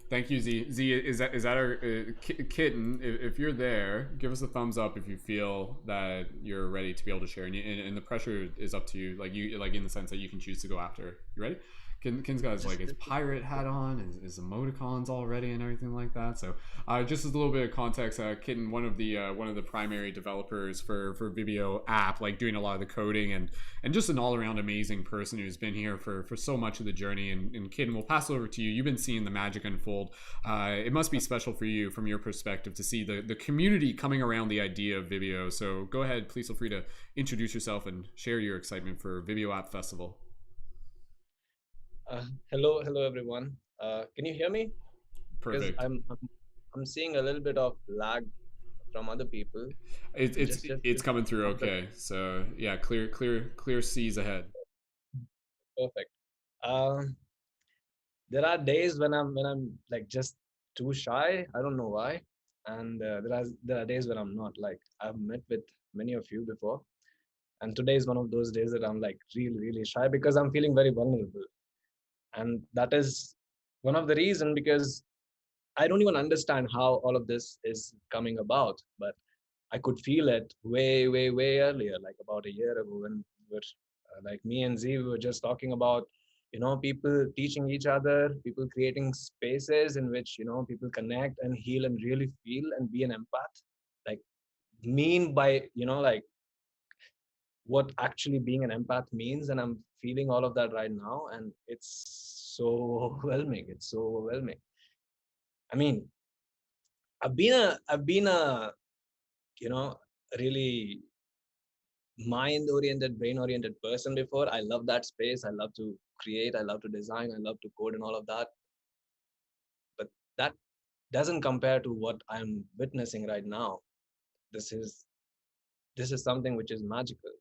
Thank you, Z. Z, is that our Kitten? If you're there, give us a thumbs up if you feel that you're ready to be able to share, and the pressure is up to you. Like in the sense that you can choose to go after. You ready? Ken's got his pirate hat on, and his emoticons all ready and everything like that. So just as a little bit of context, Kitten, one of the primary developers for Vibeo app, like doing a lot of the coding and just an all-around amazing person who's been here for so much of the journey. And Kitten, we'll pass it over to you. You've been seeing the magic unfold. It must be special for you from your perspective to see the community coming around the idea of Vibeo. So go ahead, please feel free to introduce yourself and share your excitement for Vibeo App Festival. Hello everyone. Can you hear me? Perfect. Because I'm seeing a little bit of lag from other people. It's coming through okay. So yeah, clear seas ahead. Perfect. There are days when I'm like just too shy. I don't know why, and there are days when I'm not. Like I've met with many of you before, and today is one of those days that I'm like really shy because I'm feeling very vulnerable. And that is one of the reasons, because I don't even understand how all of this is coming about, but I could feel it way earlier, like about a year ago, when we were like me and Z, we were just talking about, people teaching each other, people creating spaces in which, people connect and heal and really feel and be an empath. Like mean by, like what actually being an empath means, and I'm feeling all of that right now, and it's so overwhelming. I mean, I've been a really mind-oriented, brain-oriented person before. I love that space. I love to create, I love to design, I love to code and all of that, but that doesn't compare to what I'm witnessing right now. This is something which is magical,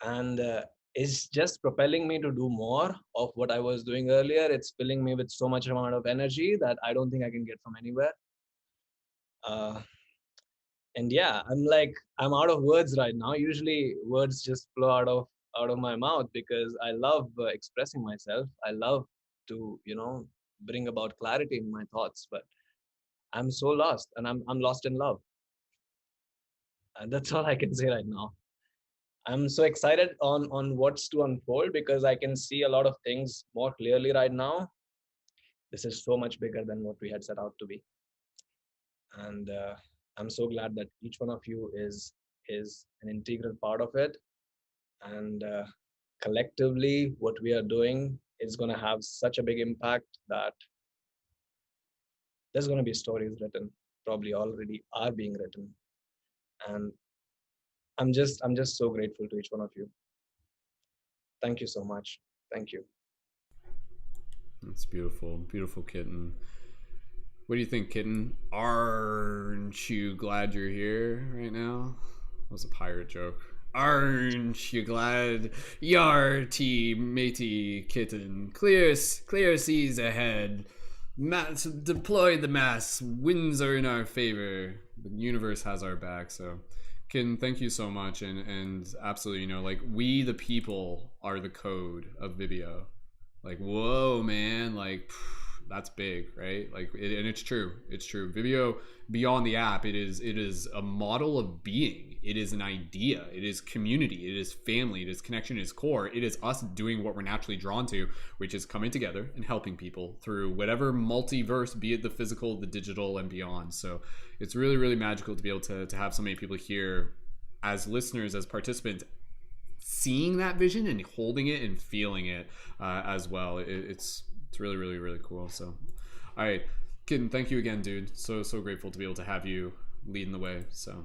and it's just propelling me to do more of what I was doing earlier. It's filling me with so much amount of energy that I don't think I can get from anywhere. And yeah, I'm out of words right now. Usually words just flow out of my mouth because I love expressing myself. I love to, bring about clarity in my thoughts, but I'm so lost, and I'm lost in love. And that's all I can say right now. I'm so excited on what's to unfold because I can see a lot of things more clearly right now. This is so much bigger than what we had set out to be. And I'm so glad that each one of you is an integral part of it. And collectively, what we are doing is going to have such a big impact that there's going to be stories written, probably already are being written. And I'm just so grateful to each one of you. Thank you so much. Thank you. That's beautiful, beautiful, Kitten. What do you think, Kitten? Aren't you glad you're here right now? That was a pirate joke. Aren't you glad? Yarty, matey, Kitten. Clear seas ahead. Deploy the mass. Winds are in our favor. The universe has our back, so... Kitten, thank you so much, and absolutely, like we the people are the code of Vibeo. Like, whoa, man, like that's big, right? Like, and it's true. It's true. Vibeo, beyond the app, it is a model of being. It is an idea. It is community. It is family. It is connection. It is core. It is us doing what we're naturally drawn to, which is coming together and helping people through whatever multiverse, be it the physical, the digital, and beyond. So it's really, really magical to be able to have so many people here as listeners, as participants, seeing that vision and holding it and feeling it as well. It's really, really, really cool. So, all right, Kitten, thank you again, dude. So grateful to be able to have you leading the way. So,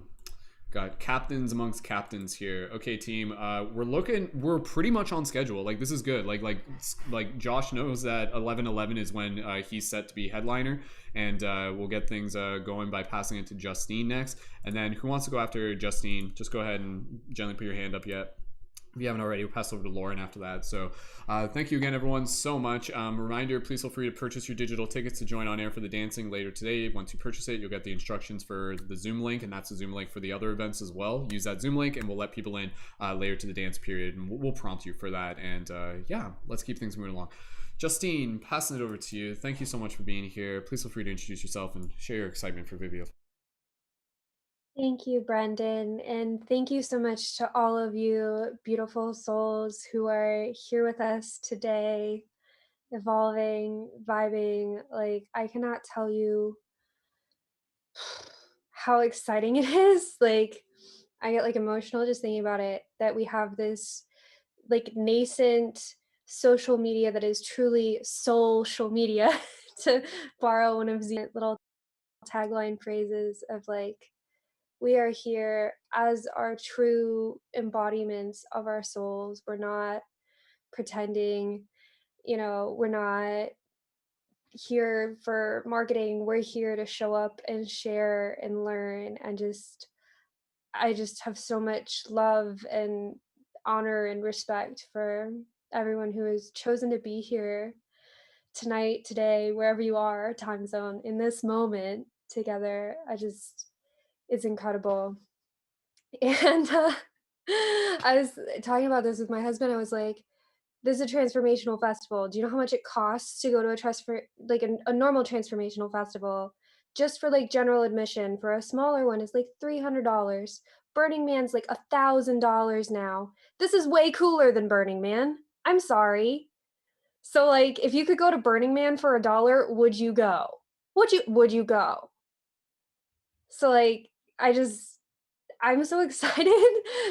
got captains amongst captains here. Okay, team, we're pretty much on schedule. Like, this is good. Like Josh knows that 11:11 is when he's set to be headliner, and we'll get things going by passing it to Justine next. And then who wants to go after Justine? Just go ahead and gently put your hand up yet. If you haven't already, we'll pass over to Lauren after that. So thank you again, everyone, so much. Reminder, please feel free to purchase your digital tickets to join on air for the dancing later today. Once you purchase it, you'll get the instructions for the Zoom link, and that's the Zoom link for the other events as well. Use that Zoom link, and we'll let people in later to the dance period, and we'll prompt you for that. And yeah, let's keep things moving along. Justine, passing it over to you. Thank you so much for being here. Please feel free to introduce yourself and share your excitement for Vibeo. Thank you, Brendon, and thank you so much to all of you beautiful souls who are here with us today, evolving, vibing. Like, I cannot tell you how exciting it is. Like, I get like emotional just thinking about it, that we have this like nascent social media that is truly social media, to borrow one of the little tagline phrases of like, we are here as our true embodiments of our souls. We're not pretending, we're not here for marketing. We're here to show up and share and learn, and I just have so much love and honor and respect for everyone who has chosen to be here tonight, today, wherever you are, time zone, in this moment together. It's incredible. And I was talking about this with my husband. I was like, this is a transformational festival. Do you know how much it costs to go to a normal transformational festival? Just for like general admission for a smaller one is like $300. Burning Man's like $1,000 now. This is way cooler than Burning Man. I'm sorry. So like, if you could go to Burning Man for $1, would you go? Would you go? So like, I'm so excited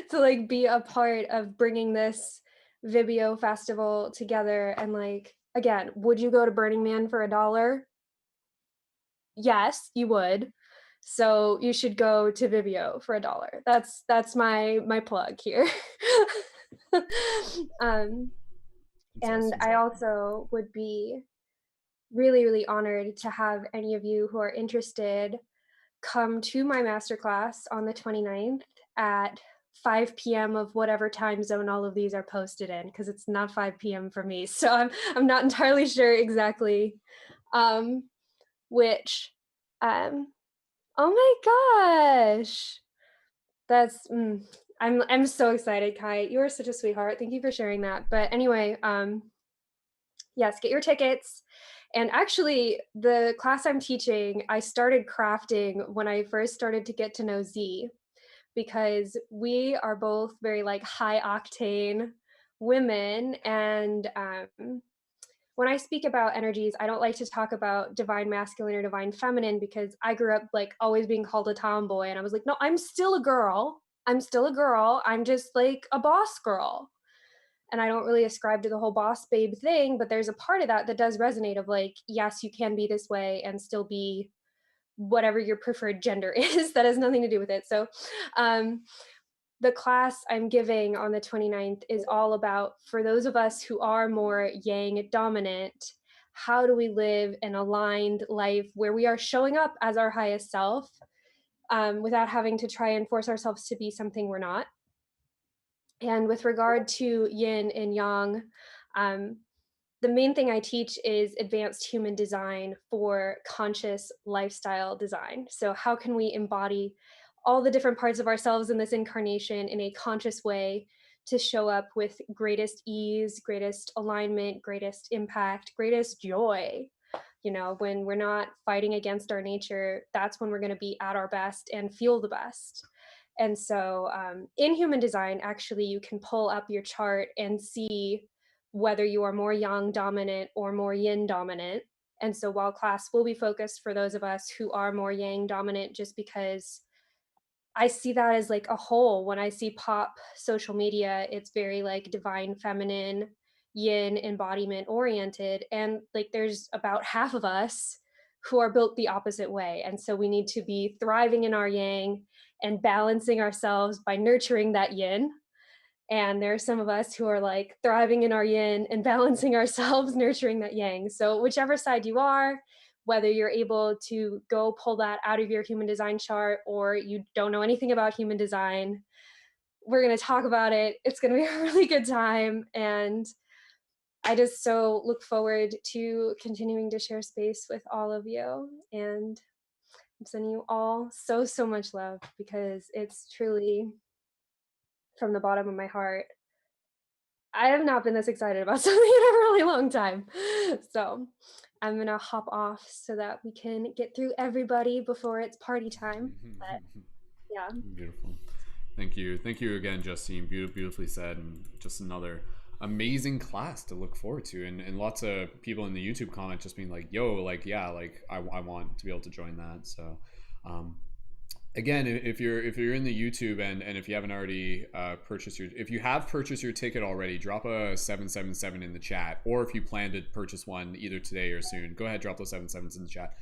to like be a part of bringing this Vibeo Festival together. And like, again, would you go to Burning Man for $1? Yes, you would. So you should go to Vibeo for $1. That's my plug here. And I also would be really, really honored to have any of you who are interested come to my masterclass on the 29th at 5 p.m. of whatever time zone all of these are posted in, because it's not 5 p.m. for me. So I'm not entirely sure exactly which. Oh my gosh. That's I'm so excited, Kai. You are such a sweetheart. Thank you for sharing that. But anyway, yes, get your tickets. And actually, the class I'm teaching, I started crafting when I first started to get to know Z, because we are both very like high octane women. And when I speak about energies, I don't like to talk about divine masculine or divine feminine, because I grew up like always being called a tomboy. And I was like, no, I'm still a girl. I'm still a girl. I'm just like a boss girl. And I don't really ascribe to the whole boss babe thing, but there's a part of that that does resonate of like, yes, you can be this way and still be whatever your preferred gender is. That has nothing to do with it. So the class I'm giving on the 29th is all about, for those of us who are more yang dominant, how do we live an aligned life where we are showing up as our highest self without having to try and force ourselves to be something we're not. And with regard to yin and yang, the main thing I teach is advanced human design for conscious lifestyle design. So how can we embody all the different parts of ourselves in this incarnation in a conscious way to show up with greatest ease, greatest alignment, greatest impact, greatest joy. You know, when we're not fighting against our nature, that's when we're going to be at our best and feel the best. And so in human design, actually, you can pull up your chart and see whether you are more yang dominant or more yin dominant. And so while class will be focused for those of us who are more yang dominant, just because I see that as like a whole. When I see pop social media, it's very like divine feminine, yin embodiment oriented. And like there's about half of us who are built the opposite way. And so we need to be thriving in our yang and balancing ourselves by nurturing that yin. And there are some of us who are like thriving in our yin and balancing ourselves, nurturing that yang. So whichever side you are, whether you're able to go pull that out of your human design chart or you don't know anything about human design, we're going to talk about it. It's going to be a really good time. And I just so look forward to continuing to share space with all of you. And I'm sending you all so, so much love, because it's truly from the bottom of my heart. I have not been this excited about something in a really long time. So I'm going to hop off so that we can get through everybody before it's party time. But yeah. Beautiful. Thank you. Thank you again, Justine. Beautifully said. And just another amazing class to look forward to. And lots of people in the YouTube comment just being like, yo, like, yeah, like I want to be able to join that. So, again, if you're in the YouTube and if you haven't already if you have purchased your ticket already, drop a 777 in the chat. Or if you plan to purchase one either today or soon, go ahead, drop those 777s in the chat.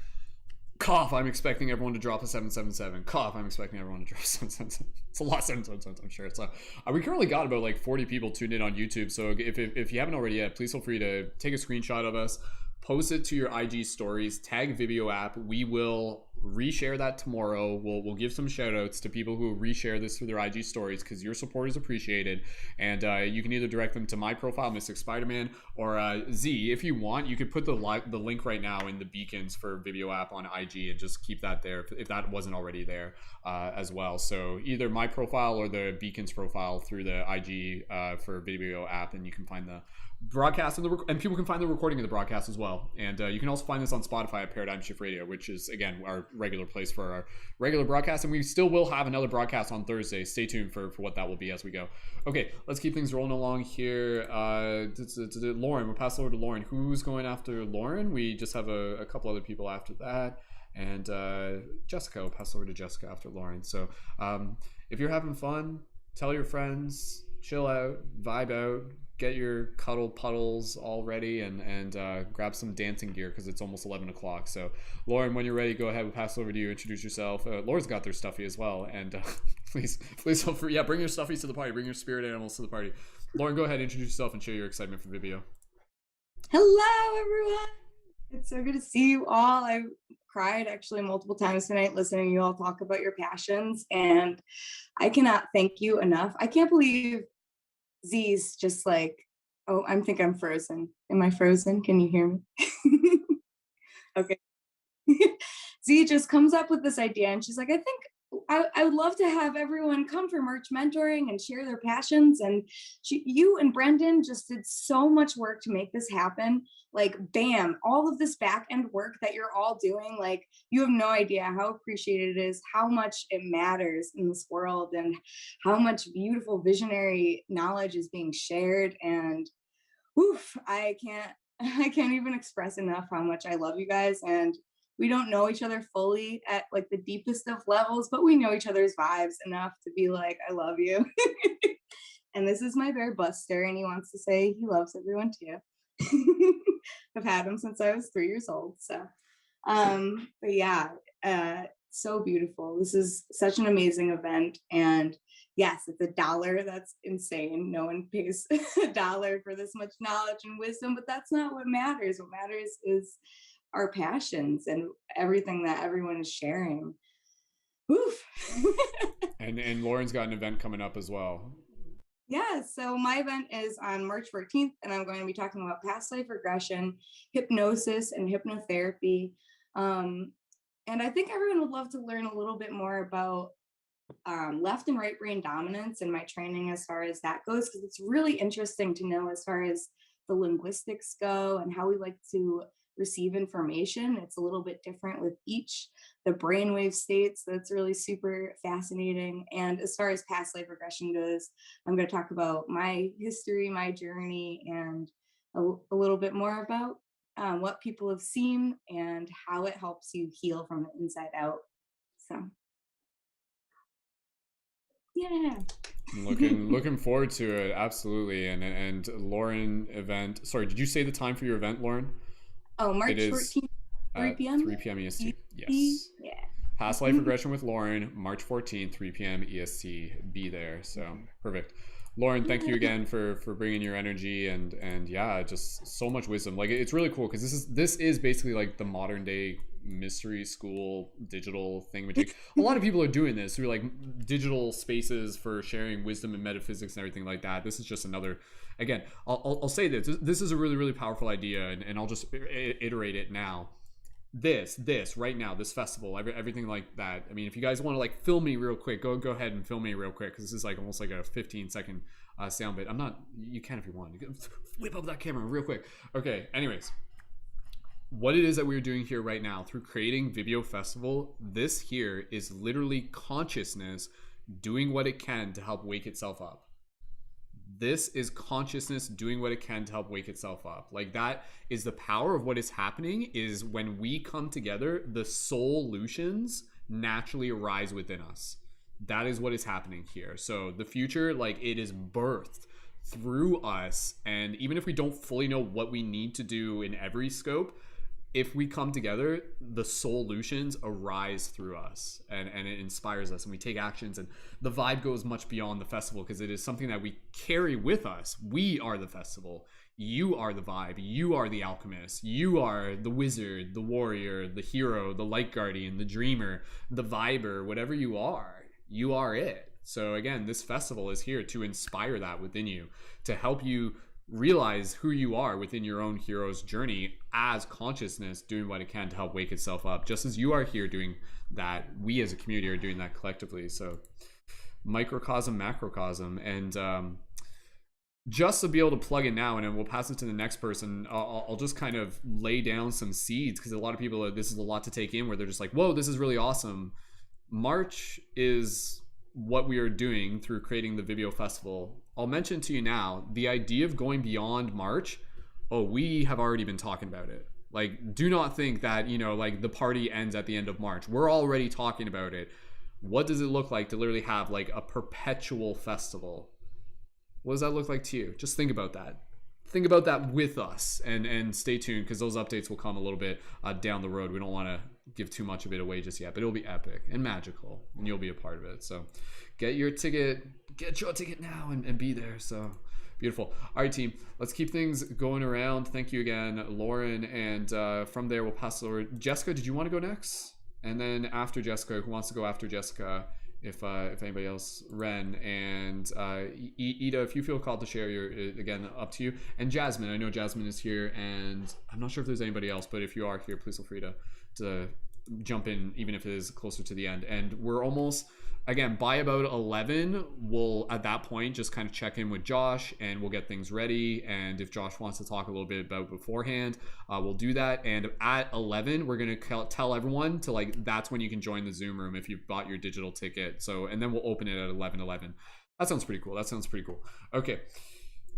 Cough, I'm expecting everyone to drop a 777. Cough, I'm expecting everyone to drop a 777. It's a lot of 777s, I'm sure. So we currently got about like 40 people tuned in on YouTube. So if you haven't already yet, please feel free to take a screenshot of us, post it to your IG stories, tag Vibeo app. We will reshare that tomorrow. We'll give some shout outs to people who reshare this through their IG stories, because your support is appreciated. And you can either direct them to my profile, Mystic Spider-Man, or Z. If you want, you could put the link right now in the beacons for Vibeo app on IG and just keep that there if that wasn't already there as well. So either my profile or the beacons profile through the IG for Vibeo app, and you can find the broadcast and people can find the recording of the broadcast as well. And you can also find this on Spotify at Paradigm Shift Radio, which is again our regular place for our regular broadcast. And we still will have another broadcast on Thursday. Stay tuned for what that will be as we go. Okay, let's keep things rolling along here. Lauren, we'll pass over to Lauren. Who's going after Lauren? We just have a couple other people after that. And Jessica, we'll pass over to Jessica after Lauren. So if you're having fun, tell your friends, chill out, vibe out, get your cuddle puddles all ready, and grab some dancing gear, because it's almost 11 o'clock. So Lauren, when you're ready, go ahead. We'll pass over to you. Introduce yourself. Laura's got their stuffy as well. And please feel free. Yeah, bring your stuffies to the party. Bring your spirit animals to the party. Lauren, go ahead, introduce yourself and share your excitement for Vibeo. Hello, everyone. It's so good to see you all. I've cried actually multiple times tonight listening to you all talk about your passions, and I cannot thank you enough. I can't believe Z's just like, oh, I think I'm frozen. Am I frozen? Can you hear me? Okay. Z just comes up with this idea, and she's like, I think I would love to have everyone come for merch mentoring and share their passions. And you and Brendon just did so much work to make this happen. Like, bam, all of this back end work that you're all doing, like, you have no idea how appreciated it is, how much it matters in this world, and how much beautiful visionary knowledge is being shared. And oof, I can't even express enough how much I love you guys. And we don't know each other fully at like the deepest of levels, but we know each other's vibes enough to be like, I love you. And this is my bear Buster, and he wants to say he loves everyone too. I've had him since I was 3 years old. So, but yeah, so beautiful. This is such an amazing event. And yes, it's $1. That's insane. No one pays $1 for this much knowledge and wisdom, but that's not what matters. What matters is our passions and everything that everyone is sharing. Oof. and Lauren's got an event coming up as well. Yeah, so my event is on March 14th, and I'm going to be talking about past life regression, hypnosis, and hypnotherapy. And I think everyone would love to learn a little bit more about left and right brain dominance and my training as far as that goes, because it's really interesting to know as far as the linguistics go and how we like to receive information. It's a little bit different with each. The brainwave states, that's really super fascinating. And as far as past life regression goes, I'm going to talk about my history, my journey, and a little bit more about what people have seen and how it helps you heal from the inside out. So, yeah. Looking forward to it, absolutely. And Lauren event. Sorry, did you say the time for your event, Lauren? Oh, March 14th, 3 p.m. 3 p.m. EST. Yes. Yeah. Past life regression with Lauren, March 14th, 3 p.m. EST. Be there. So perfect. Lauren, thank you again for bringing your energy and yeah, just so much wisdom. Like, it's really cool because this is basically like the modern day mystery school digital thing. Which a lot of people are doing this through like digital spaces for sharing wisdom and metaphysics and everything like that. This is just another. Again, I'll say this. This is a really, really powerful idea, and I'll just iterate it now. This right now, this festival, everything like that. I mean, if you guys want to like film me real quick, go ahead and film me real quick, because this is like almost like a 15-second sound bit. I'm not. You can if you want. You can whip up that camera real quick. Okay. Anyways, what it is that we're doing here right now through creating Vibeo Festival, this here is literally consciousness doing what it can to help wake itself up. This is consciousness doing what it can to help wake itself up. Like, that is the power of what is happening. Is when we come together, the solutions naturally arise within us. That is what is happening here. So the future, like, it is birthed through us. And even if we don't fully know what we need to do in every scope, if we come together, the solutions arise through us, and it inspires us, and we take actions, and the vibe goes much beyond the festival, because it is something that we carry with us. We are the festival. You are the vibe. You are the alchemist. You are the wizard, the warrior, the hero, the light guardian, the dreamer, the viber, whatever you are it. So again, this festival is here to inspire that within you, to help you realize who you are within your own hero's journey as consciousness doing what it can to help wake itself up, just as you are here doing that. We as a community are doing that collectively. So microcosm, macrocosm. And just to be able to plug in now, and then we'll pass it to the next person, I'll just kind of lay down some seeds, because a lot of people, this is a lot to take in, where they're just like, whoa, this is really awesome. March is what we are doing through creating the Vibeo Festival. I'll mention to you now, the idea of going beyond March, we have already been talking about it. Like, do not think that, like the party ends at the end of March. We're already talking about it. What does it look like to literally have like a perpetual festival? What does that look like to you? Just think about that. Think about that with us, and stay tuned, because those updates will come a little bit down the road. We don't want to give too much of it away just yet, but it'll be epic and magical, and you'll be a part of it. So get your ticket now and be there. So beautiful. All right, team, let's keep things going around. Thank you again, Lauren, and from there we'll pass it over. Jessica, did you want to go next? And then after Jessica, who wants to go after Jessica? If anybody else, Ren, and Ida, if you feel called to share, again, up to you. And Jasmine, I know Jasmine is here, and I'm not sure if there's anybody else, but if you are here, please feel free to jump in, even if it is closer to the end. And we're almost, again, by about 11, we'll at that point just kind of check in with Josh, and we'll get things ready. And if Josh wants to talk a little bit about beforehand, we'll do that. And at 11, we're going to tell everyone to, like, that's when you can join the Zoom room if you've bought your digital ticket. So, and then we'll open it at 11:11. That sounds pretty cool. Okay,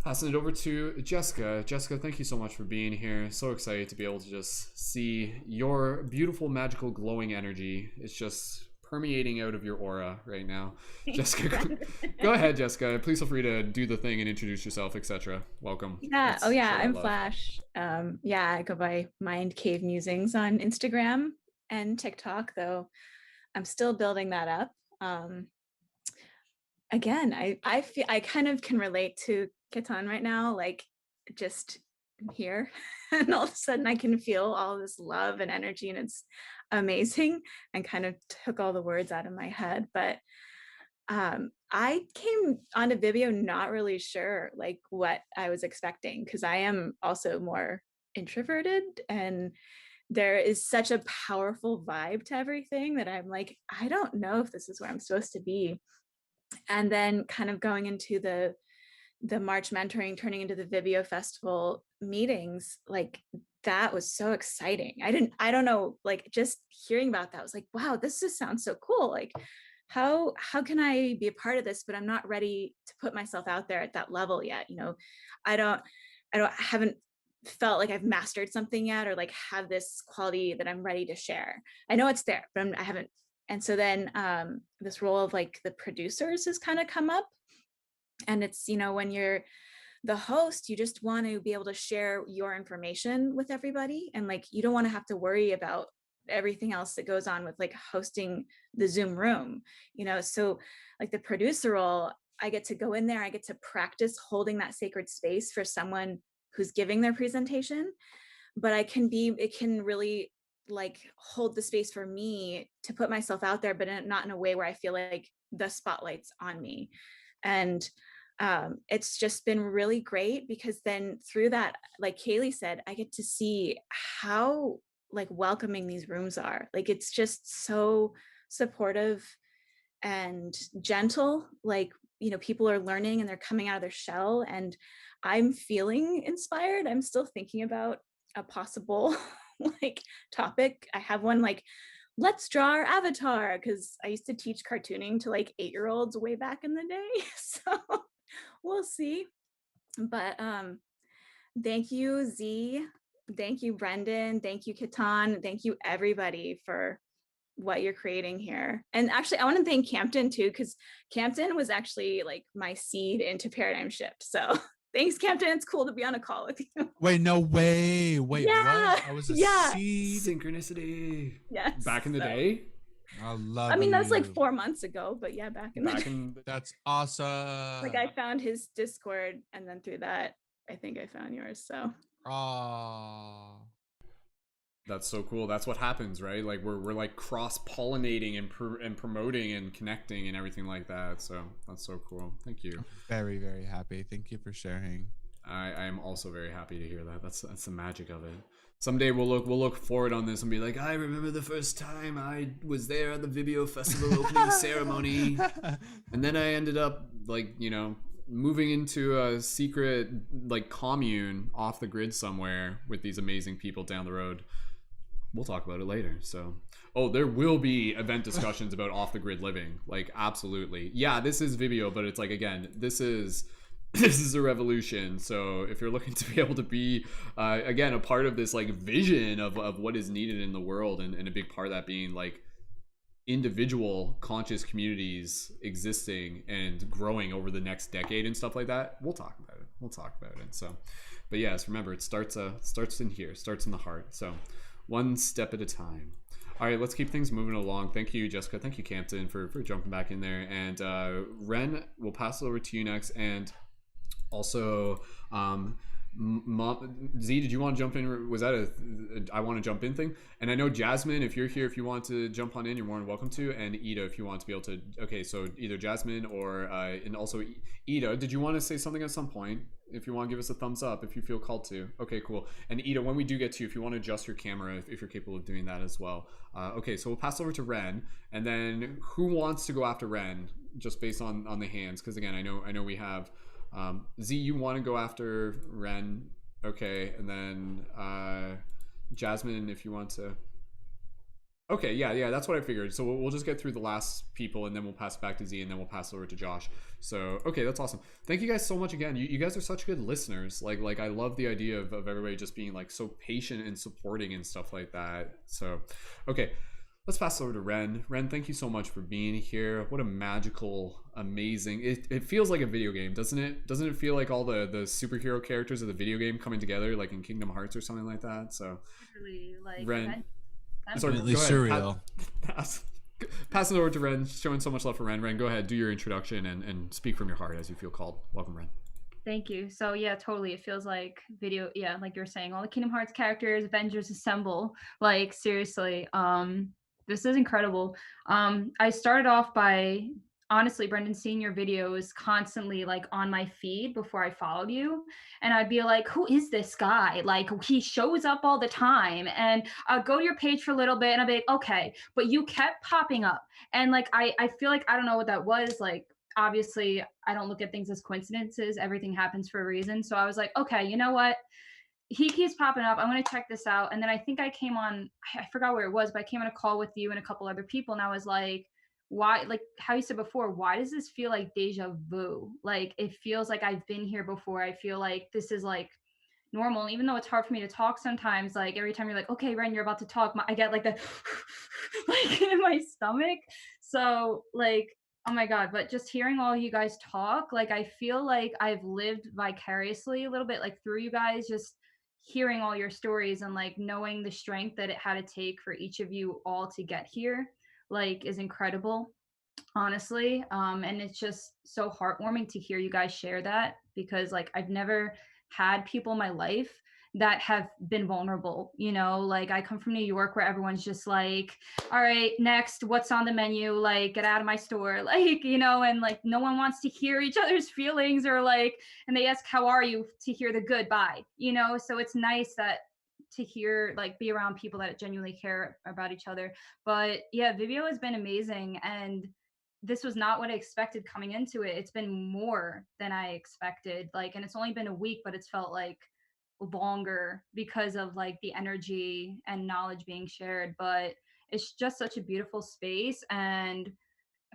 passing it over to Jessica. Jessica, thank you so much for being here. So excited to be able to just see your beautiful, magical, glowing energy. It's just permeating out of your aura right now. Jessica, go ahead, Jessica. Please feel free to do the thing and introduce yourself, etc. Welcome. Yeah. I'm Flash. I go by Mind Cave Musings on Instagram and TikTok, though I'm still building that up. Again, I feel I kind of can relate to Ketan right now, like, just here, and all of a sudden I can feel all this love and energy, and it's amazing, and kind of took all the words out of my head. But I came onto Vibeo not really sure like what I was expecting, because I am also more introverted, and there is such a powerful vibe to everything that I'm like, I don't know if this is where I'm supposed to be. And then kind of going into the the March mentoring turning into the Vibeo Festival meetings, like that was so exciting. I don't know, like just hearing about that, I was like, wow, this just sounds so cool. Like how can I be a part of this? But I'm not ready to put myself out there at that level yet. You know, I haven't felt like I've mastered something yet, or like have this quality that I'm ready to share. I know it's there, but I haven't. And so then this role of like the producers has kind of come up. And it's, you know, when you're the host, you just want to be able to share your information with everybody. And like, you don't want to have to worry about everything else that goes on with like hosting the Zoom room, you know? So like the producer role, I get to go in there, I get to practice holding that sacred space for someone who's giving their presentation, but it can really like hold the space for me to put myself out there, but not in a way where I feel like the spotlight's on me. And it's just been really great because then through that, like Kailey said, I get to see how like welcoming these rooms are. Like it's just so supportive and gentle. Like, you know, people are learning and they're coming out of their shell, and I'm feeling inspired. I'm still thinking about a possible like topic. I have one like, let's draw our avatar, because I used to teach cartooning to like 8-year-olds way back in the day. So we'll see. But thank you, Z. Thank you, Brendon. Thank you, Kitan. Thank you, everybody, for what you're creating here. And actually, I want to thank Campton too, because Campton was actually like my seed into Paradigm Shift. So thanks, Campton. It's cool to be on a call with you. Wait, no way. Wait, Yeah, what? I was a yeah. seed. Synchronicity. Yes. Back in the day. I love. I mean, that was like 4 months ago, but yeah, back in the day. That's awesome. Like I found his Discord, and then through that, I think I found yours. So. Oh. That's so cool. That's what happens, right? Like we're like cross-pollinating and promoting and connecting and everything like that. So that's so cool. Thank you. Very, very happy. Thank you for sharing. I am also very happy to hear that. That's the magic of it. Someday we'll look forward on this and be like, I remember the first time I was there at the Vibeo Festival opening ceremony, and then I ended up like, you know, moving into a secret like commune off the grid somewhere with these amazing people down the road. We'll talk about it later. So, there will be event discussions about off the grid living. Like, absolutely. Yeah, this is Vibeo, but it's like, again, this is a revolution. So if you're looking to be able to be, again, a part of this like vision of what is needed in the world, and a big part of that being like individual conscious communities existing and growing over the next decade and stuff like that, we'll talk about it. So, but yes, remember, it starts in here, starts in the heart. So one step at a time. All right, let's keep things moving along. Thank you, Jessica. Thank you, Campton, for jumping back in there. And Ren, we'll pass it over to you next. And also, Z, did you want to jump in? Was that a I want to jump in thing? And I know Jasmine, if you're here, if you want to jump on in, you're more than welcome to. And Ida, if you want to be able to. Okay, so either Jasmine or and also Ida, did you want to say something at some point? If you want to give us a thumbs up, if you feel called to. Okay, cool. And Ida, when we do get to you, if you want to adjust your camera, if you're capable of doing that as well. Okay, so we'll pass over to Ren, and then who wants to go after Ren, just based on the hands? Because again, I know we have. Z, you want to go after Ren? Okay, and then Jasmine, if you want to. Okay, yeah, that's what I figured. So we'll just get through the last people, and then we'll pass it back to Z, and then we'll pass it over to Josh. So okay, that's awesome. Thank you guys so much again. You guys are such good listeners. Like I love the idea of everybody just being like so patient and supporting and stuff like that. So okay. Let's pass it over to Ren. Ren, thank you so much for being here. What a magical, amazing... It feels like a video game, doesn't it? Doesn't it feel like all the superhero characters of the video game coming together, like in Kingdom Hearts or something like that? So, like, Ren... Definitely surreal. Pass it over to Ren. Showing so much love for Ren. Ren, go ahead, do your introduction and speak from your heart as you feel called. Welcome, Ren. Thank you. So yeah, totally. It feels like video. Yeah, like you're saying, all the Kingdom Hearts characters, Avengers assemble. Like seriously, this is incredible. I started off by honestly, Brendon, seeing your videos constantly like on my feed before I followed you. And I'd be like, who is this guy? Like he shows up all the time. And I'll go to your page for a little bit and I'll be like, okay, but you kept popping up. And like, I feel like, I don't know what that was. Like, obviously I don't look at things as coincidences. Everything happens for a reason. So I was like, okay, you know what? He keeps popping up. I'm going to check this out. And then I think I came on, I forgot where it was, but I came on a call with you and a couple other people. And I was like, why, like how you said before, why does this feel like deja vu? Like it feels like I've been here before. I feel like this is like normal. And even though it's hard for me to talk sometimes, like every time you're like, okay, Ren, you're about to talk, I get like the like in my stomach. So like, oh my God, but just hearing all you guys talk, like I feel like I've lived vicariously a little bit like through you guys, just hearing all your stories and like knowing the strength that it had to take for each of you all to get here, like is incredible, honestly. And it's just so heartwarming to hear you guys share that, because like I've never had people in my life that have been vulnerable, you know, like I come from New York where everyone's just like, all right, next, what's on the menu, like get out of my store, like, you know, and like no one wants to hear each other's feelings, or like, and they ask how are you to hear the goodbye, you know. So it's nice that to hear, like be around people that genuinely care about each other. But yeah, Vibeo has been amazing, and this was not what I expected coming into it. It's been more than I expected. Like, and it's only been a week, but it's felt like longer because of like the energy and knowledge being shared. But it's just such a beautiful space. And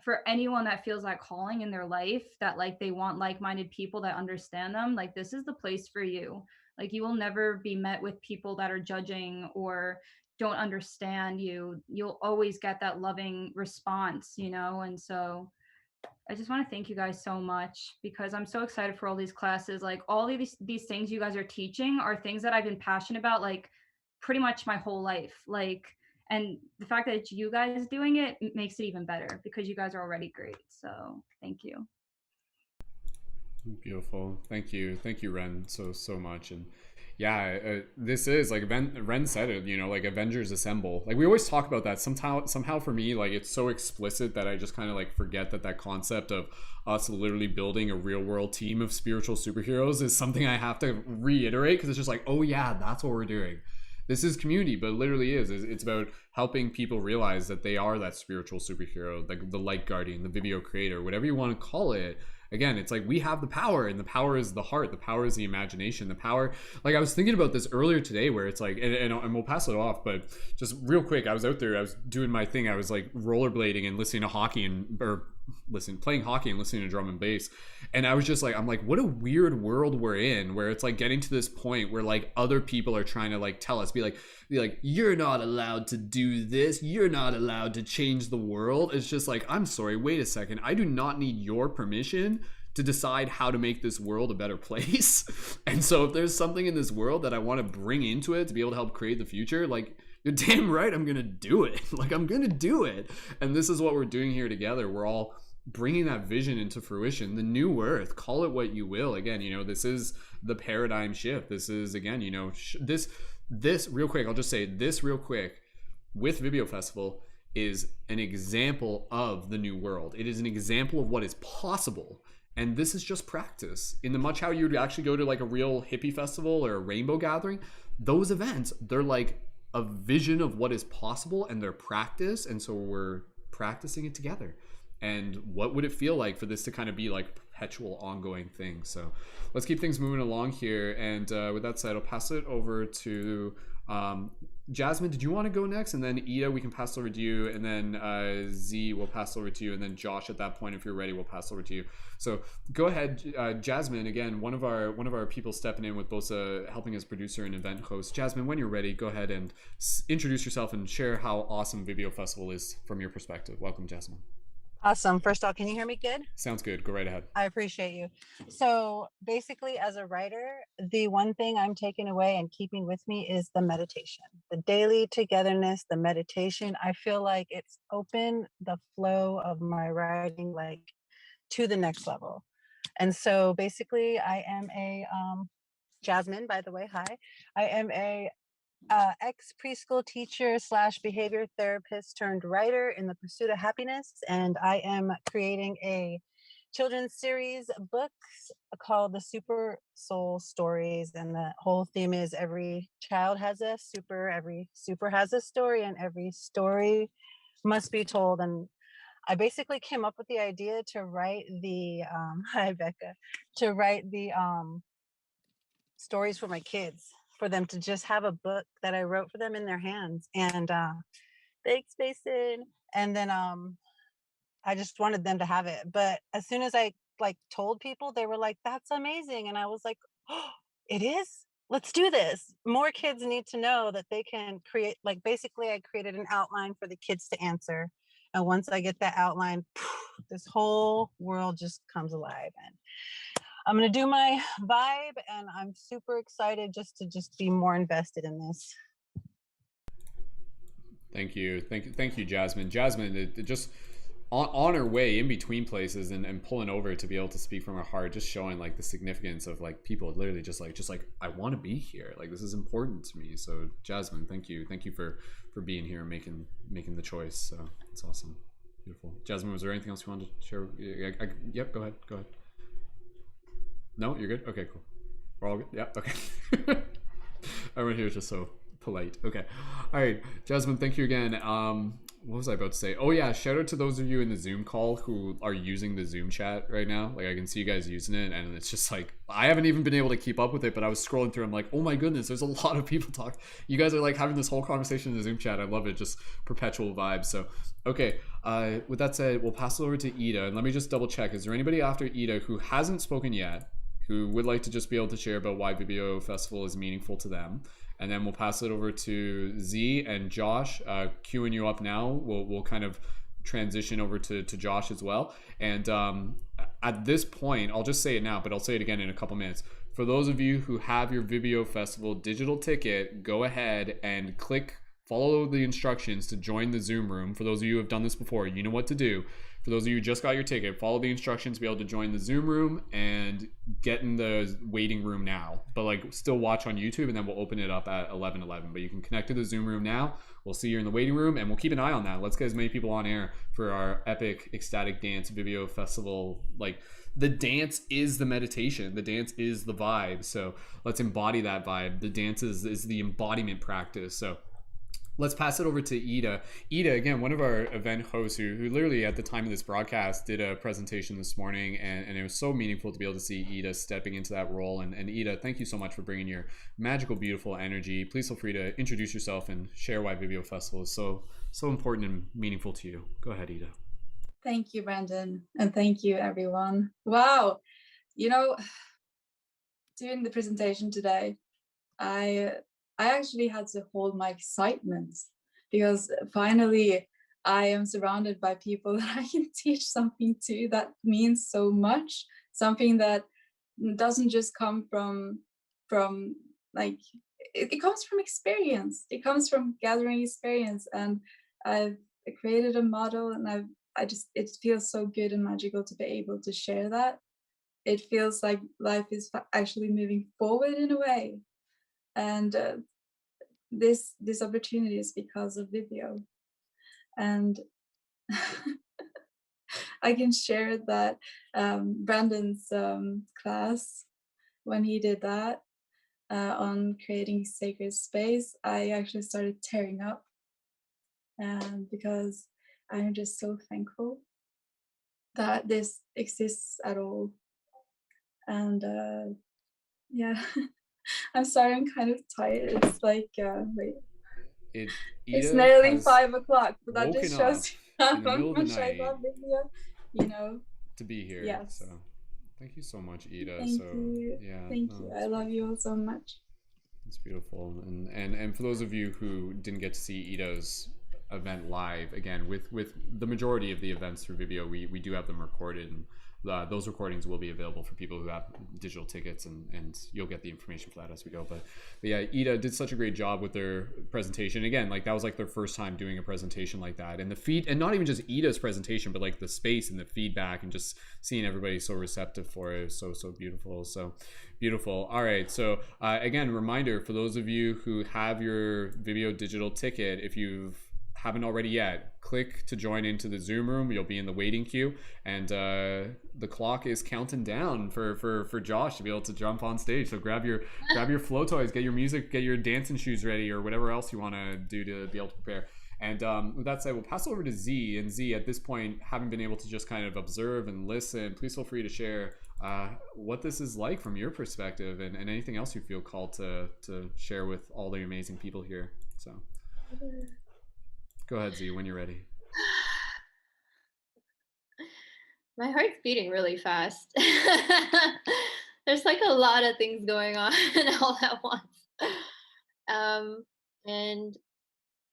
for anyone that feels that calling in their life, that like they want like-minded people that understand them, like this is the place for you. Like you will never be met with people that are judging or don't understand you. You'll always get that loving response, you know. And so I just want to thank you guys so much, because I'm so excited for all these classes. Like all of these things you guys are teaching are things that I've been passionate about like pretty much my whole life. Like, and the fact that it's you guys doing it makes it even better, because you guys are already great. So thank you. Beautiful. Thank you, Ren, so much. And yeah, this is like Ren said it, you know, like Avengers Assemble. Like we always talk about that. Somehow for me, like it's so explicit that I just kind of like forget that concept of us literally building a real world team of spiritual superheroes is something I have to reiterate, because it's just like, oh yeah, that's what we're doing. This is community, but it literally is. It's about helping people realize that they are that spiritual superhero, like the light guardian, the Vibeo creator, whatever you want to call it. Again, it's like we have the power, and the power is the heart, the power is the imagination, the power. Like I was thinking about this earlier today, where it's like, and we'll pass it off, but just real quick, I was out there, I was doing my thing, I was like rollerblading and listening to hockey playing hockey and listening to drum and bass, and I was just like, I'm like, what a weird world we're in, where it's like getting to this point where like other people are trying to like tell us, be like you're not allowed to do this, you're not allowed to change the world. It's just like, I'm sorry, wait a second, I do not need your permission to decide how to make this world a better place. And so if there's something in this world that I want to bring into it to be able to help create the future, like you're damn right I'm gonna do it. Like I'm gonna do it. And this is what we're doing here together. We're all bringing that vision into fruition, the new earth, call it what you will. Again, you know, this is the paradigm shift. This is, again, you know, this real quick, I'll just say this real quick, with Vibeo Festival is an example of the new world. It is an example of what is possible. And this is just practice. In the much how you would actually go to like a real hippie festival or a rainbow gathering, those events, they're like a vision of what is possible, and they're practice. And so we're practicing it together. And what would it feel like for this to kind of be like perpetual ongoing thing? So let's keep things moving along here. And with that said, I'll pass it over to Jasmine. Did you want to go next? And then Ida, we can pass over to you. And then Z, we'll pass over to you. And then Josh, at that point, if you're ready, we'll pass over to you. So go ahead, Jasmine. Again, one of our people stepping in with both helping as producer and event host. Jasmine, when you're ready, go ahead and introduce yourself and share how awesome Vibeo Festival is from your perspective. Welcome, Jasmine. Awesome. First off, can you hear me good? Sounds good. Go right ahead. I appreciate you. So basically, as a writer, the one thing I'm taking away and keeping with me is the meditation, the daily togetherness, the meditation. I feel like it's opened the flow of my writing like to the next level. And so basically, I am a Jasmine, by the way, hi. I am a ex preschool teacher / behavior therapist turned writer in the pursuit of happiness, and I am creating a children's series books called the Super Soul Stories, and the whole theme is every child has a super, every super has a story, and every story must be told. And I basically came up with the idea to write the hi Becca, to write the stories for my kids, for them to just have a book that I wrote for them in their hands. And thanks, Mason. And then I just wanted them to have it. But as soon as I like told people, they were like, "That's amazing," and I was like, "Oh, it is. Let's do this." More kids need to know that they can create. Like basically, I created an outline for the kids to answer, and once I get that outline, this whole world just comes alive. And I'm gonna do my vibe, and I'm super excited just to be more invested in this. Thank you, Jasmine. Jasmine, it just on her way in between places and pulling over to be able to speak from her heart, just showing like the significance of like people literally just like I want to be here, like this is important to me. So Jasmine, thank you for being here and making the choice. So it's awesome, beautiful. Jasmine, was there anything else you wanted to share? Yep, go ahead. No, you're good. Okay, cool. We're all good. Yeah, okay. Everyone here is just so polite. Okay, all right, Jasmine, thank you again. What was I about to say? Oh yeah, shout out to those of you in the Zoom call who are using the Zoom chat right now. Like I can see you guys using it, and it's just like I haven't even been able to keep up with it, but I was scrolling through, I'm like, oh my goodness, there's a lot of people talk. You guys are like having this whole conversation in the Zoom chat. I love it, just perpetual vibes. So okay, with that said, we'll pass it over to Ida, and let me just double check. Is there anybody after Ida who hasn't spoken yet, who would like to just be able to share about why Vibeo Festival is meaningful to them? And then we'll pass it over to Z and Josh. Queuing you up now. We'll kind of transition over to Josh as well. And at this point, I'll just say it now, but I'll say it again in a couple minutes. For those of you who have your Vibeo Festival digital ticket, go ahead and follow the instructions to join the Zoom room. For those of you who have done this before, you know what to do. For those of you who just got your ticket, follow the instructions to be able to join the Zoom room and get in the waiting room now. But like still watch on YouTube, and then we'll open it up at 11:11. But you can connect to the Zoom room now. We'll see you in the waiting room, and we'll keep an eye on that. Let's get as many people on air for our epic Ecstatic Dance Vibeo Festival. Like the dance is the meditation. The dance is the vibe. So let's embody that vibe. The dance is the embodiment practice. So let's pass it over to Ida. Ida, again, one of our event hosts who literally at the time of this broadcast did a presentation this morning, and it was so meaningful to be able to see Ida stepping into that role. And Ida, thank you so much for bringing your magical, beautiful energy. Please feel free to introduce yourself and share why Vibeo Festival is so important and meaningful to you. Go ahead, Ida. Thank you, Brendon, and thank you, everyone. Wow, doing the presentation today, I actually had to hold my excitement because finally I am surrounded by people that I can teach something to that means so much, something that doesn't just come from like, it comes from experience. It comes from gathering experience, and I've created a model, and it feels so good and magical to be able to share that. It feels like life is actually moving forward in a way. And this opportunity is because of Vibeo. And I can share that Brendon's class, when he did that on creating sacred space, I actually started tearing up, because I'm just so thankful that this exists at all. And yeah, I'm sorry, I'm kind of tired. It's like, wait. It's nearly 5 o'clock, but that just shows how much I love Vibeo, to be here. Yes. So thank you so much, Ida. Thank you. Yeah. Thank you. I love you all so much. It's beautiful. And for those of you who didn't get to see Ida's event live, again, with the majority of the events through Vibeo, we do have them recorded, and those recordings will be available for people who have digital tickets, and you'll get the information for that as we go. But yeah, Ida did such a great job with their presentation. Again, like that was like their first time doing a presentation like that, and and not even just Ida's presentation, but like the space and the feedback, and just seeing everybody so receptive for it. So beautiful. So beautiful. All right. So again, reminder for those of you who have your Vibeo digital ticket, if you've haven't already yet, click to join into the Zoom room. You'll be in the waiting queue, and the clock is counting down for Josh to be able to jump on stage. So grab your flow toys, get your music, get your dancing shoes ready, or whatever else you want to do to be able to prepare. And with that said, we'll pass over to Z. And Z, at this point, having been able to just kind of observe and listen, please feel free to share what this is like from your perspective, and anything else you feel called to share with all the amazing people here. So go ahead, Z, when you're ready. My heart's beating really fast. There's like a lot of things going on all at once. And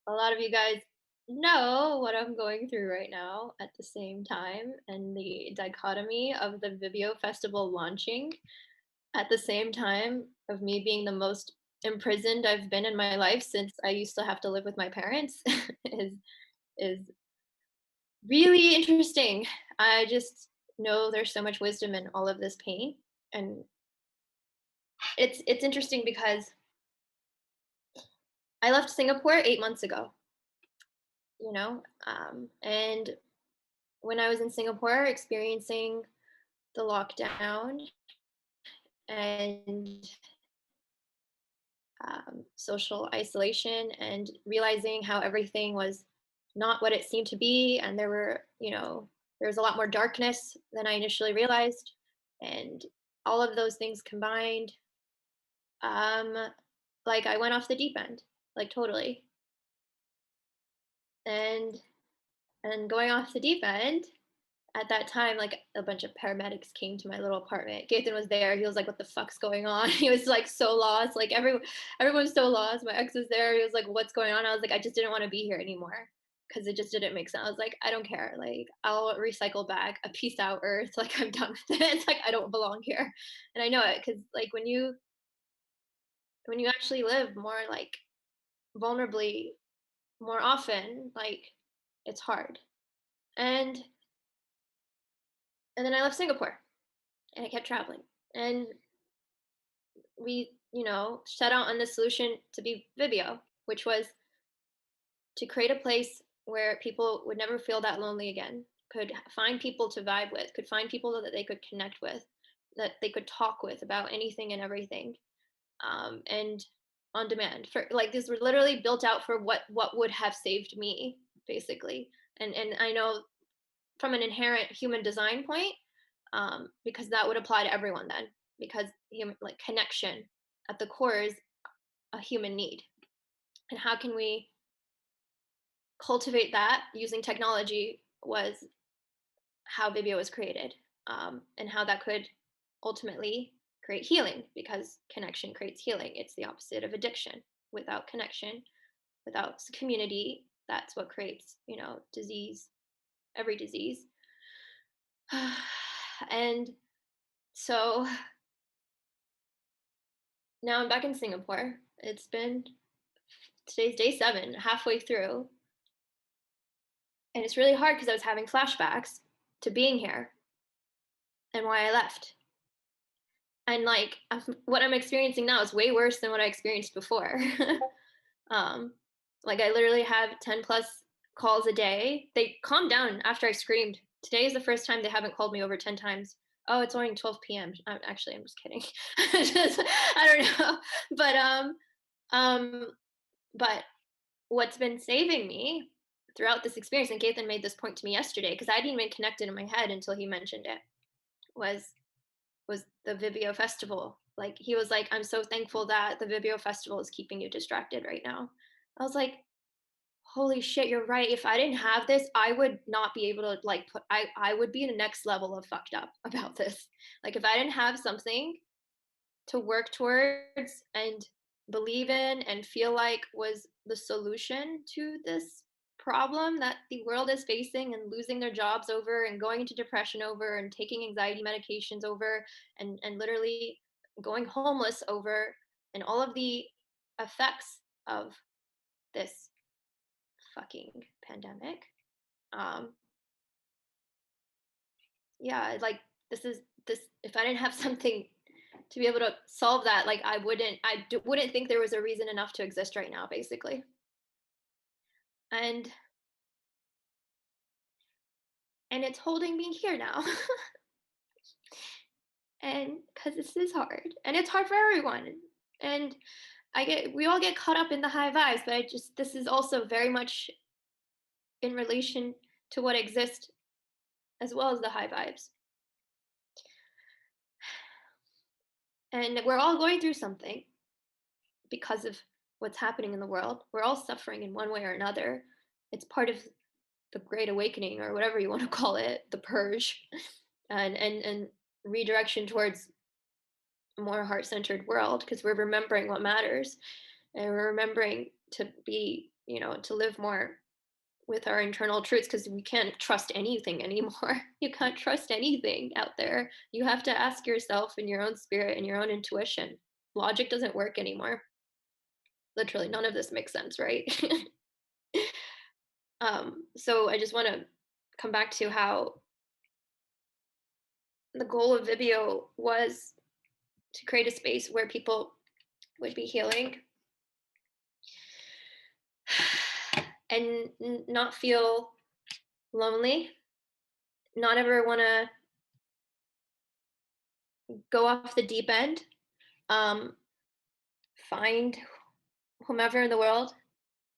a lot of you guys know what I'm going through right now at the same time, and the dichotomy of the Vibeo Festival launching at the same time of me being the most imprisoned I've been in my life since I used to have to live with my parents is really interesting. I just know there's so much wisdom in all of this pain, and it's interesting because I left Singapore 8 months ago, you know, and when I was in Singapore experiencing the lockdown and social isolation, and realizing how everything was not what it seemed to be, and there was a lot more darkness than I initially realized, and all of those things combined, um, like I went off the deep end, like totally, and going off the deep end. At that time, like a bunch of paramedics came to my little apartment. Gaten was there. He was like, "What the fuck's going on?" He was like so lost. Like everyone's so lost. My ex was there. He was like, "What's going on?" I was like, "I just didn't want to be here anymore because it just didn't make sense." I was like, "I don't care. Like I'll recycle back. A peace out, Earth. Like I'm done with it. It's like I don't belong here." And I know it because like when you actually live more like vulnerably more often, like it's hard. And then I left Singapore and I kept traveling. And we, set out on this solution to be Vibeo, which was to create a place where people would never feel that lonely again, could find people to vibe with, could find people that they could connect with, that they could talk with about anything and everything, and on demand. For like these were literally built out for what would have saved me, basically. And I know from an inherent human design point, because that would apply to everyone then, because human like connection at the core is a human need, and how can we cultivate that using technology was how Vibeo was created, and how that could ultimately create healing, because connection creates healing. It's the opposite of addiction. Without connection, without community, that's what creates disease, every disease. And so now I'm back in Singapore. Today's day 7, halfway through. And it's really hard because I was having flashbacks to being here and why I left. And like what I'm experiencing now is way worse than what I experienced before. Like I literally have 10 plus calls a day. They calmed down after I screamed. Today is the first time they haven't called me over 10 times. Oh, it's only 12 p.m. I'm just kidding. I don't know. But what's been saving me throughout this experience, and Gaten made this point to me yesterday, because I didn't even connect it in my head until he mentioned it, was the Vibeo Festival. Like he was like, "I'm so thankful that the Vibeo Festival is keeping you distracted right now." I was like, holy shit, you're right. If I didn't have this, I would not be able to like I would be in the next level of fucked up about this. Like if I didn't have something to work towards and believe in and feel like was the solution to this problem that the world is facing, and losing their jobs over, and going into depression over, and taking anxiety medications over, and literally going homeless over, and all of the effects of this fucking pandemic. Yeah, like this if I didn't have something to be able to solve that, like I wouldn't think there was a reason enough to exist right now, basically. and it's holding me here now. And because this is hard, and it's hard for everyone, and we all get caught up in the high vibes, but this is also very much in relation to what exists as well as the high vibes. And we're all going through something because of what's happening in the world. We're all suffering in one way or another. It's part of the Great Awakening, or whatever you want to call it, the purge, and redirection towards a more heart-centered world, because we're remembering what matters, and we're remembering to be, to live more with our internal truths, because we can't trust anything anymore. You can't trust anything out there. You have to ask yourself in your own spirit and your own intuition. Logic doesn't work anymore. Literally, none of this makes sense, right? So I just want to come back to how the goal of Vibeo was to create a space where people would be healing and not feel lonely, not ever want to go off the deep end, find whomever in the world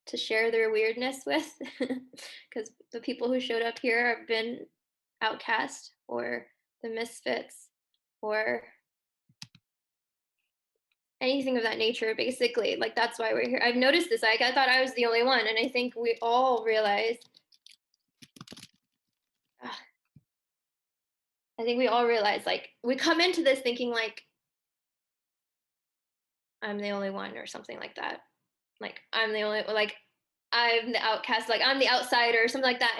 to share their weirdness with, because the people who showed up here have been outcast or the misfits or anything of that nature, basically. Like, that's why we're here. I've noticed this. I thought I was the only one, and I think we all realize, like, we come into this thinking like I'm the only one or something like that. Like, I'm the outcast, like I'm the outsider or something like that.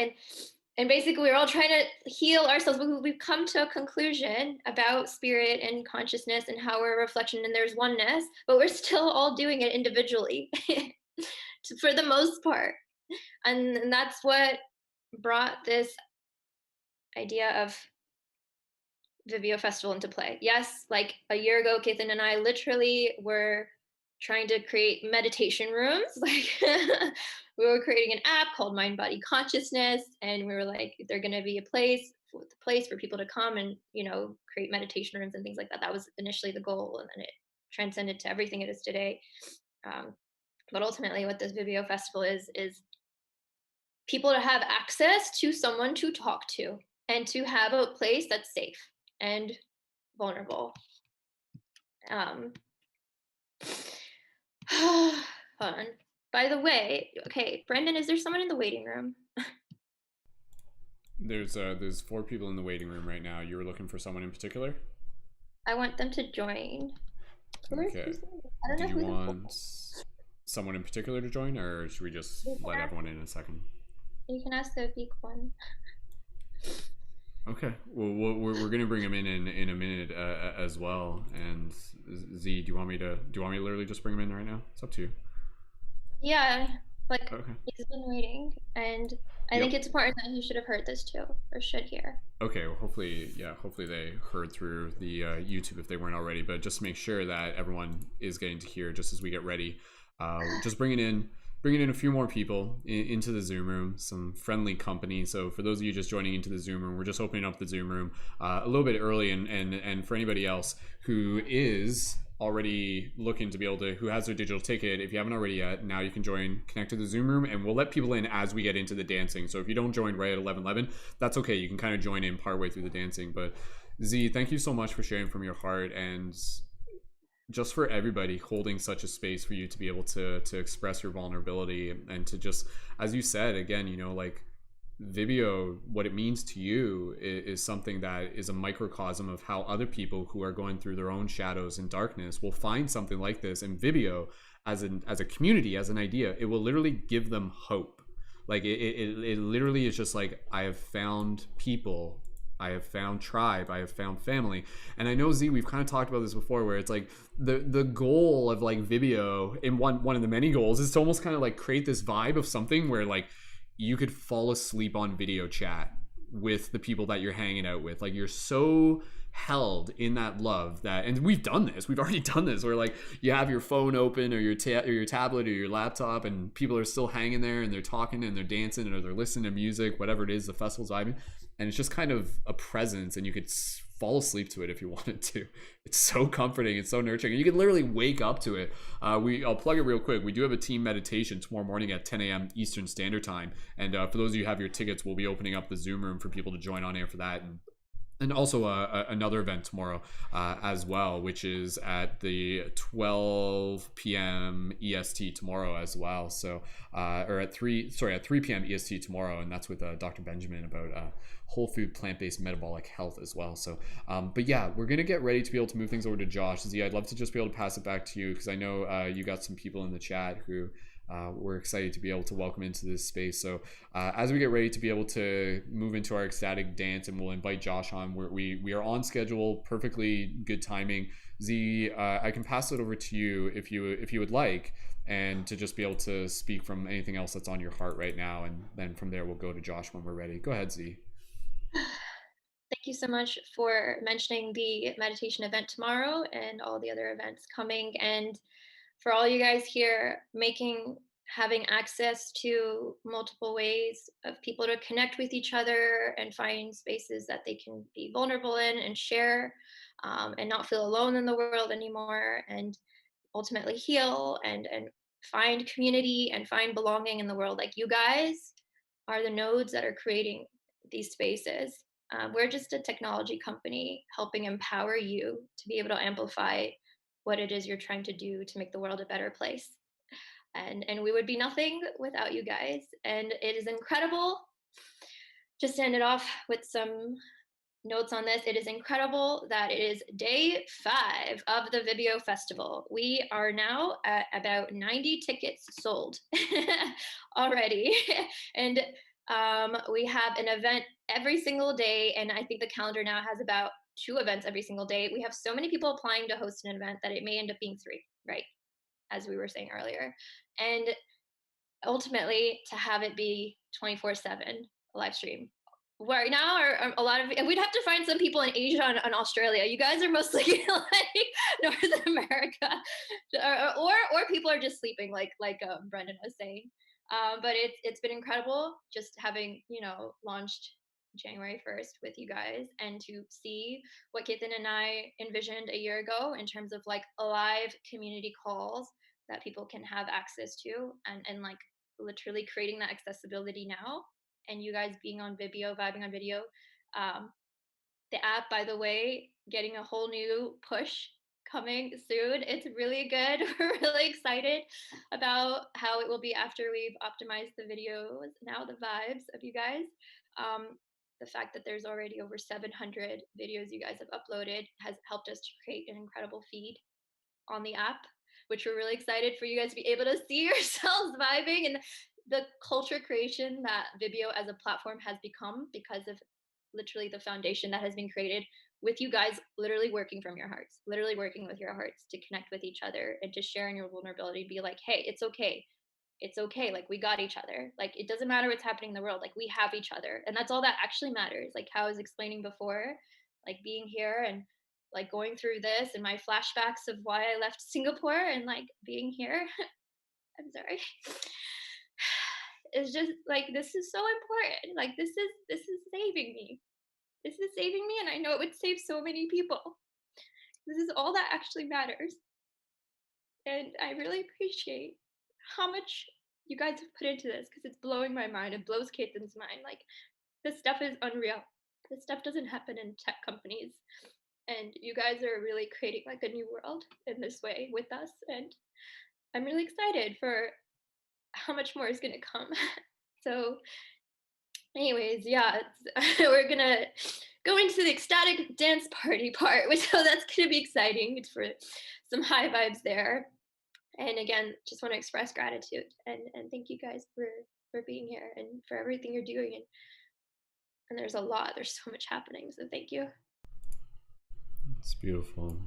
And basically we're all trying to heal ourselves. We've come to a conclusion about spirit and consciousness and how we're a reflection and there's oneness, but we're still all doing it individually for the most part. And that's what brought this idea of Vibeo Festival into play. Yes, like a year ago, Kaithan and I literally were trying to create meditation rooms. Like we were creating an app called Mind Body Consciousness, and we were like, they're going to be a place for people to come and create meditation rooms and things like that. That was initially the goal, and then it transcended to everything it is today. But ultimately, what this Vibeo Festival is people to have access to someone to talk to and to have a place that's safe and vulnerable. Fun. By the way, okay, Brendon, is there someone in the waiting room? There's 4 people in the waiting room right now. You were looking for someone in particular? I want them to join. Okay. I don't know Do who you want someone in particular to join, or should we just let everyone in a second? You can ask the big one. Okay. Well, we're gonna bring him in a minute as well. And Z, do you want me to literally just bring him in right now? It's up to you. Yeah, like Okay. he's been waiting, and I think it's important that he should have heard this too, or should hear. Okay. Well, hopefully they heard through the YouTube if they weren't already. But just to make sure that everyone is getting to hear, just as we get ready, just bringing in a few more people into the Zoom room, some friendly company. So for those of you just joining into the Zoom room, we're just opening up the Zoom room a little bit early, and for anybody else who is already looking to be able to, who has their digital ticket, if you haven't already yet, now you can connect to the Zoom room, and we'll let people in as we get into the dancing. So if you don't join right at 11:11, that's okay. You can kind of join in partway through the dancing. But Z, thank you so much for sharing from your heart, and just for everybody holding such a space for you to be able to express your vulnerability, and to just, as you said again, like Vibeo, what it means to you is something that is a microcosm of how other people who are going through their own shadows and darkness will find something like this. And Vibeo as a community, as an idea, it will literally give them hope. Like it literally is just like, I have found people, I have found tribe, I have found family. And I know, Z, we've kind of talked about this before, where it's like the goal of like Vibeo, in one of the many goals, is to almost kind of like create this vibe of something where like you could fall asleep on video chat with the people that you're hanging out with. Like, you're so held in that love that, and we've already done this, where like you have your phone open or your tablet or your laptop, and people are still hanging there and they're talking and they're dancing or they're listening to music, whatever it is the festival's vibing, and it's just kind of a presence, and you could fall asleep to it if you wanted to. It's so comforting, it's so nurturing, and you can literally wake up to it. I'll plug it real quick. We do have a team meditation tomorrow morning at 10 a.m. Eastern Standard Time, and for those of you who have your tickets, we'll be opening up the Zoom room for people to join on air for that. And also another event tomorrow as well, which is at the 12 p.m. EST tomorrow as well. So, or at 3 p.m. EST tomorrow, and that's with Dr. Benjamin about whole food plant-based metabolic health as well. So, but yeah, we're gonna get ready to be able to move things over to Josh. Z, I'd love to just be able to pass it back to you, because I know you got some people in the chat who we're excited to be able to welcome into this space. So as we get ready to be able to move into our ecstatic dance, and we'll invite Josh on, we are on schedule, perfectly good timing. Z, I can pass it over to you if you would like, and to just be able to speak from anything else that's on your heart right now, and then from there we'll go to Josh when we're ready. Go ahead, Z. Thank you so much for mentioning the meditation event tomorrow and all the other events coming, and for all you guys here, having access to multiple ways of people to connect with each other and find spaces that they can be vulnerable in and share, and not feel alone in the world anymore, and ultimately heal and find community and find belonging in the world. Like, you guys are the nodes that are creating these spaces. We're just a technology company helping empower you to be able to amplify what it is you're trying to do to make the world a better place. And we would be nothing without you guys. And it is incredible. Just to end it off with some notes on this, it is incredible that it is day 5 of the Vibeo Festival. We are now at about 90 tickets sold already. And we have an event every single day, and I think the calendar now has about 2 events every single day. We have so many people applying to host an event that it may end up being 3, right? As we were saying earlier. And ultimately, to have it be 24/7 live stream. Right now, are a lot of, we'd have to find some people in Asia and Australia. You guys are mostly like North America, or people are just sleeping, like Brendon was saying. But it's been incredible just having, launched January 1st with you guys, and to see what Keithan and I envisioned a year ago in terms of like live community calls that people can have access to, and like literally creating that accessibility now, and you guys being on Vibeo, vibing on video. The app, by the way, getting a whole new push coming soon. It's really good. We're really excited about how it will be after we've optimized the videos, now the vibes of you guys. The fact that there's already over 700 videos you guys have uploaded has helped us to create an incredible feed on the app, which we're really excited for you guys to be able to see yourselves vibing, and the culture creation that Vibeo as a platform has become because of literally the foundation that has been created with you guys literally working from your hearts, literally working with your hearts to connect with each other and to share in your vulnerability, be like, hey, it's okay. It's okay. Like, we got each other. Like, it doesn't matter what's happening in the world. Like, we have each other. And that's all that actually matters. Like how I was explaining before, like being here and like going through this and my flashbacks of why I left Singapore and like being here. I'm sorry. It's just like, this is so important. Like, this is saving me. This is saving me, and I know it would save so many people. This is all that actually matters. And I really appreciate how much you guys have put into this, because it's blowing my mind. It blows Keithan's mind. Like, this stuff is unreal. This stuff doesn't happen in tech companies. And you guys are really creating like a new world in this way with us. And I'm really excited for how much more is going to come. So anyways, yeah, we're going to go into the ecstatic dance party part, so that's going to be exciting. It's for some high vibes there. And again, just want to express gratitude and thank you guys for being here and for everything you're doing. And there's so much happening. So thank you. It's beautiful.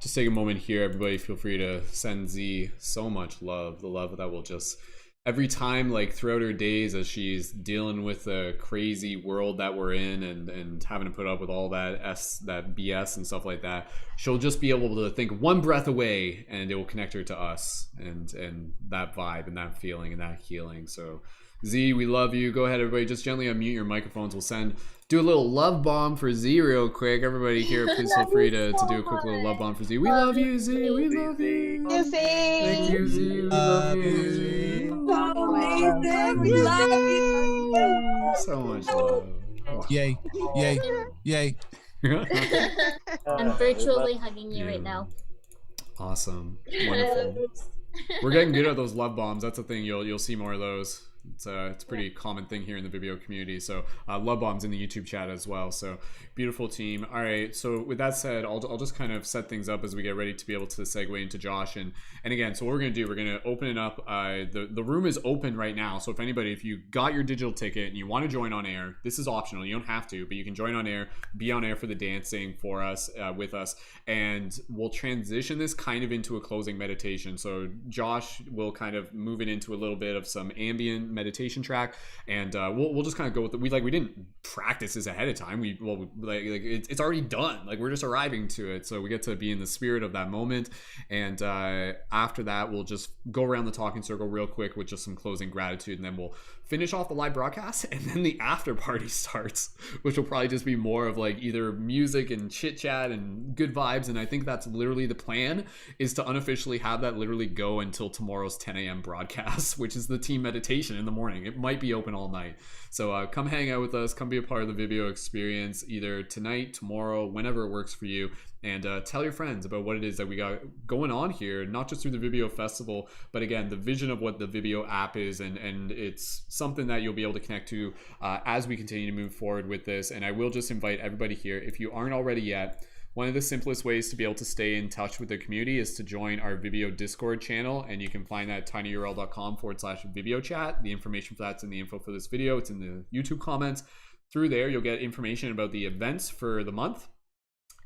Just take a moment here, everybody. Feel free to send Z so much love, the love that will just every time, like throughout her days, as she's dealing with the crazy world that we're in, and having to put up with all that BS and stuff like that, she'll just be able to think one breath away and it will connect her to us, and that vibe and that feeling and that healing. So Z, we love you. Go ahead, everybody, just gently unmute your microphones. We'll do a little love bomb for Z real quick. Everybody here, please feel free to do a quick little love bomb for Z. We love you, Z. We love you. Thank you, Z. We love you. We love you. So much love. Yay, yay, yay. I'm virtually hugging you right now. Awesome. Wonderful. We're getting good at those love bombs. That's the thing. You'll see more of those. It's a pretty common thing here in the Vibeo community. So love bombs in the YouTube chat as well. So beautiful team. All right. So with that said, I'll just kind of set things up as we get ready to be able to segue into Josh. And again, so what we're going to do, we're going to open it up. The room is open right now. So if you got your digital ticket and you want to join on air, this is optional. You don't have to, but you can join on air, be on air for the dancing for us, with us. And we'll transition this kind of into a closing meditation. So Josh will kind of move it into a little bit of some ambient meditation track, and we'll just kind of go with it. We didn't practice this ahead of time. It's already done. Like, we're just arriving to it, so we get to be in the spirit of that moment. And after that, we'll just go around the talking circle real quick with just some closing gratitude, and then we'll finish off the live broadcast, and then the after party starts, which will probably just be more of like either music and chit chat and good vibes. And I think that's literally the plan, is to unofficially have that literally go until tomorrow's 10 a.m. broadcast, which is the team meditation in the morning. It might be open all night. So come hang out with us, come be a part of the Vibeo experience, either tonight, tomorrow, whenever it works for you. And tell your friends about what it is that we got going on here, not just through the Vibeo Festival, but again, the vision of what the Vibeo app is, and it's something that you'll be able to connect to as we continue to move forward with this. And I will just invite everybody here, if you aren't already yet, one of the simplest ways to be able to stay in touch with the community is to join our Vibeo Discord channel, and you can find that at tinyurl.com/Vibeo chat. The information for that's in the info for this video. It's in the YouTube comments. Through there, you'll get information about the events for the month.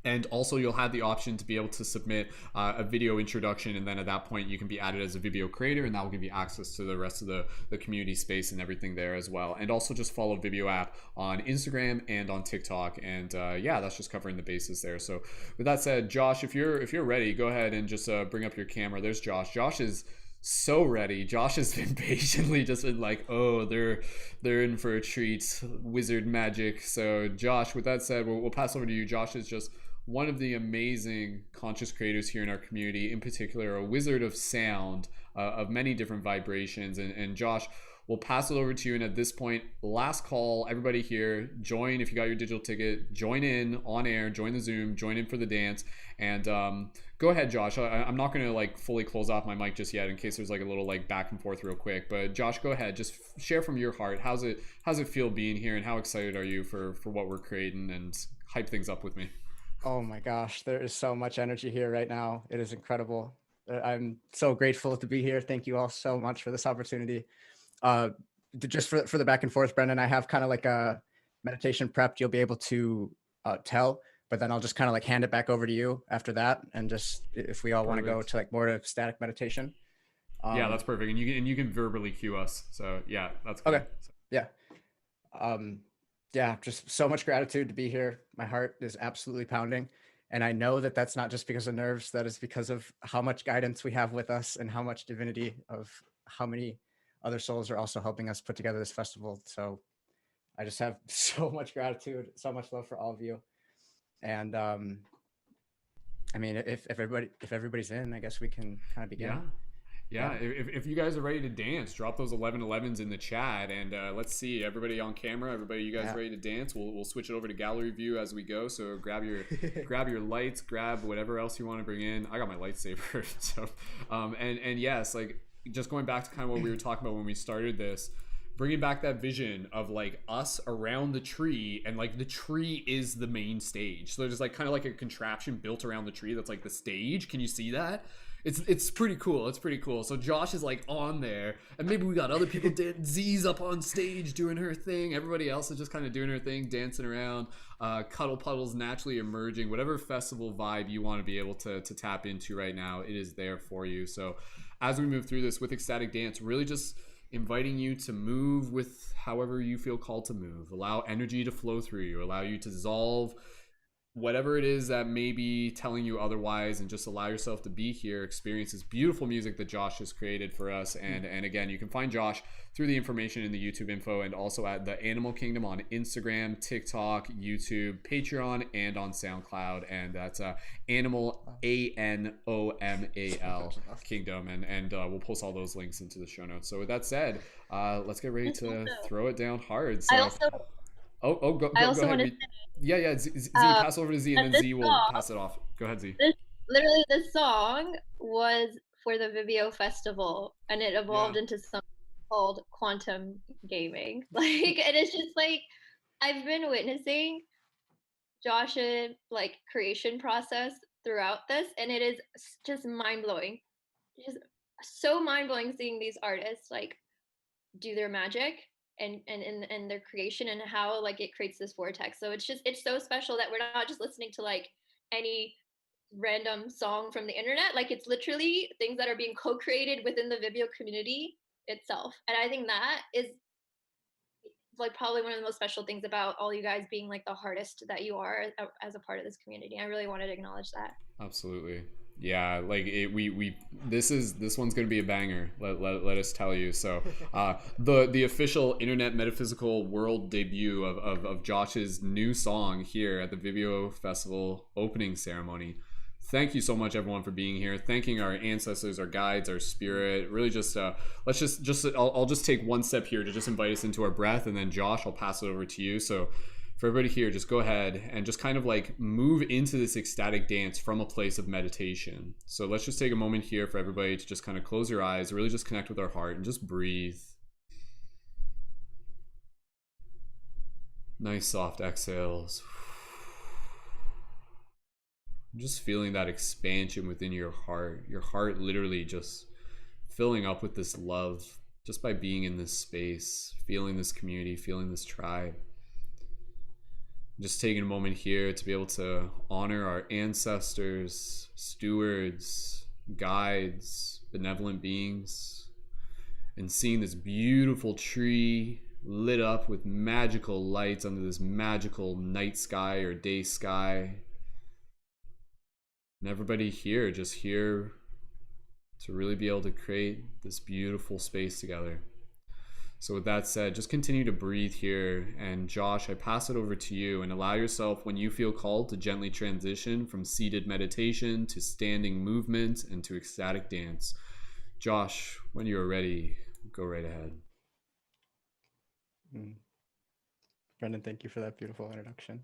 And also you'll have the option to be able to submit a video introduction, and then at that point you can be added as a Vibeo creator, and that will give you access to the rest of the community space and everything there as well. And also just follow Vibeo app on Instagram and on TikTok. And yeah, that's just covering the bases there. So with that said, Josh, if you're ready, go ahead and just bring up your camera. There's Josh. Josh is so ready. Josh has been patiently just been like, oh, they're in for a treat, wizard magic. So Josh, with that said, we'll pass over to you. Josh is just one of the amazing conscious creators here in our community, in particular a wizard of sound, of many different vibrations. And Josh, we'll pass it over to you. And at this point, last call, everybody here, join. If you got your digital ticket, join in on air, join the Zoom, join in for the dance. And go ahead, Josh. I'm not going to like fully close off my mic just yet, in case there's like a little like back and forth real quick. But Josh, go ahead. Just share from your heart. How's it feel being here, and how excited are you for what we're creating, and hype things up with me? Oh my gosh, there is so much energy here right now. It is incredible. I'm so grateful to be here. Thank you all so much for this opportunity. Just for the back and forth, Brendon, I have kind of like a meditation prepped. You'll be able to tell, but then I'll just kind of like hand it back over to you after that. And just if we all want to go to like more of static meditation. Yeah, that's perfect. And you can verbally cue us. So yeah, that's good. Okay. Yeah. Yeah, just so much gratitude to be here. My heart is absolutely pounding. And I know that that's not just because of nerves, that is because of how much guidance we have with us, and how much divinity of how many other souls are also helping us put together this festival. So I just have so much gratitude, so much love for all of you. And I mean, if everybody's in, I guess we can kind of begin. Yeah. If you guys are ready to dance, drop those 1111s in the chat, and let's see everybody on camera. Everybody, you guys ready to dance? We'll switch it over to gallery view as we go. So grab your lights, grab whatever else you want to bring in. I got my lightsaber. So and yes, like just going back to kind of what we were talking about when we started this, bringing back that vision of like us around the tree, and like the tree is the main stage. So there's like kind of like a contraption built around the tree that's like the stage. Can you see that? It's pretty cool. It's pretty cool. So Josh is like on there, and maybe we got other people. Z's up on stage doing her thing. Everybody else is just kind of doing her thing, dancing around. Cuddle puddles naturally emerging. Whatever festival vibe you want to be able to tap into right now, it is there for you. So as we move through this with Ecstatic Dance, really just inviting you to move with however you feel called to move. Allow energy to flow through you. Allow you to dissolve whatever it is that may be telling you otherwise, and just allow yourself to be here, experience this beautiful music that Josh has created for us. And again, you can find Josh through the information in the YouTube info, and also at the Animal Kingdom on Instagram, TikTok, YouTube, Patreon, and on SoundCloud. And that's Animal, ANOMAL Kingdom. And we'll post all those links into the show notes. So with that said, let's get ready to throw it down hard. So go ahead. Yeah, Z, pass over to Z, and then Z will pass it off. Go ahead, Z. Literally, this song was for the Vibeo Festival, and it evolved into something called quantum gaming. Like, and it's just like, I've been witnessing Josh's like creation process throughout this, and it is just mind-blowing. Just so mind-blowing seeing these artists like do their magic and their creation, and how like it creates this vortex. So it's so special that we're not just listening to like any random song from the internet. Like, it's literally things that are being co-created within the Vibeo community itself. And I think that is like probably one of the most special things about all you guys being like the hardest that you are as a part of this community. I really wanted to acknowledge that. Absolutely. Yeah, like this one's gonna be a banger, let us tell you. So the official internet metaphysical world debut of Josh's new song here at the Vibeo Festival opening ceremony. Thank you so much, everyone, for being here. Thanking our ancestors, our guides, our spirit. Really, just let's just I'll just take one step here to just invite us into our breath, and then Josh, I'll pass it over to you. So for everybody here, just go ahead and just kind of like move into this ecstatic dance from a place of meditation. So let's just take a moment here for everybody to just kind of close your eyes, really just connect with our heart, and just breathe. Nice soft exhales. Just feeling that expansion within your heart literally just filling up with this love just by being in this space, feeling this community, feeling this tribe. Just taking a moment here to be able to honor our ancestors, stewards, guides, benevolent beings, and seeing this beautiful tree lit up with magical lights under this magical night sky or day sky. And everybody here just here to really be able to create this beautiful space together. So with that said, just continue to breathe here. And Josh, I pass it over to you, and allow yourself, when you feel called, to gently transition from seated meditation to standing movement and to ecstatic dance. Josh, when you are ready, go right ahead. Brendon, thank you for that beautiful introduction.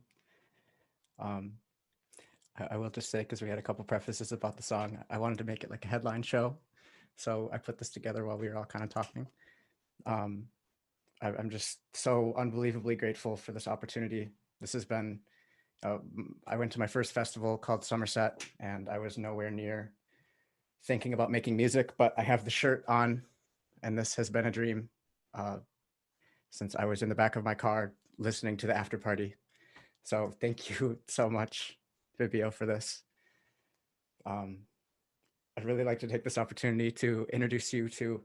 I will just say, because we had a couple prefaces about the song, I wanted to make it like a headline show. So I put this together while we were all kind of talking. I'm just so unbelievably grateful for this opportunity. This has been, I went to my first festival called Somerset, and I was nowhere near thinking about making music, but I have the shirt on, and this has been a dream since I was in the back of my car listening to the after party. So thank you so much, Vibeo, for this. I'd really like to take this opportunity to introduce you to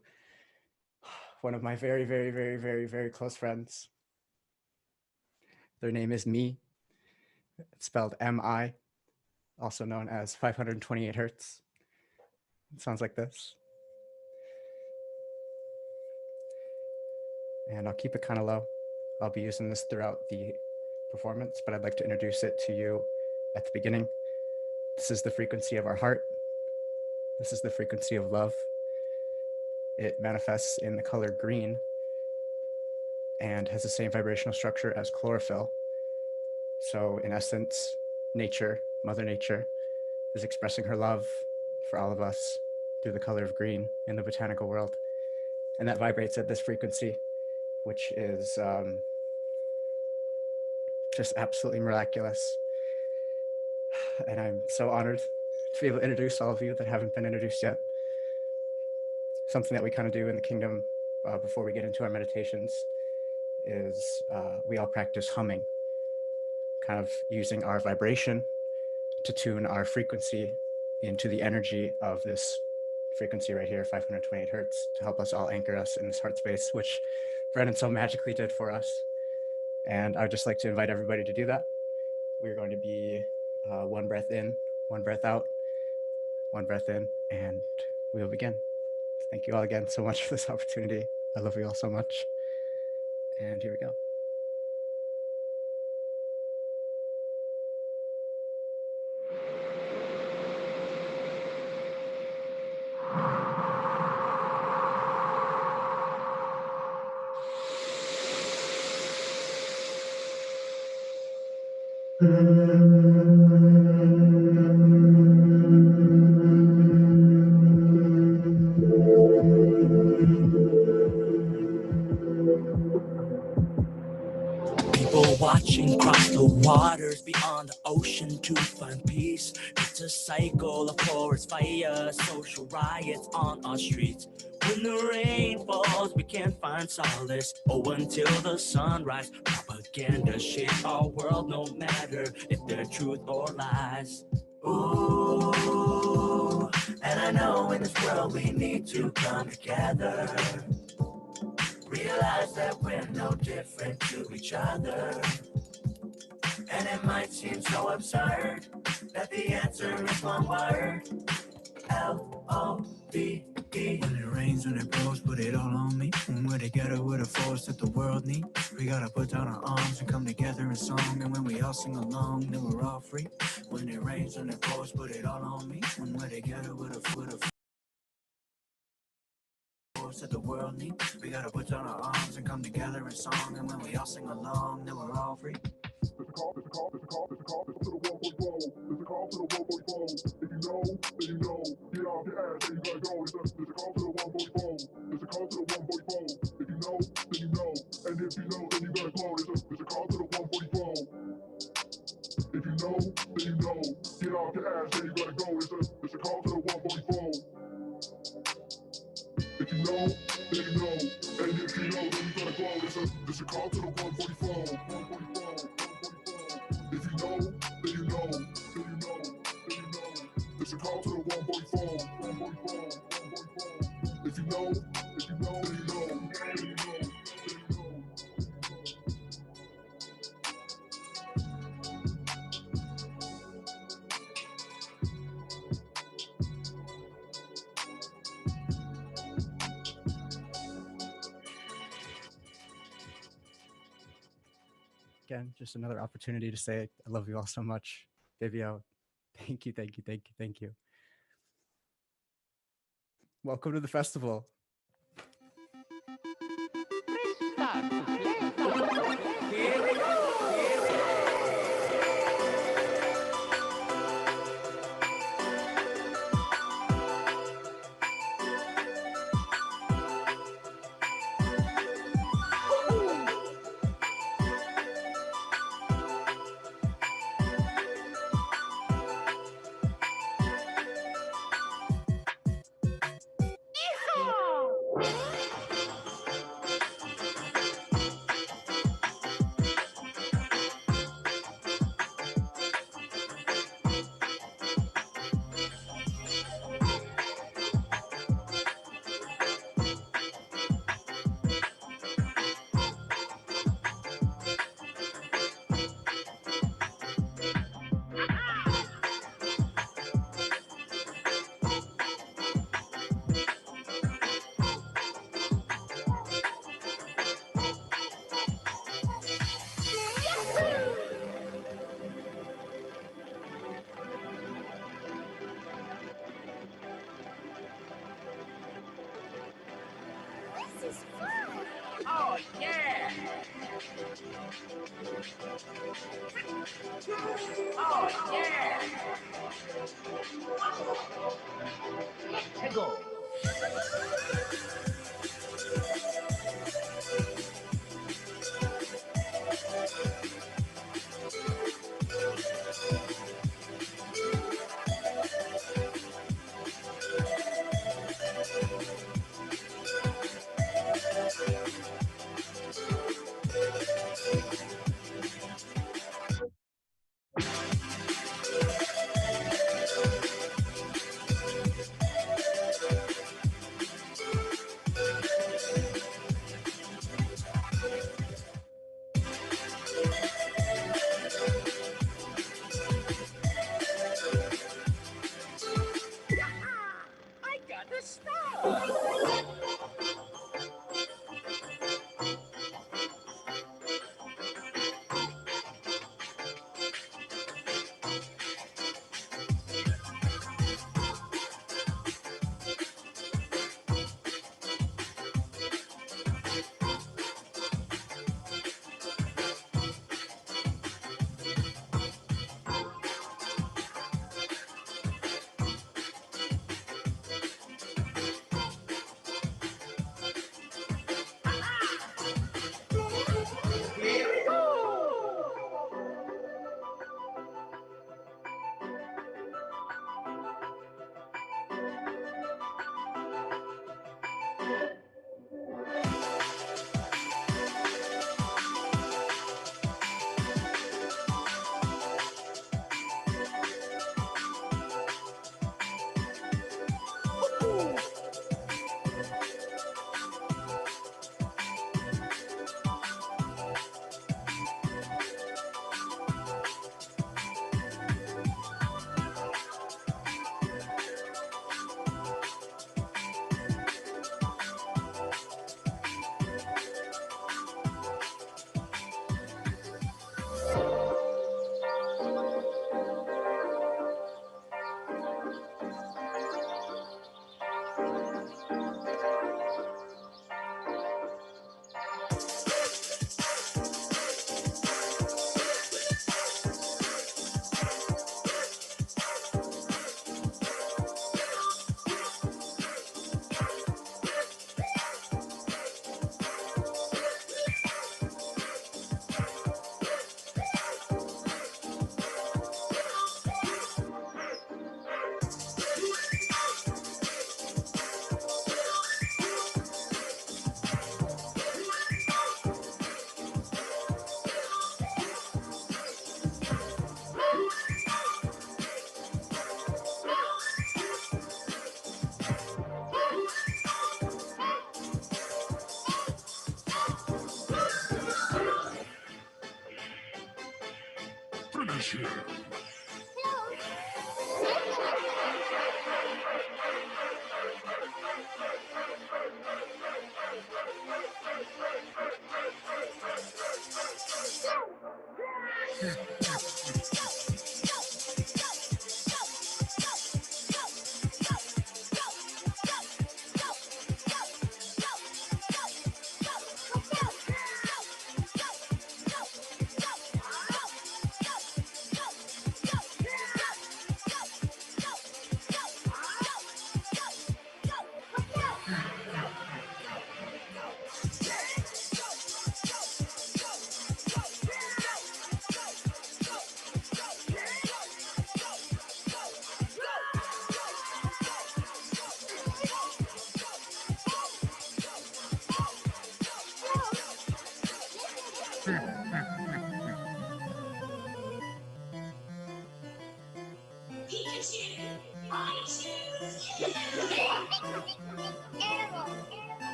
one of my very, very, very, very, very close friends. Their name is Me. It's spelled M-I, also known as 528 Hertz. It sounds like this. And I'll keep it kind of low. I'll be using this throughout the performance, but I'd like to introduce it to you at the beginning. This is the frequency of our heart. This is the frequency of love. It manifests in the color green and has the same vibrational structure as chlorophyll. So in essence, nature, Mother Nature, is expressing her love for all of us through the color of green in the botanical world. And that vibrates at this frequency, which is just absolutely miraculous. And I'm so honored to be able to introduce all of you that haven't been introduced yet. Something that we kind of do in the kingdom before we get into our meditations is we all practice humming, kind of using our vibration to tune our frequency into the energy of this frequency right here, 528 hertz, to help us all anchor us in this heart space, which Brendon so magically did for us. And I would just like to invite everybody to do that. We're going to be one breath in, one breath out, one breath in, and we will begin. Thank you all again so much for this opportunity. I love you all so much. And here we go. People watching cross the waters beyond the ocean to find peace. It's a cycle of forest fires, social riots on our streets. When the rain falls, we can't find solace. Oh, until the sunrise, propaganda shapes our world, no matter if they're truth or lies. Ooh, and I know in this world we need to come together. Realize that we're no different to each other. And it might seem so absurd that the answer is one word: L-O-V-E. When it rains, when it pours, put it all on me. When we're together, we're the force that the world needs. We gotta put down our arms and come together in song. And when we all sing along, then we're all free. When it rains, when it pours, put it all on me. When we're together, we're the force that the world needs. We gotta put down our arms and come together in song. And when we all sing along, then we're all free. If you know, then you know. And if you know, then you gotta go. It's a call to the 144. If you know, then you know. Then you know. Then you know. It's a call to the 144. If you know, then you know. Then you know. Then you know. Again, just another opportunity to say I love you all so much. Vibeo, thank you, thank you, thank you, thank you. Welcome to the festival. This is fun! Oh, yeah! Oh, yeah! Hegel!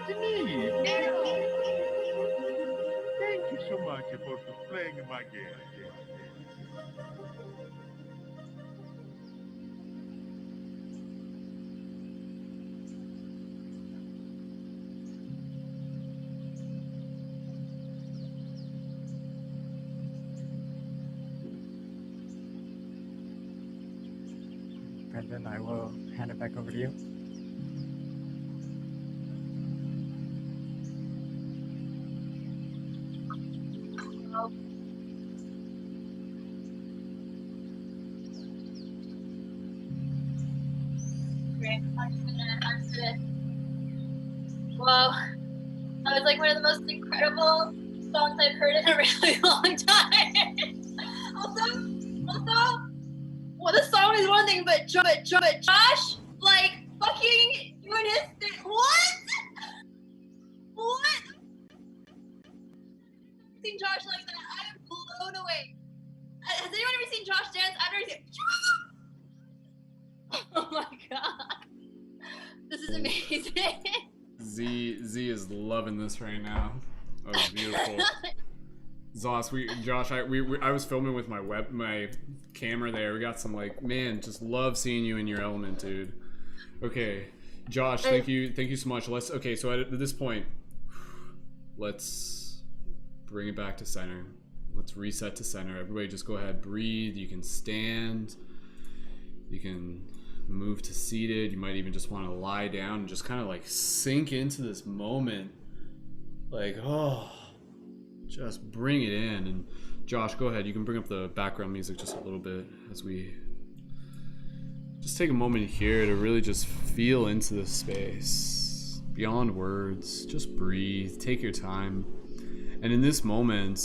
Justine. Thank you so much for playing my game. Brendon, I will hand it back over to you. Great. Wow. That was like one of the most incredible songs I've heard in a really long time. also, well, the song is one thing, but Josh, like, fucking doing his thing. What? What? I've seen Josh like that. I am blown away. Has anyone ever seen Josh dance? I've never seen. Oh my god. This is amazing. Z is loving this right now. Oh, beautiful. Josh, I was filming with my camera there. We got some, like, man, just love seeing you in your element, dude. Okay, Josh, thank you so much. So at this point, let's bring it back to center. Let's reset to center. Everybody just go ahead, breathe. You can stand. You can move to seated. You might even just want to lie down and just kind of like sink into this moment. Like, oh, just bring it in. And Josh, go ahead. You can bring up the background music just a little bit as we just take a moment here to really just feel into the space beyond words. Just breathe, take your time. And in this moment,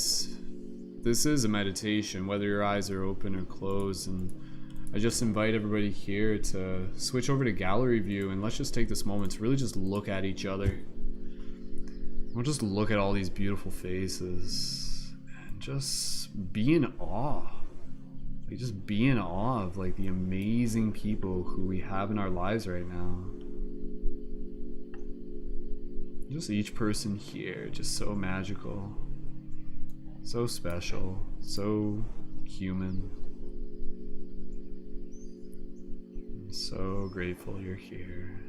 this is a meditation, whether your eyes are open or closed. And I just invite everybody here to switch over to gallery view, and let's just take this moment to really just look at each other. We'll just look at all these beautiful faces and just be in awe. Like, just be in awe of like the amazing people who we have in our lives right now. Just each person here, just so magical, so special, so human. I'm so grateful you're here.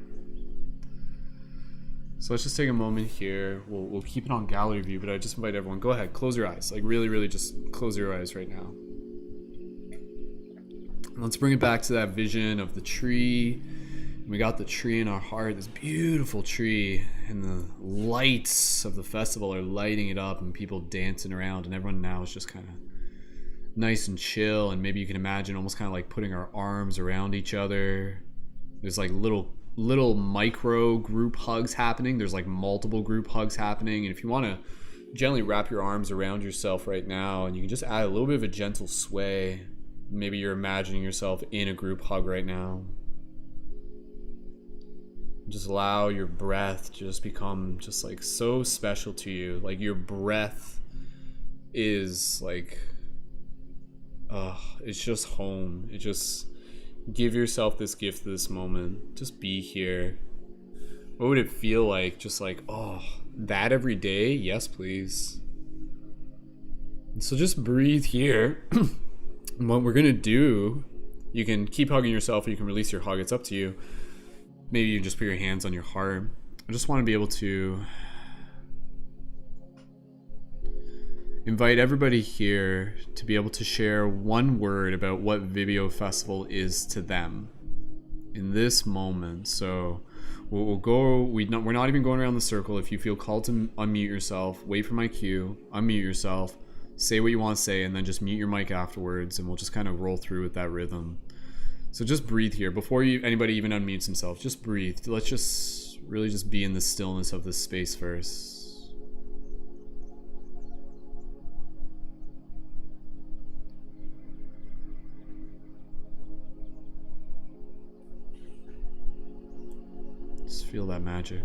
So let's just take a moment here. We'll keep it on gallery view, but I just invite everyone, go ahead, close your eyes. Like really just close your eyes right now. Let's bring it back to that vision of the tree. We got the tree in our heart, this beautiful tree, and the lights of the festival are lighting it up and people dancing around, and everyone now is just kind of nice and chill. And maybe you can imagine almost kind of like putting our arms around each other. There's like little micro group hugs happening. There's like multiple group hugs happening. And if you want to gently wrap your arms around yourself right now, and you can just add a little bit of a gentle sway. Maybe you're imagining yourself in a group hug right now. Just allow your breath to just become just like so special to you. Like your breath is like, it's just home. It just, give yourself this gift, this moment. Just be here. What would it feel like? Just like, oh, that every day? Yes, please. So just breathe here. And what we're gonna do, you can keep hugging yourself or you can release your hug. It's up to you. Maybe you just put your hands on your heart. I just want to be able to invite everybody here to be able to share one word about what Vibeo Festival is to them in this moment. So we'll go, we're not even going around the circle. If you feel called to unmute yourself, wait for my cue, unmute yourself, say what you want to say, and then just mute your mic afterwards, and we'll just kind of roll through with that rhythm. So just breathe here. Before anybody even unmutes himself, just breathe. Let's just really just be in the stillness of this space first. Just feel that magic.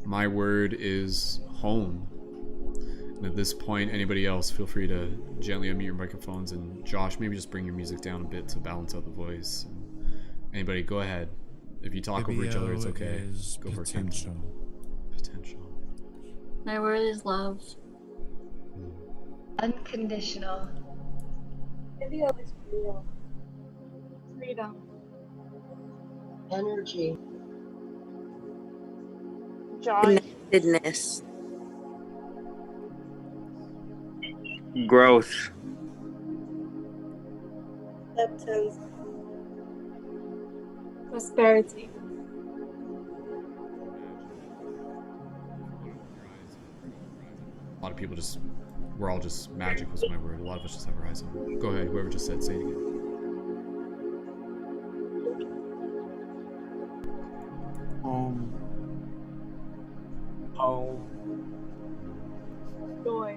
My word is home. And at this point, anybody else, feel free to gently unmute your microphones. And Josh, maybe just bring your music down a bit to balance out the voice. And Anybody, go ahead. If you talk over each other, it's Vibeo okay. is Go for it, potential. Campton. Potential. My word is love. Unconditional. Video is real. Freedom. Energy. Joy. Connectedness. Growth. Acceptance. Prosperity. A lot of people just, we're all just, magic was my word. A lot of us just have our eyes on. Go ahead, whoever just said, say it again. Home. Home. Joy.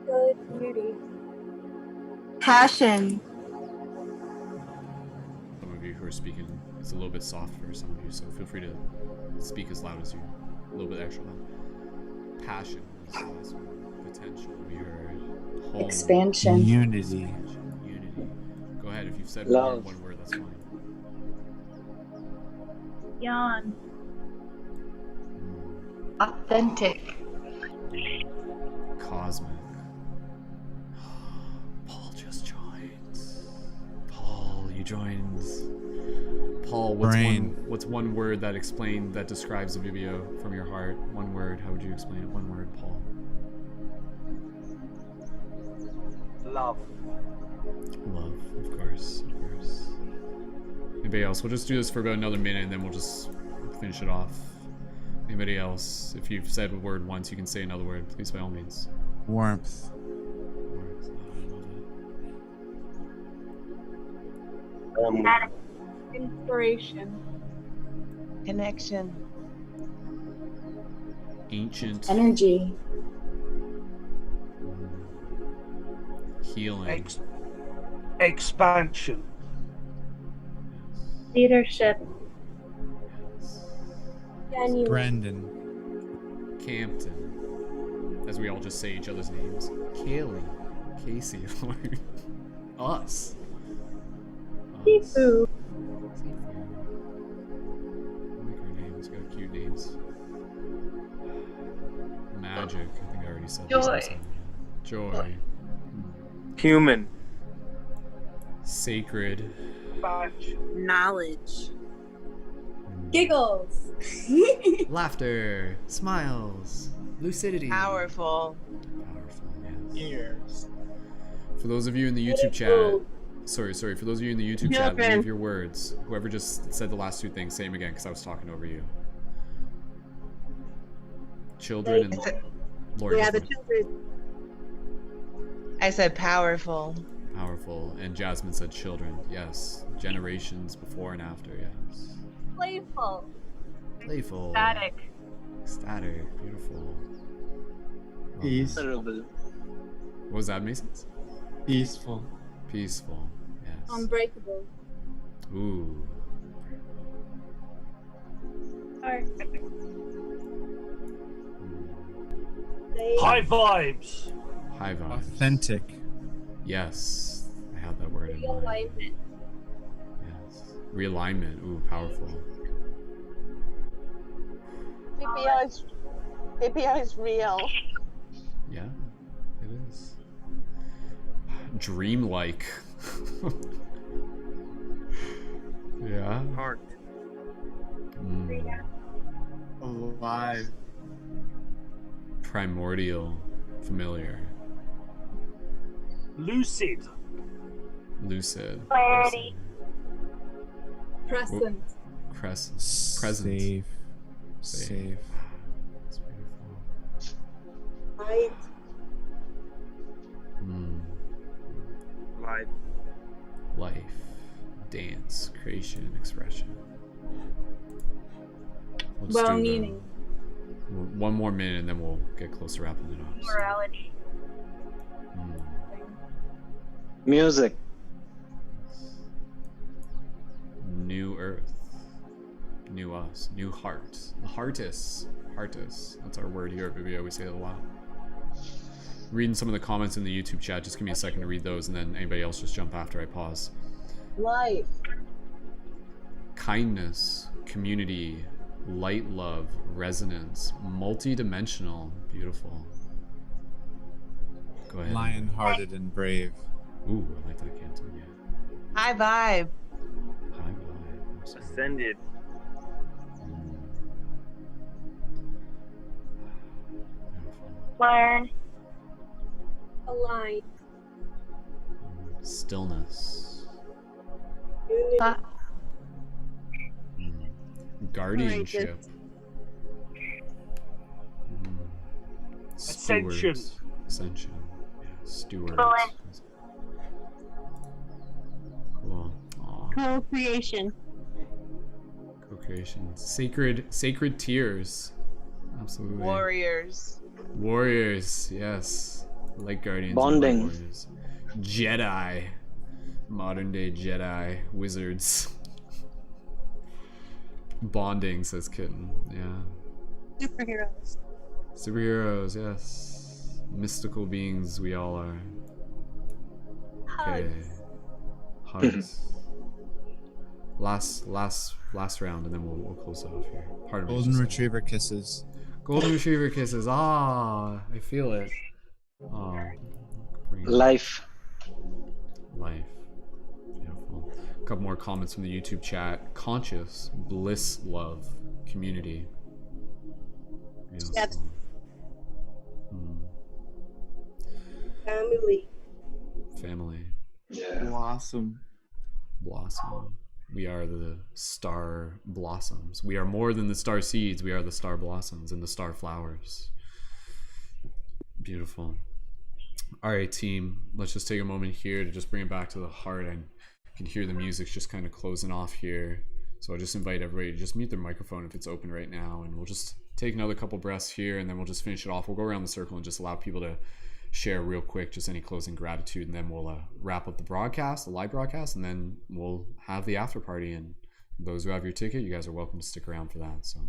Good beauty. Passion. Some of you who are speaking, it's a little bit soft for some of you, so feel free to speak as loud as you, a little bit extra loud. Passion was the last one. Potential, we heard. Home. Expansion. Unity. Unity. Go ahead, if you've said Love. one word, that's fine. Yawn. Authentic. Cosmic. Paul just joined. Paul, you joined. Paul, what's one word that describes the Vibeo from your heart? One word, how would you explain it? One word, Paul. Love. Love, of course, of course. Anybody else? We'll just do this for about another minute and then we'll just finish it off. Anybody else? If you've said a word once, you can say another word, please, by all means. Warmth. Warmth. Oh, I love it. Inspiration. Connection. Ancient. Energy. Healing. Expansion. Leadership. Genuine. Brendon. Campton. As we all just say each other's names. Kailey. Kaci. Us. Seafood. I like our names. Got cute names. Magic. I think I already said Joy. this. Joy. Human. Sacred. Knowledge. Giggles. Laughter. Smiles. Lucidity. Powerful. Powerful, yes. Ears. For those of you in the YouTube chat, sorry, for those of you in the YouTube chat, leave your words. Whoever just said the last two things, say them again because I was talking over you. Children and Lord. Yeah, the children. I said powerful. Powerful. And Jasmine said children. Yes. Generations before and after, yes. Playful. Playful. Ecstatic. Ecstatic. Beautiful. Love Peace. that. What was that, Masons? Peaceful. Peaceful. Yes. Unbreakable. Ooh. Art. High vibes. High vibes. Authentic. Yes. I had that word in mind. Realignment. Yes. Realignment. Ooh, powerful. Vibeo is real. Yeah, it is. Dreamlike. Yeah. Heart. Alive. Primordial. Familiar. Lucid. Lucid. Clarity. Present. Present. Safe. Safe. That's beautiful. Light. Life. Life. Dance. Creation. Expression. Let's do Well-meaning. one more minute and then we'll get close to wrapping it up. Morality. Music. New earth. New us. New heart. The heartus. Heartus. That's our word here at Vibeo. We say it a lot. Reading some of the comments in the YouTube chat. Just give me a second to read those and then anybody else just jump after I pause. Life. Kindness, community, light, love, resonance, multi-dimensional, beautiful. Go ahead. Lion-hearted and brave. Ooh, I like that, Campton. Yeah. High vibe. High vibe. Ascended. Learn. Align. Stillness. Thought. Guardianship. Ascension. Stewards. Ascension. Yeah, stewards. Cool. Aw. Co-creation. Co-creation. Sacred tears. Absolutely. Warriors. Warriors, yes. Like guardians. Bonding. And warriors. Jedi. Modern day Jedi wizards. Bonding, says Kitten. Yeah. Superheroes. Superheroes, yes. Mystical beings we all are. Okay. Hugs. Last round, and then we'll close it off here. Pardon me. Golden retriever kisses. Golden retriever kisses. Ah, I feel it. Oh. Life. Life. Beautiful. A couple more comments from the YouTube chat. Conscious, bliss, love, community. Beautiful. Yep. Family. Family. Yeah. Blossom. Blossom. We are the star blossoms. We are more than the star seeds. We are the star blossoms and the star flowers. Beautiful. All right, team. Let's just take a moment here to just bring it back to the heart. And you can hear the music just kind of closing off here. So I'll just invite everybody to just mute their microphone if it's open right now. And we'll just take another couple breaths here, and then we'll just finish it off. We'll go around the circle and just allow people to share real quick just any closing gratitude, and then we'll wrap up the broadcast, the live broadcast, and then we'll have the after party. And those who have your ticket, you guys are welcome to stick around for that. So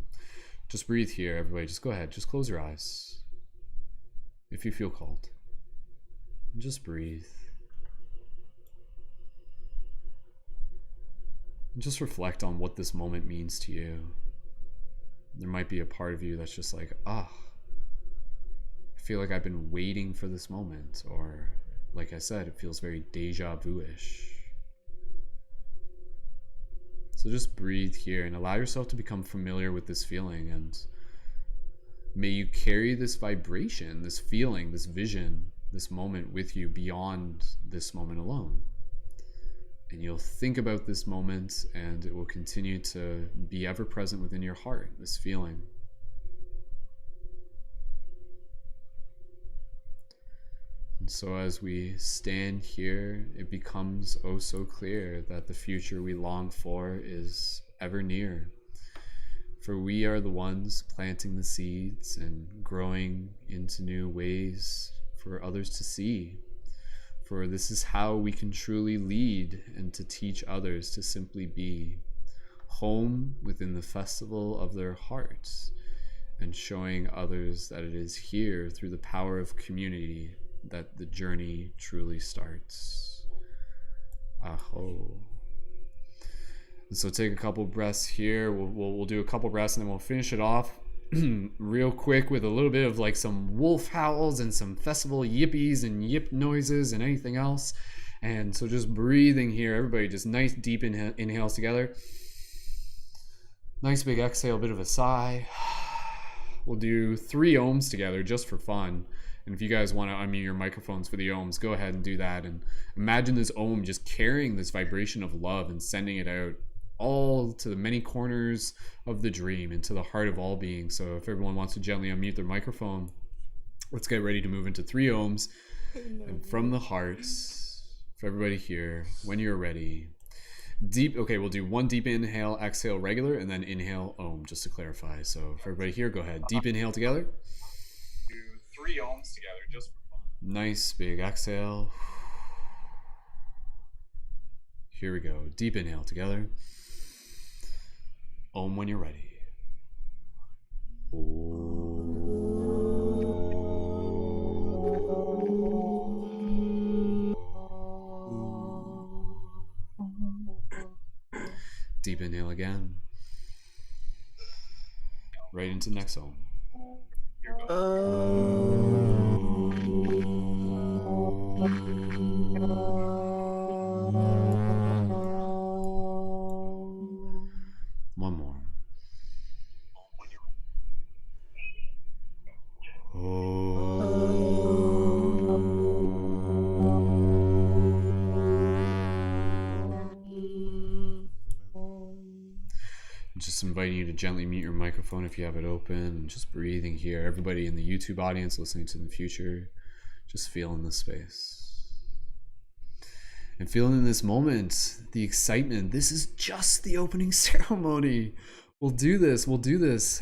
just breathe here, everybody. Just go ahead, just close your eyes if you feel called, and just breathe and just reflect on what this moment means to you. There might be a part of you that's just like, I feel like I've been waiting for this moment, or like I said, it feels very deja vu-ish. So just breathe here and allow yourself to become familiar with this feeling, and may you carry this vibration, this feeling, this vision, this moment with you beyond this moment alone. And you'll think about this moment, and it will continue to be ever present within your heart, this feeling. And so as we stand here, it becomes oh so clear that the future we long for is ever near. For we are the ones planting the seeds and growing into new ways for others to see. For this is how we can truly lead and to teach others to simply be home within the festival of their hearts, and showing others that it is here through the power of community that the journey truly starts. Aho. And so take a couple breaths here. We'll do a couple breaths, and then we'll finish it off real quick with a little bit of like some wolf howls and some festival yippies and yip noises and anything else. And so just breathing here, everybody, just nice deep inhales together. Nice big exhale, a bit of a sigh. We'll do 3 ohms together just for fun. And if you guys want to unmute your microphones for the ohms, go ahead and do that. And imagine this ohm just carrying this vibration of love and sending it out all to the many corners of the dream, into the heart of all beings. So if everyone wants to gently unmute their microphone, let's get ready to move into 3 ohms. And from the hearts, for everybody here, when you're ready, deep, okay, we'll do 1 deep inhale, exhale regular, and then inhale ohm, just to clarify. So for everybody here, go ahead, deep inhale together. Do 3 ohms together, just for fun. Nice big exhale. Here we go, deep inhale together. Om when you're ready. again. Right into the next song. One more. Just inviting you to gently mute your microphone if you have it open, and just breathing here. Everybody in the YouTube audience listening to in the future, just feeling the space. And feeling in this moment, the excitement. This is just the opening ceremony. We'll do this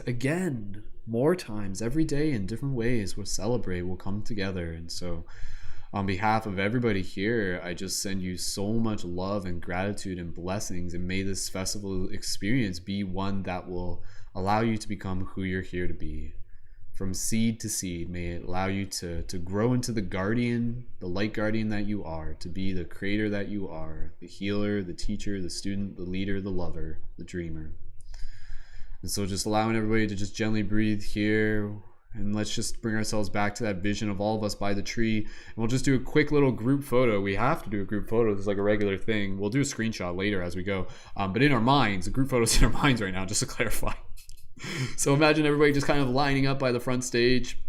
again, more times, every day in different ways. We'll celebrate, we'll come together. And so on behalf of everybody here, I just send you so much love and gratitude and blessings, and may this festival experience be one that will allow you to become who you're here to be. From seed to seed, may it allow you to grow into the guardian, the light guardian that you are, to be the creator that you are, the healer, the teacher, the student, the leader, the lover, the dreamer. And so just allowing everybody to just gently breathe here. And let's just bring ourselves back to that vision of all of us by the tree. And we'll just do a quick little group photo. We have to do a group photo. This is like a regular thing. We'll do a screenshot later as we go. But in our minds, a group photo's in our minds right now, just to clarify. So imagine everybody just kind of lining up by the front stage.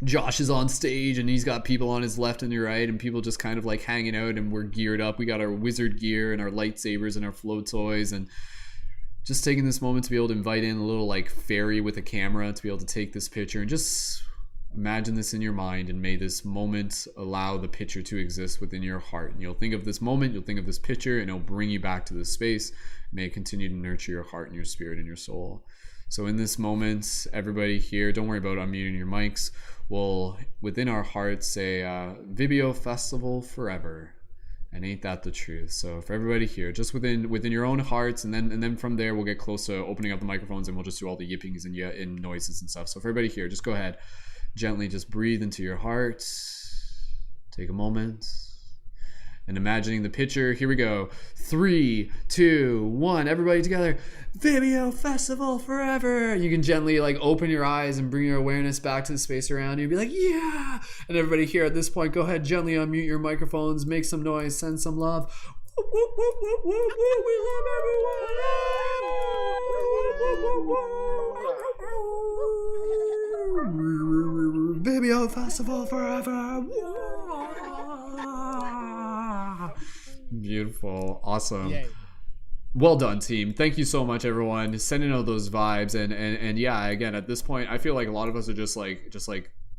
Josh is on stage and he's got people on his left and your right, and people just kind of like hanging out, and we're geared up. We got our wizard gear and our lightsabers and our float toys, and just taking this moment to be able to invite in a little like fairy with a camera to be able to take this picture, and just imagine this in your mind, and may this moment allow the picture to exist within your heart. And you'll think of this moment, you'll think of this picture, and it'll bring you back to this space. May it continue to nurture your heart and your spirit and your soul. So in this moment, everybody here, don't worry about unmuting your mics. We'll, within our hearts, say, Vibeo Festival forever. And ain't that the truth? So for everybody here, just within your own hearts, and then from there we'll get close to opening up the microphones, and we'll just do all the yippings and noises and stuff. So for everybody here, just go ahead, gently just breathe into your heart. Take a moment. And imagining the picture. Here we go. 3, 2, 1. Everybody together. Vibeo Festival forever. You can gently like open your eyes and bring your awareness back to the space around you. Be like, yeah. And everybody here at this point, go ahead, gently unmute your microphones, make some noise, send some love. Woo, woo, woo, woo, woo, woo. We love everyone. Vibeo Festival forever. Beautiful. Awesome. Yay. Well done, team. Thank you so much, everyone. Sending out those vibes, and yeah, again, at this point, I feel like a lot of us are just like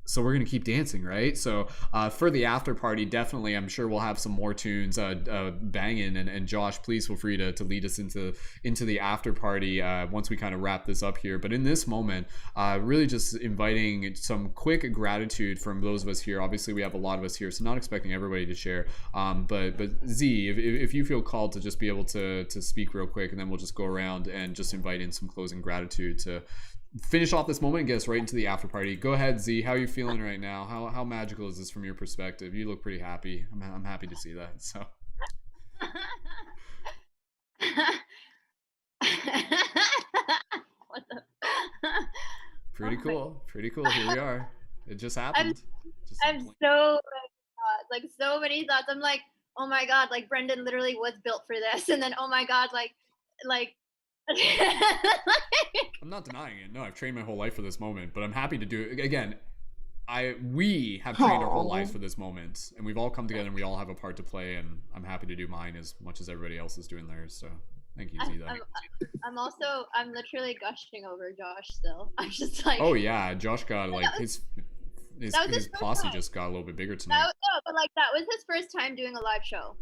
so we're gonna keep dancing, right? So for the after party, definitely, I'm sure we'll have some more tunes banging, and Josh, please feel free to lead us into the after party once we kind of wrap this up here. But in this moment, really just inviting some quick gratitude from those of us here. Obviously, we have a lot of us here, so not expecting everybody to share. But Z, if you feel called to just be able to speak real quick, and then we'll just go around and just invite in some closing gratitude to finish off this moment and get us right into the after party. Go ahead, Z. How are you feeling right now? How magical is this from your perspective? You look pretty happy. I'm happy to see that. So. What the? Pretty cool. Pretty cool. Here we are. It just happened. I'm so like so many thoughts. I'm like, oh my god, like Brendon literally was built for this, and then oh my god, like. I'm not denying it. No, I've trained my whole life for this moment, but I'm happy to do it again. We have trained our whole lives for this moment, and we've all come together, and we all have a part to play, and I'm happy to do mine as much as everybody else is doing theirs. So thank you, Zita. I'm literally gushing over Josh still. I'm just like, oh yeah, Josh got like his posse just got a little bit bigger tonight. but like that was his first time doing a live show.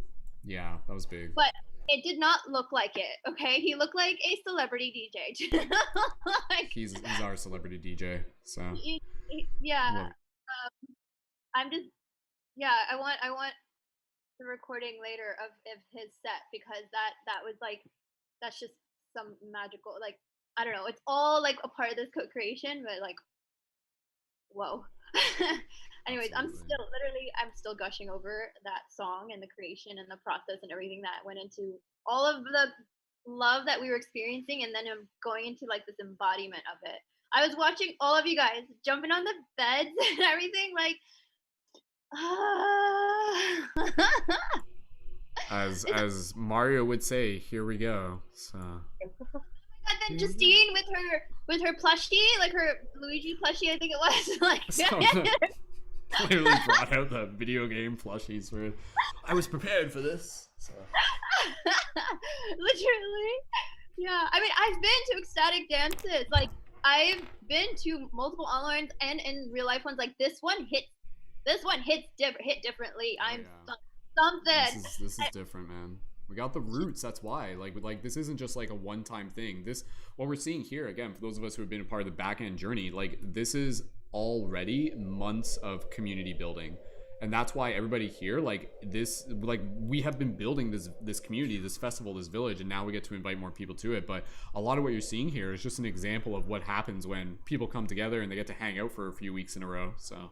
Yeah, that was big. But it did not look like it. Okay, he looked like a celebrity DJ. Like, he's our celebrity DJ. So yeah, I'm just I want the recording later of his set, because that was like, that's just some magical, like, I don't know, it's all like a part of this co-creation, but like, whoa. Anyways, Absolutely. I'm still gushing over that song and the creation and the process and everything that went into all of the love that we were experiencing, and then I'm going into like this embodiment of it. I was watching all of you guys jumping on the beds and everything, like As Mario would say, here we go. So and then Justine with her plushie, like her Luigi plushie, I think it was. Like clearly brought out the video game plushies for it. I was prepared for this. So. Literally. Yeah. I mean, I've been to ecstatic dances. Like I've been to multiple online and in real life ones. Like this one hit differently. I'm something. This is different, man. We got the roots. That's why. Like this isn't just like a one-time thing. This what we're seeing here again for those of us who have been a part of the back end journey. Like this is already months of community building, and that's why everybody here like this. Like we have been building this community, this festival, this village, and now we get to invite more people to it. But a lot of what you're seeing here is just an example of what happens when people come together and they get to hang out for a few weeks in a row. So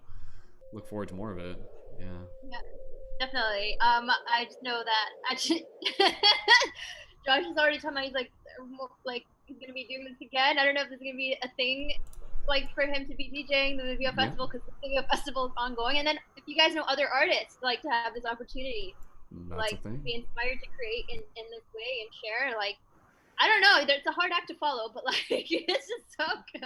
look forward to more of it. Yeah. Definitely. I just know that Josh has already told me he's gonna be doing this again. I don't know if this is gonna be a thing, like for him to be DJing the Vibeo Festival, because the Vibeo Festival is ongoing. And then if you guys know other artists, like to have this opportunity, like to be inspired to create in this way and share. Like I don't know, it's a hard act to follow, but like it's just so good.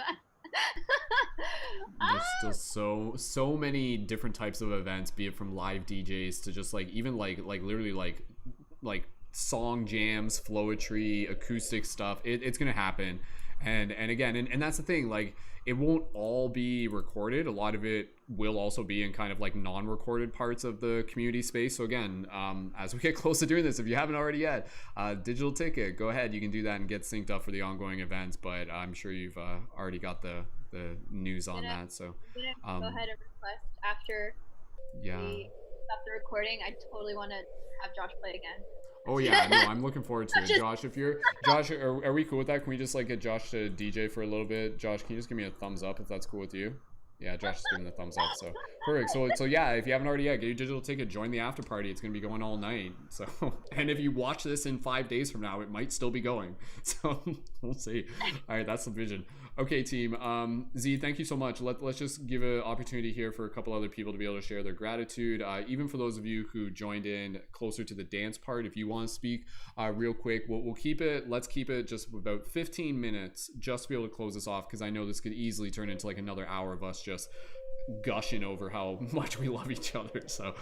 There's still so many different types of events, be it from live DJs to just like even like literally like song jams, flowetry, acoustic stuff. It's gonna happen, and again, and that's the thing. Like it won't all be recorded. A lot of it will also be in kind of like non-recorded parts of the community space. So again, as we get close to doing this, if you haven't already yet, digital ticket, go ahead, you can do that and get synced up for the ongoing events. But I'm sure you've already got the news on that. So go ahead and request after we stop the recording. I totally want to have Josh play again. Oh yeah, no, I'm looking forward to it. Josh, are we cool with that? Can we just like get Josh to DJ for a little bit? Josh, can you just give me a thumbs up if that's cool with you? Yeah, Josh is giving the thumbs up. So perfect. So yeah, if you haven't already yet, get your digital ticket, join the after party. It's gonna be going all night. So and if you watch this in 5 days from now, it might still be going. So we'll see. All right, that's the vision. Okay, team. Z, thank you so much. Let's just give an opportunity here for a couple other people to be able to share their gratitude. Even for those of you who joined in closer to the dance part, if you want to speak real quick, we'll keep it. Let's keep it just about 15 minutes just to be able to close this off, because I know this could easily turn into like another hour of us just gushing over how much we love each other. So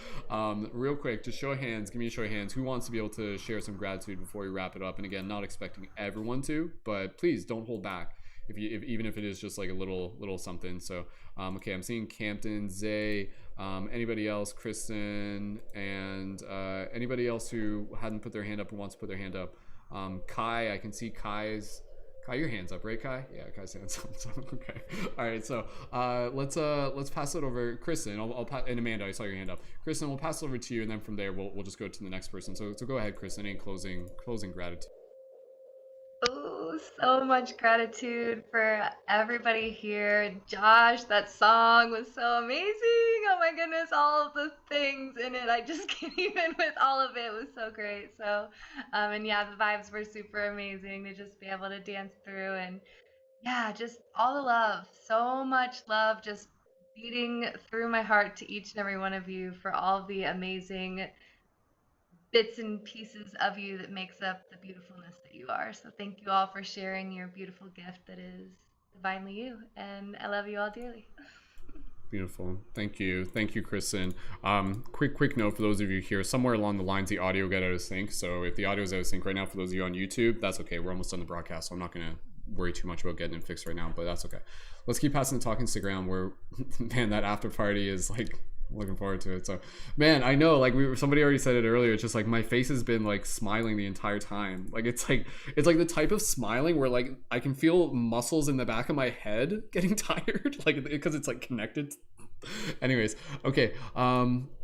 real quick, just show of hands, give me a show of hands, who wants to be able to share some gratitude before we wrap it up? And again, not expecting everyone to, but please don't hold back. Even if it is just like a little something. So okay, I'm seeing Campton, Zay, anybody else, Kristen, and anybody else who hadn't put their hand up and wants to put their hand up. Kai, I can see Kai, your hand's up, right, Kai? Yeah, Kai's hand's up. So, okay. All right. So let's pass it over, Kristen. And Amanda, I saw your hand up. Kristen, we'll pass it over to you, and then from there we'll just go to the next person. So go ahead, Kristen. Any closing gratitude? Oh, so much gratitude for everybody here. Josh, that song was so amazing. Oh my goodness, all of the things in it. I just can't even with all of it. It was so great. So, and yeah, the vibes were super amazing to just be able to dance through, and yeah, just all the love. So much love just beating through my heart to each and every one of you for all of the amazing bits and pieces of you that makes up the beautifulness that you are. So thank you all for sharing your beautiful gift that is divinely you, and I love you all dearly. Beautiful. Thank you, Kristen. Quick note for those of you here, somewhere along the lines the audio got out of sync. So if the audio is out of sync right now for those of you on YouTube, that's okay. We're almost done the broadcast, so I'm not gonna worry too much about getting it fixed right now, but that's okay. Let's keep passing the talk Instagram, where man, that after party is like, looking forward to it. So man, I know, like somebody already said it earlier, it's just like my face has been like smiling the entire time. Like it's like the type of smiling where like I can feel muscles in the back of my head getting tired, like because it's like connected. Anyways, okay,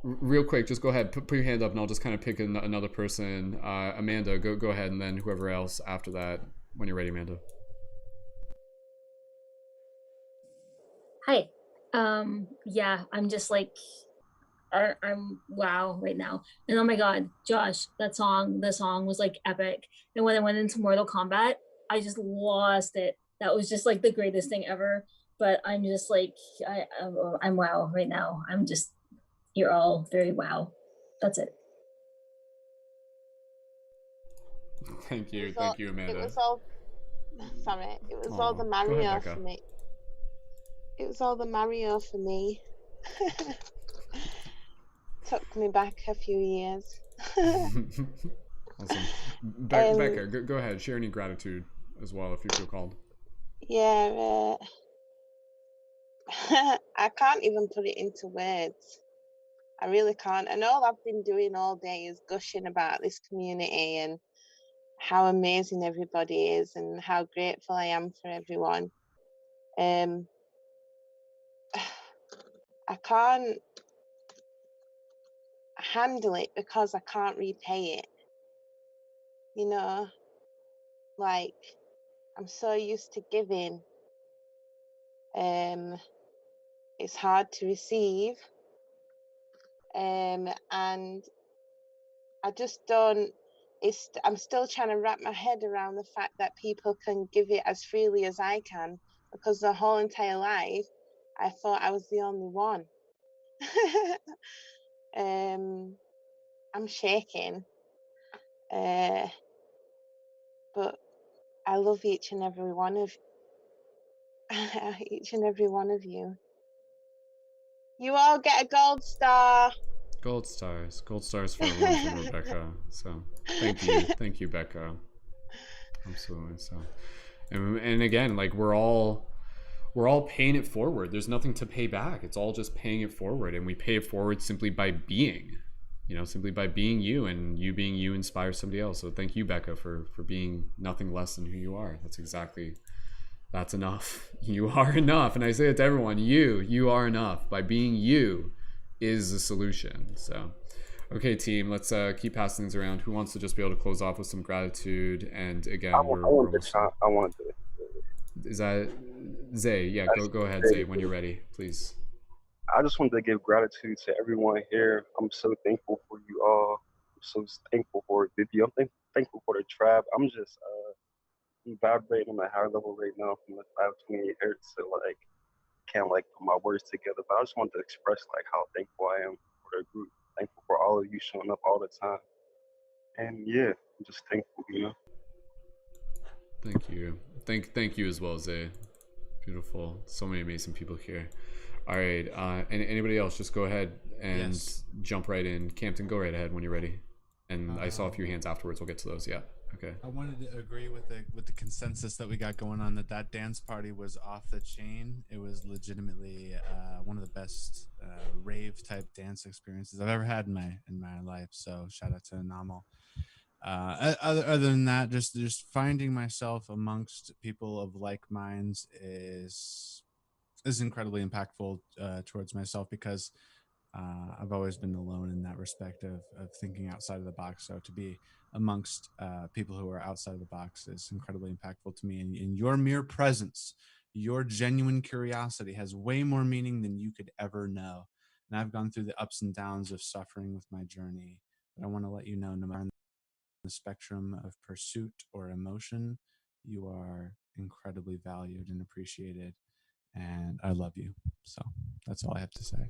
real quick, just go ahead, put your hand up, and I'll just kind of pick another person. Amanda, go ahead, and then whoever else after that when you're ready, Amanda. Hi. Yeah, I'm just like I'm wow right now. And oh my god, Josh, the song was like epic. And when I went into Mortal Kombat, I just lost it. That was just like the greatest thing ever. But I'm just like I'm wow right now. I'm just you're all very wow. That's it. Thank you, It Amanda. was all. Sorry, it was all the Aw, go ahead, Mario Becca. for me. It was all the Mario for me. Took me back a few years. Awesome. Becca, go ahead. Share any gratitude as well if you feel called. Yeah, I can't even put it into words. I really can't. And all I've been doing all day is gushing about this community and how amazing everybody is and how grateful I am for everyone. I can't handle it because I can't repay it. You know, like I'm so used to giving. It's hard to receive. And I just don't. I'm still trying to wrap my head around the fact that people can give it as freely as I can, because the whole entire life I thought I was the only one. I'm shaking, but I love each and every one of you. You all get a gold star. Gold stars for everyone from Rebecca. So thank you, Becca. Absolutely. So, and again, like we're all paying it forward. There's nothing to pay back. It's all just paying it forward, and we pay it forward simply by being. Simply by being you, and you being you inspires somebody else. So thank you, Becca, for being nothing less than who you are. That's enough. You are enough. And I say it to everyone, you are enough. By being you is the solution. So, okay, team, let's keep passing things around. Who wants to just be able to close off with some gratitude? And again, I wanted to. Is that Zay? Yeah, go ahead, Zay, when you're ready, please. I just wanted to give gratitude to everyone here. I'm so thankful for you all. I'm so thankful for Vibeo. I'm thankful for the tribe. I'm just I'm vibrating on a higher level right now from the 528 hertz. So like can't like put my words together, but I just wanted to express like how thankful I am for the group. Thankful for all of you showing up all the time. And yeah, I'm just thankful. Thank you. Thank you as well, Zay. Beautiful. So many amazing people here. All right. And anybody else, just go ahead and jump right in. Campton, go right ahead when you're ready. And I saw a few hands afterwards. We'll get to those. Yeah. Okay. I wanted to agree with the consensus that we got going on that dance party was off the chain. It was legitimately one of the best rave type dance experiences I've ever had in my life. So shout out to Namal. Other than that, just finding myself amongst people of like minds is incredibly impactful towards myself, because I've always been alone in that respect of thinking outside of the box. So to be amongst people who are outside of the box is incredibly impactful to me. And your mere presence, your genuine curiosity has way more meaning than you could ever know. And I've gone through the ups and downs of suffering with my journey. But I want to let you know, no matter the spectrum of pursuit or emotion, you are incredibly valued and appreciated. And I love you. So that's all I have to say.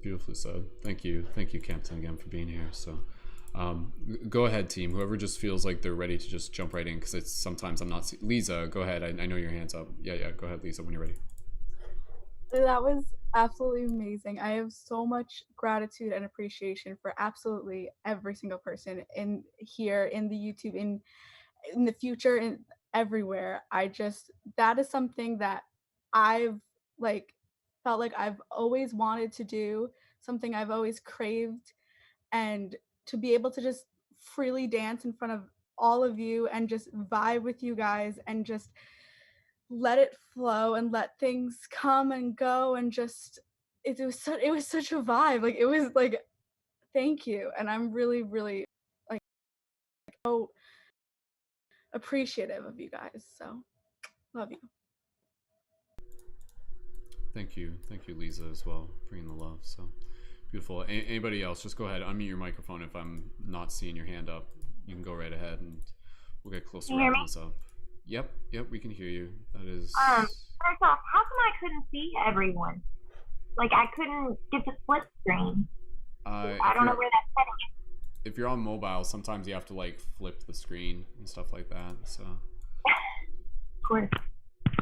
Beautifully said. Thank you, Campton, again for being here. So, go ahead, team. Whoever just feels like they're ready to just jump right in, because it's sometimes I'm not. Leeza, go ahead. I know your hand's up. Yeah. Go ahead, Leeza, when you're ready. That was absolutely amazing. I have so much gratitude and appreciation for absolutely every single person in here, in the YouTube, in the future, and everywhere. That is something that I've like felt like I've always wanted to do, something I've always craved, and to be able to just freely dance in front of all of you and just vibe with you guys and just let it flow and let things come and go, and just it was such a vibe. Like it was like, thank you. And I'm really, really like so appreciative of you guys. So love you. Thank you, Leeza, as well, bringing the love. So Beautiful. Anybody else? Just go ahead, unmute your microphone. If I'm not seeing your hand up, you can go right ahead, and we'll get close to wrapping this up. Yep, we can hear you. That is. First off, how come I couldn't see everyone? Like, I couldn't get the split screen. I don't know where that setting is. If you're on mobile, sometimes you have to like flip the screen and stuff like that. So. Of course.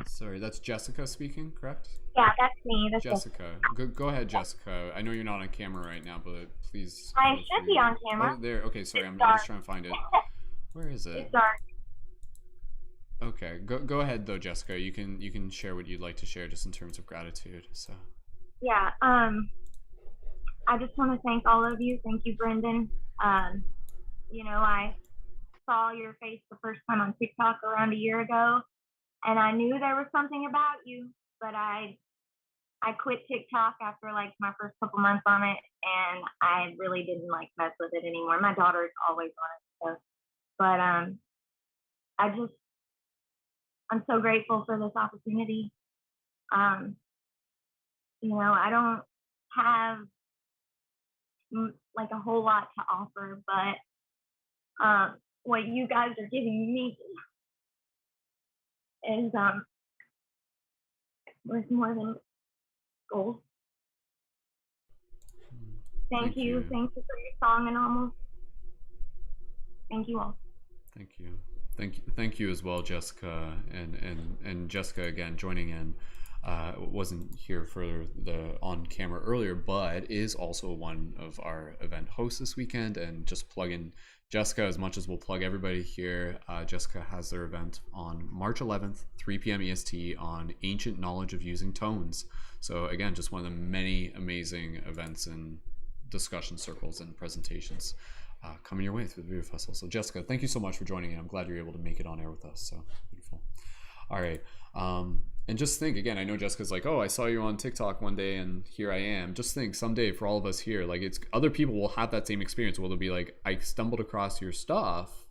Sorry, that's Jessica speaking, correct? Yeah, that's me. That's Jessica. Go ahead, Jessica. I know you're not on camera right now, but please. I should be on camera. Oh, there. Okay, sorry. I'm just trying to find it. Where is it? It's dark. Okay, go ahead though, Jessica. You can share what you'd like to share, just in terms of gratitude. So. Yeah. I just want to thank all of you. Thank you, Brendon. You know, I saw your face the first time on TikTok around a year ago, and I knew there was something about you, but I quit TikTok after like my first couple months on it, and I really didn't like mess with it anymore. My daughter's always on it, so. But I'm so grateful for this opportunity. You know, I don't have like a whole lot to offer, but what you guys are giving me is worth more than gold. Thank you. Thank you for your song and almost. Thank you all. Thank you as well, Jessica, and Jessica again joining in. Wasn't here for the on camera earlier, but is also one of our event hosts this weekend. And just plug in Jessica as much as we'll plug everybody here. Jessica has their event on March 11th, 3 p.m. EST on Ancient Knowledge of Using Tones. So again, just one of the many amazing events and discussion circles and presentations coming your way through the Vibeo Festival. So Jessica, thank you so much for joining in. I'm glad you're able to make it on air with us. So beautiful. All right. And just think, again, I know Jessica's like, oh, I saw you on TikTok one day and here I am. Just think someday for all of us here, like, it's other people will have that same experience where they'll be like, I stumbled across your stuff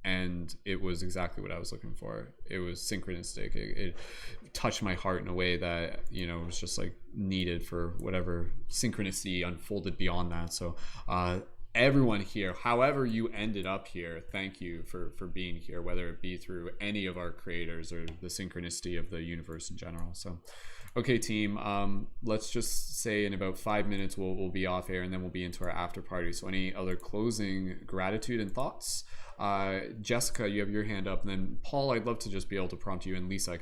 and it was exactly what I was looking for. It was synchronistic. It touched my heart in a way that, you know, was just like needed for whatever synchronicity unfolded beyond that. So, everyone here, however you ended up here, thank you for being here, whether it be through any of our creators or the synchronicity of the universe in general. So okay, team, let's just say in about 5 minutes we'll be off air, and then we'll be into our after party. So any other closing gratitude and thoughts? Jessica, you have your hand up, and then Paul, I'd love to just be able to prompt you, and Lisa,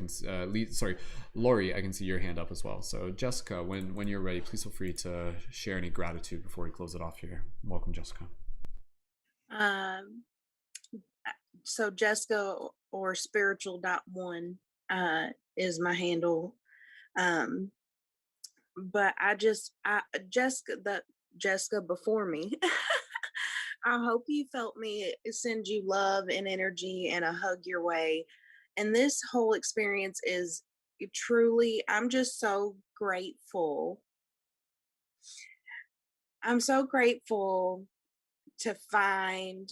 Lori, I can see your hand up as well. So Jessica, when you're ready, please feel free to share any gratitude before we close it off here. Welcome, Jessica. So Jessica or spiritual.1 is my handle. But Jessica before me. I hope you felt me send you love and energy and a hug your way. And this whole experience is truly, I'm just so grateful. I'm so grateful to find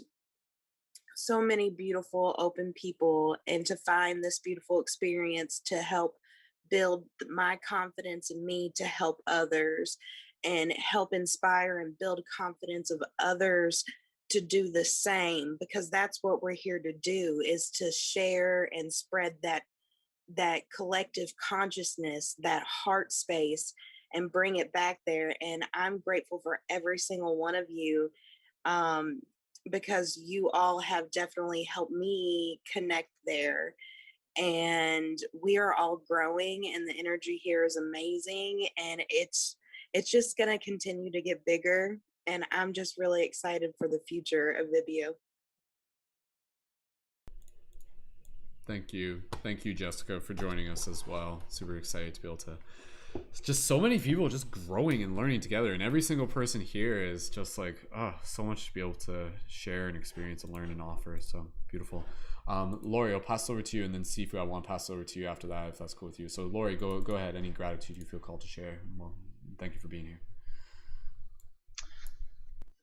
so many beautiful, open people and to find this beautiful experience to help build my confidence in me to help others and help inspire and build confidence of others to do the same, because that's what we're here to do, is to share and spread that collective consciousness, that heart space, and bring it back there. And I'm grateful for every single one of you, because you all have definitely helped me connect there. And we are all growing, and the energy here is amazing, and it's just going to continue to get bigger. And I'm just really excited for the future of Vibeo. Thank you, Jessica, for joining us as well. Super excited to be able to, just so many people just growing and learning together, and every single person here is just like, oh, so much to be able to share and experience and learn and offer. So beautiful. Lori, I'll pass over to you, and then Sifu, I want to pass over to you after that, if that's cool with you. So Lori, go ahead. Any gratitude you feel called to share? Well, thank you for being here.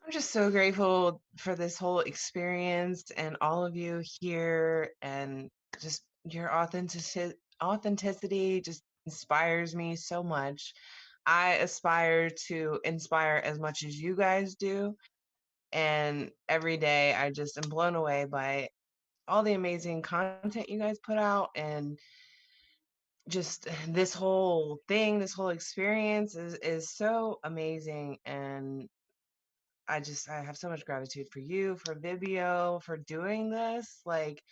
I'm just so grateful for this whole experience and all of you here, and just your authenticity just inspires me so much. I aspire to inspire as much as you guys do. And every day I just am blown away by all the amazing content you guys put out, and just this whole thing, this whole experience is so amazing. And I have so much gratitude for you, for Vibeo, for doing this. Like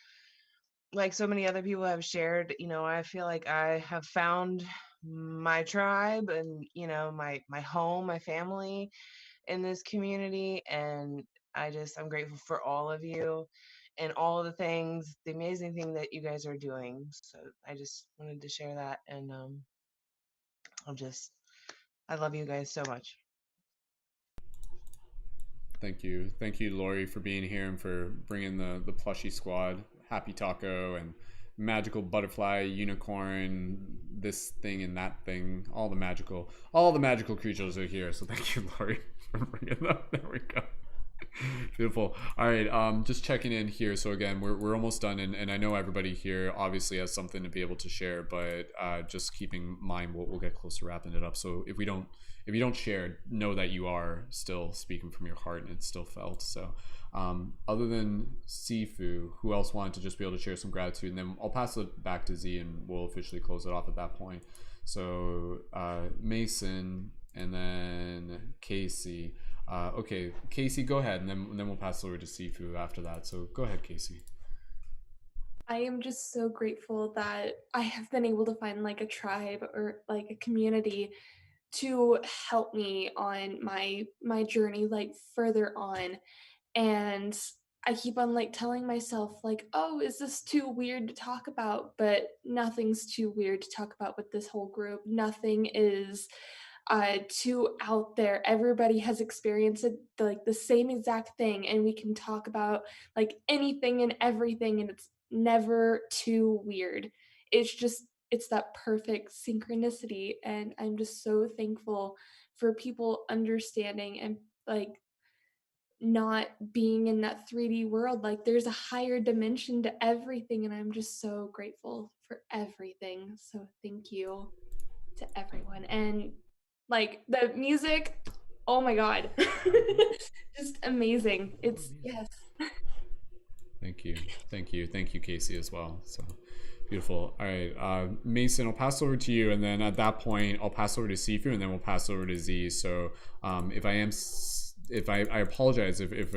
so many other people have shared, I feel like I have found my tribe and, my home, my family in this community. And I'm grateful for all of you and all of the things, the amazing thing that you guys are doing. So I just wanted to share that. And I love you guys so much. Thank you, Lori, for being here and for bringing the plushy squad, Happy Taco and Magical Butterfly, Unicorn, this thing and that thing, all the magical creatures are here. So thank you, Lori, for bringing them. There we go. Beautiful. All right, just checking in here. So again, we're almost done, and I know everybody here obviously has something to be able to share, but just keeping in mind, we'll get close to wrapping it up. So if you don't share, know that you are still speaking from your heart and it's still felt. So other than Sifu, who else wanted to just be able to share some gratitude? And then I'll pass it back to Z and we'll officially close it off at that point. So Mason and then Kaci. Okay, Kaci, go ahead, and then we'll pass it over to Sifu after that. So go ahead, Kaci. I am just so grateful that I have been able to find like a tribe or like a community to help me on my journey like further on. And I keep on like telling myself like, oh, is this too weird to talk about? But nothing's too weird to talk about with this whole group. Nothing is too out there. Everybody has experienced it, like the same exact thing, and we can talk about like anything and everything, and it's never too weird. It's that perfect synchronicity, and I'm just so thankful for people understanding and like not being in that 3D world. Like there's a higher dimension to everything, and I'm just so grateful for everything. So thank you to everyone. And like the music, oh my god. Just amazing. It's yes. Thank you, Kaci, as well. So beautiful. All right, Mason, I'll pass over to you, and then at that point, I'll pass over to Sifu, and then we'll pass over to Z. So if I apologize if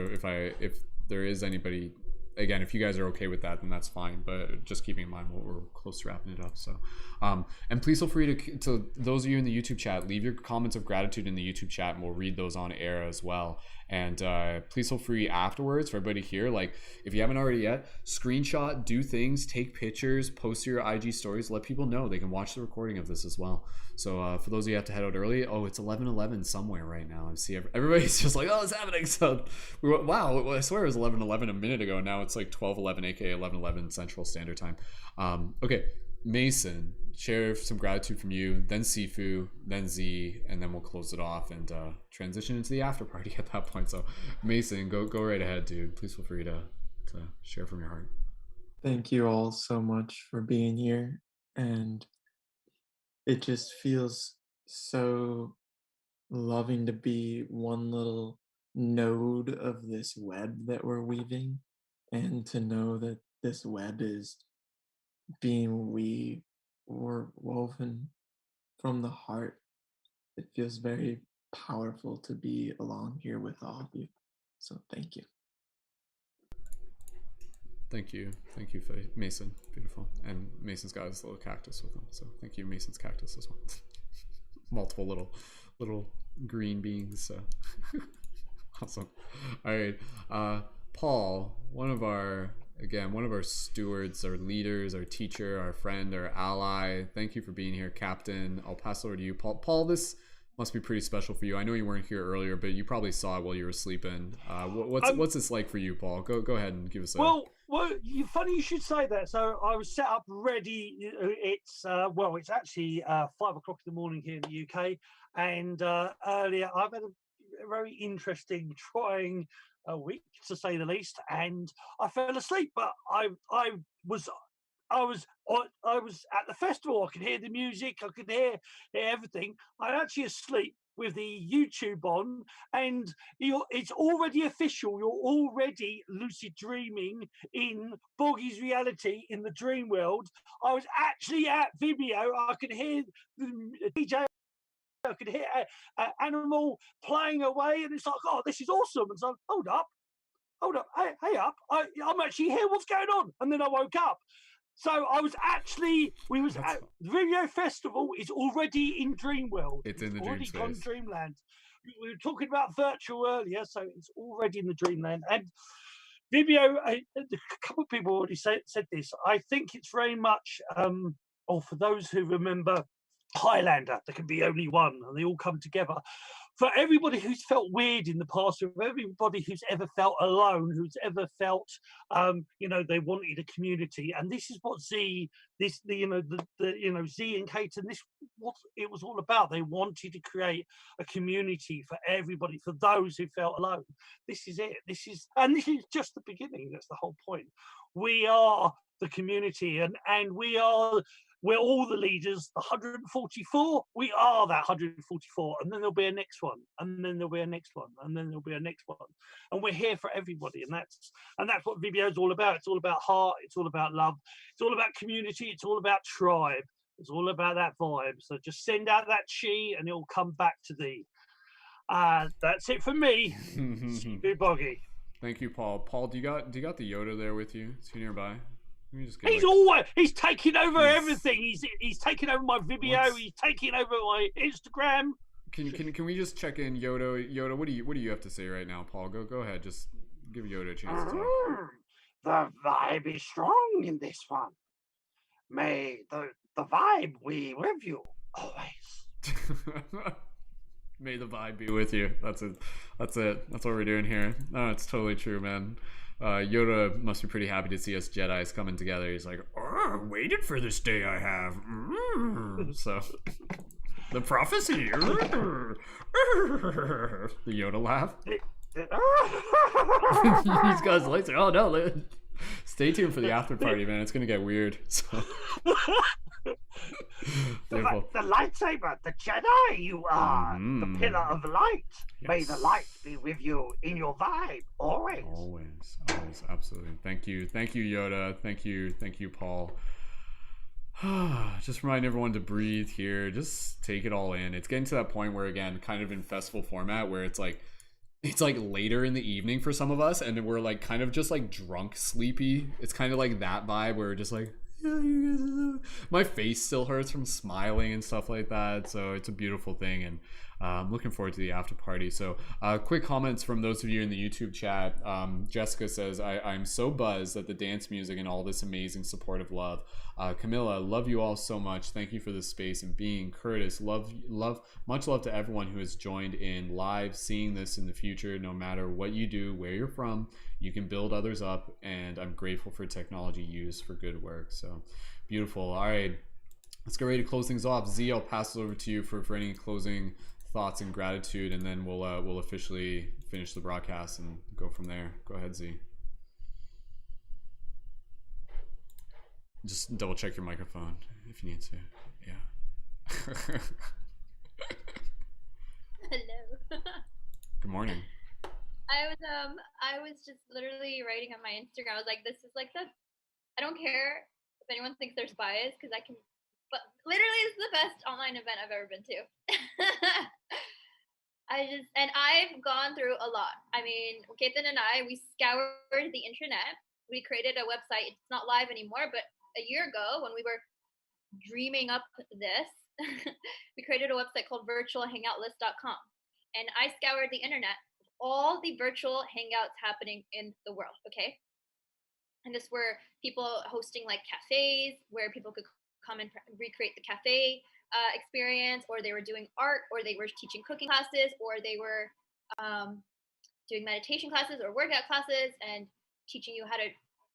there is anybody. Again, if you guys are okay with that, then that's fine. But just keeping in mind we're close to wrapping it up. So, and please feel free to those of you in the YouTube chat, leave your comments of gratitude in the YouTube chat, and we'll read those on air as well. And please feel free afterwards for everybody here. Like, if you haven't already yet, screenshot, do things, take pictures, post to your IG stories, let people know they can watch the recording of this as well. So for those of you who have to head out early, it's 11:11 somewhere right now. I see everybody's just like, oh, it's happening. So wow, I swear it was 11:11 a minute ago. Now it's like 12:11, aka 11:11 Central Standard Time. Okay, Mason, share some gratitude from you, then Sifu, then Z, and then we'll close it off and transition into the after party at that point. So Mason, go right ahead, dude. Please feel free to share from your heart. Thank you all so much for being here, and it just feels so loving to be one little node of this web that we're weaving, and to know that this web is being weaved or woven from the heart. It feels very powerful to be along here with all of you. So thank you. Thank you, Mason. Beautiful. And Mason's got his little cactus with him. So thank you, Mason's cactus as well. Multiple little green beings. So awesome. All right, Paul, one of our stewards, our leaders, our teacher, our friend, our ally. Thank you for being here, Captain. I'll pass over to you, Paul. Paul, this must be pretty special for you. I know you weren't here earlier, but you probably saw it while you were sleeping. What's this like for you, Paul? Go ahead and give us a. Well, funny you should say that. So I was set up ready. It's actually 5 o'clock in the morning here in the UK, and earlier I've had a very interesting, trying week to say the least, and I fell asleep. But I was I was at the festival. I could hear the music. I could hear everything. I'm actually asleep with the YouTube on, and it's already official. You're already lucid dreaming in Boggy's reality in the dream world. I was actually at Vibeo. I could hear the DJ. I could hear Animal playing away, and it's like, oh, this is awesome. And so, hold up, hey up, I'm actually here. What's going on? And then I woke up. So we was at the Vibeo Festival is already in Dream World. It's in the dream already space. Gone Dreamland. We were talking about virtual earlier, so it's already in the Dreamland. And Vibeo, a couple of people already said this. I think it's very much, for those who remember Highlander, there can be only one, and they all come together. For everybody who's felt weird in the past, for everybody who's ever felt alone, who's ever felt, they wanted a community, and this is what Z and Kate, and this what it was all about. They wanted to create a community for everybody, for those who felt alone. This is it. This is just the beginning. That's the whole point. We are the community, and we're all the leaders, the 144. We are that 144, and then there'll be a next one, and then there'll be a next one, and then there'll be a next one, and we're here for everybody, and that's what Vibeo is all about. It's all about heart. It's all about love. It's all about community. It's all about tribe. It's all about that vibe. So just send out that chi, and it'll come back to thee. That's it for me. Be boggy. Thank you, Paul. Paul, do you got the Yoda there with you? Is he nearby? He's taking over everything. He's taking over my Vibeo. He's taking over my Instagram. Can we just check in, Yoda? Yoda, what do you have to say right now, Paul? Go ahead. Just give Yoda a chance to talk. The vibe is strong in this one. May the vibe be with you always. May the vibe be with you. That's it. That's what we're doing here. No, it's totally true, man. Yoda must be pretty happy to see us Jedis coming together. He's like, oh, waited for this day I have. So, the prophecy. The Yoda laugh. These guys lights like, oh no. Stay tuned for the after party, man. It's gonna get weird. So. The lightsaber, the Jedi, you are the pillar of light. Yes. May the light be with you in your vibe always. Always, absolutely. Thank you, Yoda. Thank you, Paul. Just remind everyone to breathe here. Just take it all in. It's getting to that point where, again, kind of in festival format, where it's like later in the evening for some of us, and we're like kind of just like drunk, sleepy. It's kind of like that vibe where we're just like, yeah, you guys are... My face still hurts from smiling and stuff like that, so it's a beautiful thing, and I'm looking forward to the after party. So quick comments from those of you in the YouTube chat. Jessica says, I'm so buzzed at the dance music and all this amazing supportive love. Camila, love you all so much. Thank you for this space and being. Curtis, much love to everyone who has joined in live, seeing this in the future. No matter what you do, where you're from, you can build others up, and I'm grateful for technology used for good work. So beautiful. All right, let's get ready to close things off. Z, I'll pass it over to you for any closing thoughts and gratitude, and then we'll officially finish the broadcast and go from there. Go ahead, Z. Just double check your microphone if you need to. Yeah. Hello. Good morning. I was just literally writing on my Instagram. I was like, this is like I don't care if anyone thinks there's bias, because but literally it's the best online event I've ever been to. I've gone through a lot. I mean, Kaithan and we scoured the internet. We created a website. It's not live anymore, but a year ago when we were dreaming up this, we created a website called virtualhangoutlist.com. And I scoured the internet, all the virtual hangouts happening in the world, okay? And this were people hosting like cafes where people could come and recreate the cafe experience, or they were doing art, or they were teaching cooking classes, or they were doing meditation classes or workout classes and teaching you how to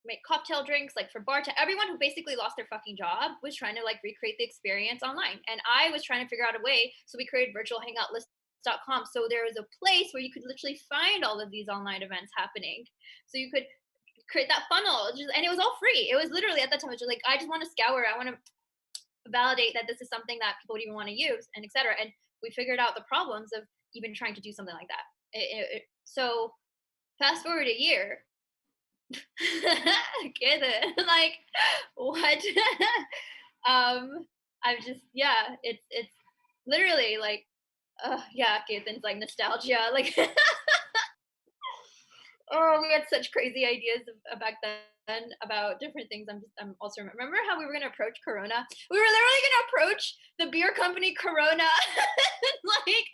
make cocktail drinks, like for bartenders. Everyone who basically lost their fucking job was trying to like recreate the experience online. And I was trying to figure out a way, so we created virtualhangoutlist.com. So there was a place where you could literally find all of these online events happening. So you could create that funnel, and it was all free. It was literally at that time, it was just like, I just want to scour, I want to validate that this is something that people would even want to use, and etc. And we figured out the problems of even trying to do something like that. So fast forward a year, like what? I've just, yeah, it's literally like, yeah, Keithan's like nostalgia, like. Oh, we had such crazy ideas back then about different things. I'm also remember how we were gonna approach Corona. We were literally gonna approach the beer company Corona, like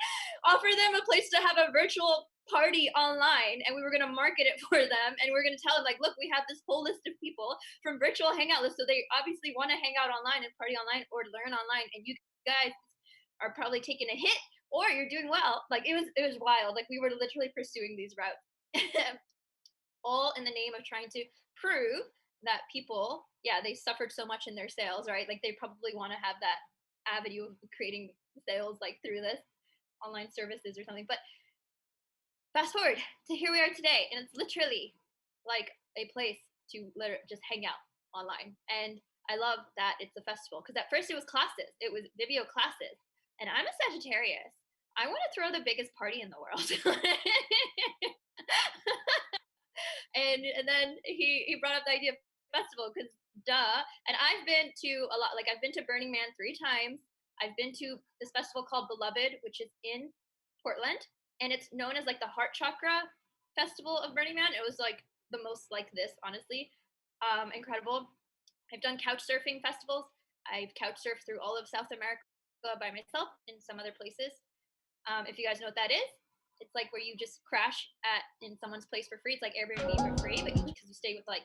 offer them a place to have a virtual party online, and we were gonna market it for them, and we were gonna tell them like, look, we have this whole list of people from virtual hangout lists, so they obviously want to hang out online and party online or learn online, and you guys are probably taking a hit or you're doing well. Like it was wild. Like we were literally pursuing these routes. All in the name of trying to prove that people, yeah, they suffered so much in their sales, right? Like they probably want to have that avenue of creating sales like through this online services or something. But fast forward to here we are today, and it's literally like a place to just hang out online. And I love that it's a festival, because at first it was classes, it was Vibeo classes, and I'm a Sagittarius. I want to throw the biggest party in the world. And then he brought up the idea of festival, because duh. And I've been to a lot, like I've been to Burning Man 3 times. I've been to this festival called Beloved, which is in Portland, and it's known as like the Heart Chakra Festival of Burning Man. It was like the most like this, honestly. Incredible. I've done couch surfing festivals. I've couch surfed through all of South America by myself and some other places. If you guys know what that is, it's like where you just crash in someone's place for free. It's like Airbnb for free, but because you stay with like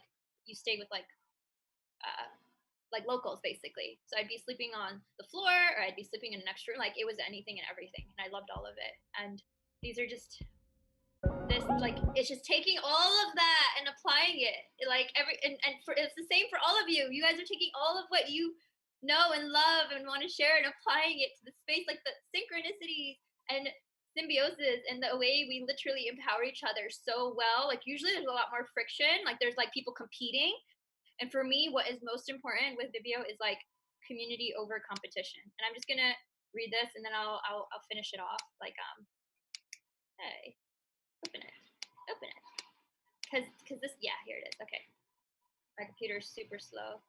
locals basically. So I'd be sleeping on the floor, or I'd be sleeping in an extra room. Like it was anything and everything, and I loved all of it. And these are just this, like, it's just taking all of that and applying it, like it's the same for all of you. You guys are taking all of what you know and love and want to share and applying it to the space, like the synchronicity and symbiosis and the way we literally empower each other so well. Like usually there's a lot more friction, like there's like people competing, and for me what is most important with Vibeo is like community over competition. And I'm just gonna read this and then I'll finish it off. Like hey, open it because this, yeah, here it is. Okay, my computer's super slow.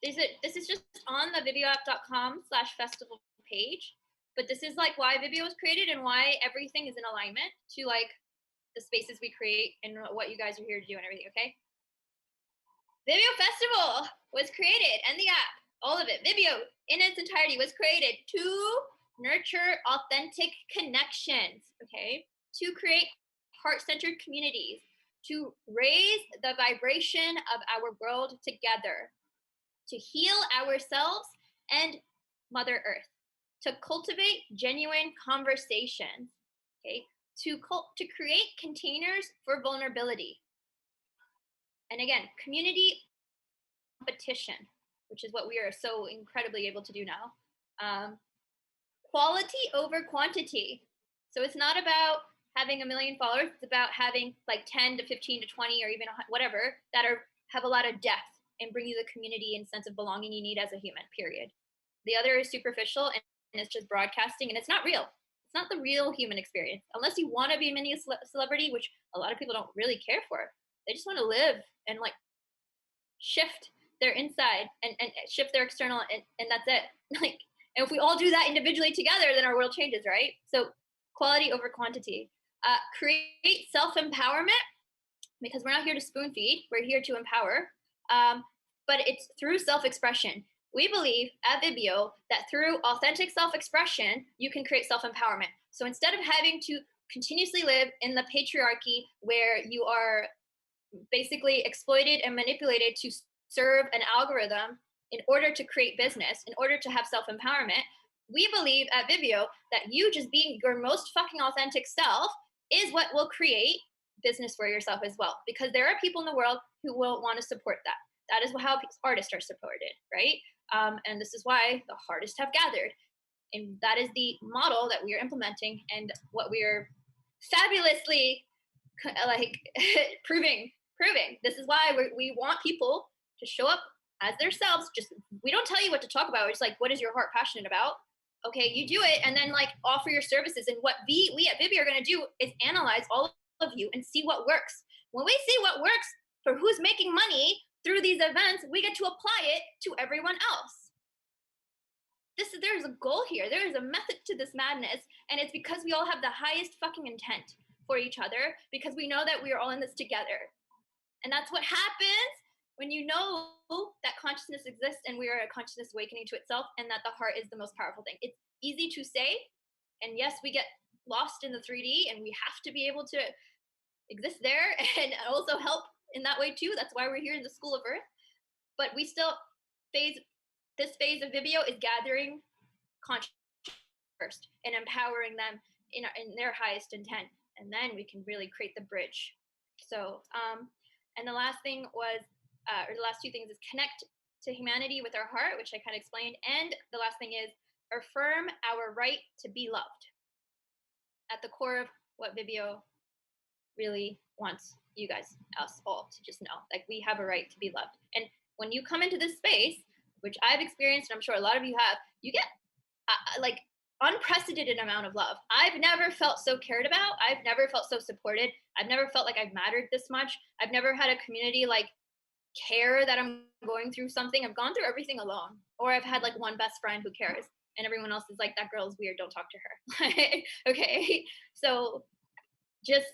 This is just on the vibeo.com/festival page. But this is like why Vibeo was created and why everything is in alignment to like the spaces we create and what you guys are here to do and everything, okay? Vibeo Festival was created, and the app, all of it, Vibeo in its entirety was created to nurture authentic connections, okay? To create heart-centered communities, to raise the vibration of our world together, to heal ourselves and Mother Earth, to cultivate genuine conversations, okay, to create containers for vulnerability. And again, community competition, which is what we are so incredibly able to do now. Quality over quantity. So it's not about having 1 million followers, it's about having like 10 to 15 to 20 or even whatever that have a lot of depth and bring you the community and sense of belonging you need as a human, period. The other is superficial and it's just broadcasting, and it's not real. It's not the real human experience. Unless you want to be a mini celebrity, which a lot of people don't really care for. They just want to live and like shift their inside and shift their external, and that's it. Like, and if we all do that individually together, then our world changes, right? So quality over quantity. Create self-empowerment, because we're not here to spoon feed. We're here to empower. But it's through self-expression. We believe at Vibeo that through authentic self-expression, you can create self-empowerment. So instead of having to continuously live in the patriarchy where you are basically exploited and manipulated to serve an algorithm in order to create business, in order to have self-empowerment, we believe at Vibeo that you just being your most fucking authentic self is what will create business for yourself as well. Because there are people in the world who will want to support that. That is how artists are supported, right? And this is why the artists have gathered. And that is the model that we are implementing and what we are fabulously like proving proving. This is why we want people to show up as themselves. Just, we don't tell you what to talk about. It's like, what is your heart passionate about? Okay, you do it, and then like offer your services. And what we at Vibeo are going to do is analyze all of you and see what works. When we see what works for who's making money through these events, we get to apply it to everyone else. There's a goal here. There is a method to this madness, and it's because we all have the highest fucking intent for each other, because we know that we are all in this together. And that's what happens when you know that consciousness exists and we are a consciousness awakening to itself, and that the heart is the most powerful thing. It's easy to say, and yes, we get lost in the 3D, and we have to be able to exist there and also help in that way too. That's why we're here in the School of Earth. But we still this phase of Vibeo is gathering consciousness first and empowering them in their highest intent, and then we can really create the bridge. So and the last thing was or the last two things is connect to humanity with our heart, which I kind of explained, and the last thing is affirm our right to be loved. At the core of what Vibeo really wants you guys, us all, to just know, like, we have a right to be loved. And when you come into this space, which I've experienced, and I'm sure a lot of you have, you get like unprecedented amount of love. I've never felt so cared about. I've never felt so supported. I've never felt like I've mattered this much. I've never had a community like care that I'm going through something. I've gone through everything alone, or I've had like one best friend who cares, and everyone else is like, that girl's weird, don't talk to her. Okay, so just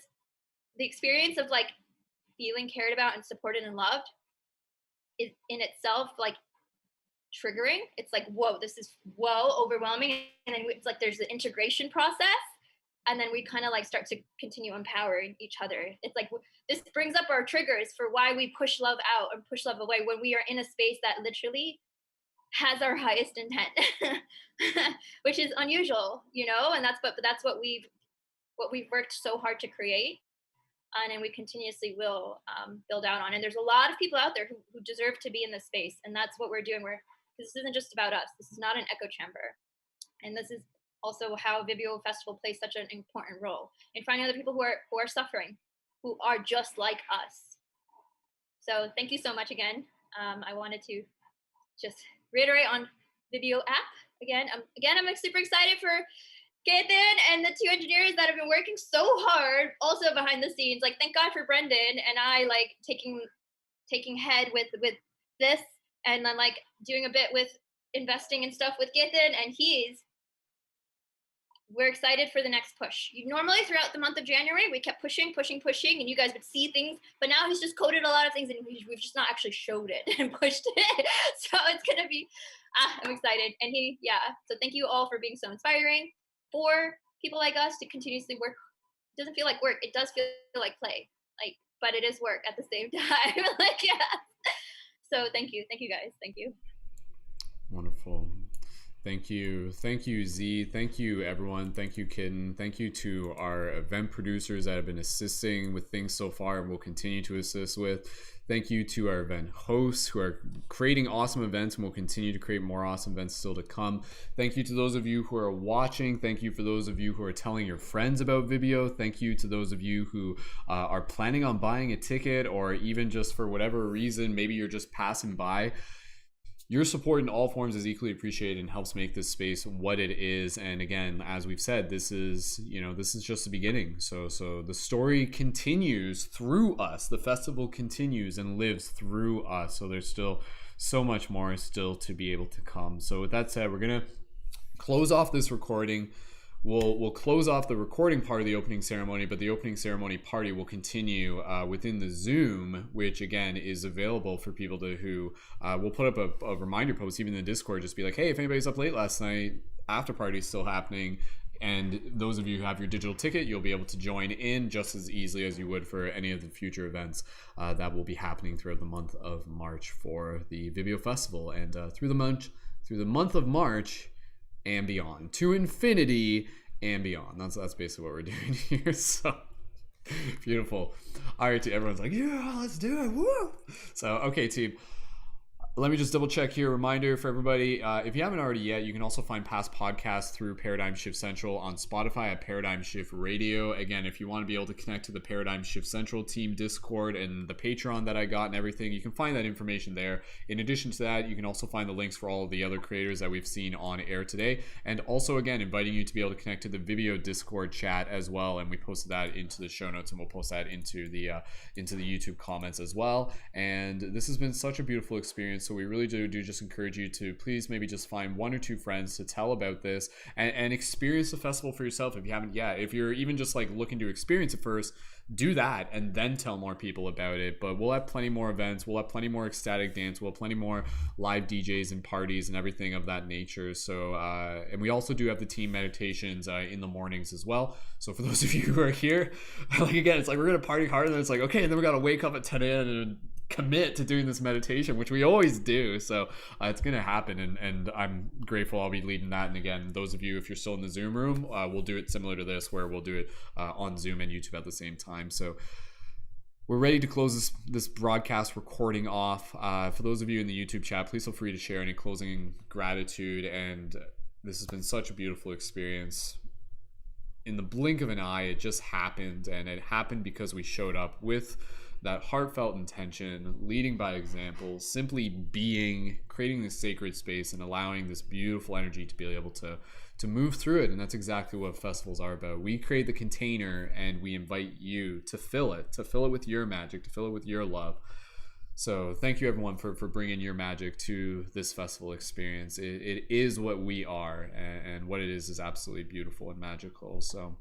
the experience of like feeling cared about and supported and loved is in itself like triggering. It's like, whoa, this is overwhelming. And then it's like there's the integration process, and then we kind of like start to continue empowering each other. It's like this brings up our triggers for why we push love out and push love away when we are in a space that literally has our highest intent, which is unusual, you know. And that's what we've worked so hard to create, and we continuously will build out on. And there's a lot of people out there who deserve to be in this space, and that's what we're doing. This isn't just about us. This is not an echo chamber, and this is also how Vibeo Festival plays such an important role in finding other people who are suffering, who are just like us. So thank you so much again. I wanted to just reiterate on Vibeo app again. I'm super excited for Caithin and the two engineers that have been working so hard also behind the scenes. Like, thank God for Brendon and I, like, taking head with this, and then like doing a bit with investing and stuff with Caithin, and we're excited for the next push. Normally throughout the month of January, we kept pushing, and you guys would see things, but now he's just coded a lot of things, and we've just not actually showed it and pushed it. So it's gonna be, I'm excited. And so thank you all for being so inspiring. For people like us to continuously work. It doesn't feel like work. It does feel like play, like, but it is work at the same time. Like, yeah. So thank you guys. Thank you. Wonderful. Thank you, Z. Thank you, everyone. Thank you, Kitten. Thank you to our event producers that have been assisting with things so far and will continue to assist with. Thank you to our event hosts who are creating awesome events and will continue to create more awesome events still to come. Thank you to those of you who are watching. Thank you for those of you who are telling your friends about Vibeo. Thank you to those of you who are planning on buying a ticket, or even just for whatever reason, maybe you're just passing by. Your support in all forms is equally appreciated and helps make this space what it is. And again, as we've said, this is just the beginning. So the story continues through us. The festival continues and lives through us. So there's still so much more still to be able to come. So with that said, we're gonna close off this recording. We'll close off the recording part of the opening ceremony, but the opening ceremony party will continue within the Zoom, which again is available for people who we'll put up a reminder post, even in the Discord, just be like, hey, if anybody's up late last night, after party is still happening. And those of you who have your digital ticket, you'll be able to join in just as easily as you would for any of the future events that will be happening throughout the month of March for the Vibeo Festival, and through the month of March and beyond, to infinity and beyond. That's basically what we're doing here. So beautiful. All right, everyone's like, yeah, let's do it. Woo! So okay, team, Let me just double check here. Reminder for everybody, if you haven't already yet, you can also find past podcasts through Paradigm Shift Central on Spotify at Paradigm Shift Radio. Again, if you want to be able to connect to the Paradigm Shift Central team Discord and the Patreon that I got and everything, you can find that information there. In addition to that, you can also find the links for all of the other creators that we've seen on air today. And also, again, inviting you to be able to connect to the Vibeo Discord chat as well. And we posted that into the show notes, and we'll post that into the YouTube comments as well. And this has been such a beautiful experience. So we really do just encourage you to please maybe just find 1 or 2 friends to tell about this and experience the festival for yourself if you haven't yet. If you're even just like looking to experience it first, do that and then tell more people about it. But we'll have plenty more events, we'll have plenty more ecstatic dance, we'll have plenty more live DJs and parties and everything of that nature. So and we also do have the team meditations in the mornings as well. So for those of you who are here, like again, it's like we're gonna party hard and then it's like okay, and then we gotta wake up at 10 a.m. and commit to doing this meditation, which we always do. So it's gonna happen, and I'm grateful I'll be leading that. And again, those of you, if you're still in the Zoom room, we'll do it similar to this, where we'll do it on Zoom and YouTube at the same time. So we're ready to close this broadcast recording off. For those of you in the YouTube chat, please feel free to share any closing gratitude. And this has been such a beautiful experience. In the blink of an eye, it just happened, and it happened because we showed up with that heartfelt intention, leading by example, simply being, creating this sacred space and allowing this beautiful energy to be able to move through it. And that's exactly what festivals are about. We create the container and we invite you to fill it with your magic, to fill it with your love. So thank you everyone for bringing your magic to this festival experience. It is what we are, and what it is absolutely beautiful and magical. So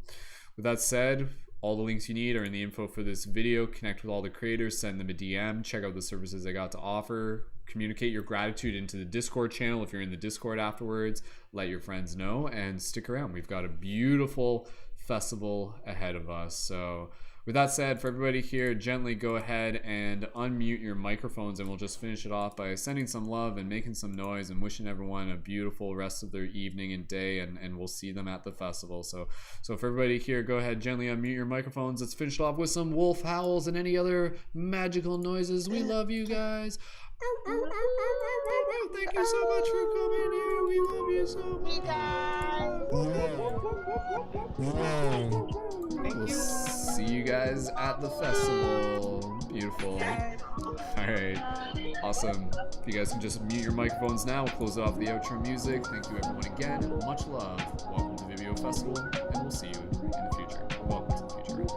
with that said, all the links you need are in the info for this video. Connect with all the creators, send them a DM, check out the services they got to offer, communicate your gratitude into the Discord channel. If you're in the Discord afterwards, let your friends know, and stick around. We've got a beautiful festival ahead of us. So with that said, for everybody here, gently go ahead and unmute your microphones, and we'll just finish it off by sending some love and making some noise and wishing everyone a beautiful rest of their evening and day, and we'll see them at the festival. So for everybody here, go ahead, gently unmute your microphones. Let's finish it off with some wolf howls and any other magical noises. We love you guys. Thank you so much for coming here. We love you so much. We'll see you guys at the festival. Beautiful. All right. Awesome. If you guys can just mute your microphones now, we'll close it off with the outro music. Thank you everyone again. Much love. Welcome to Vibeo Festival, and we'll see you in the future. Welcome to the future.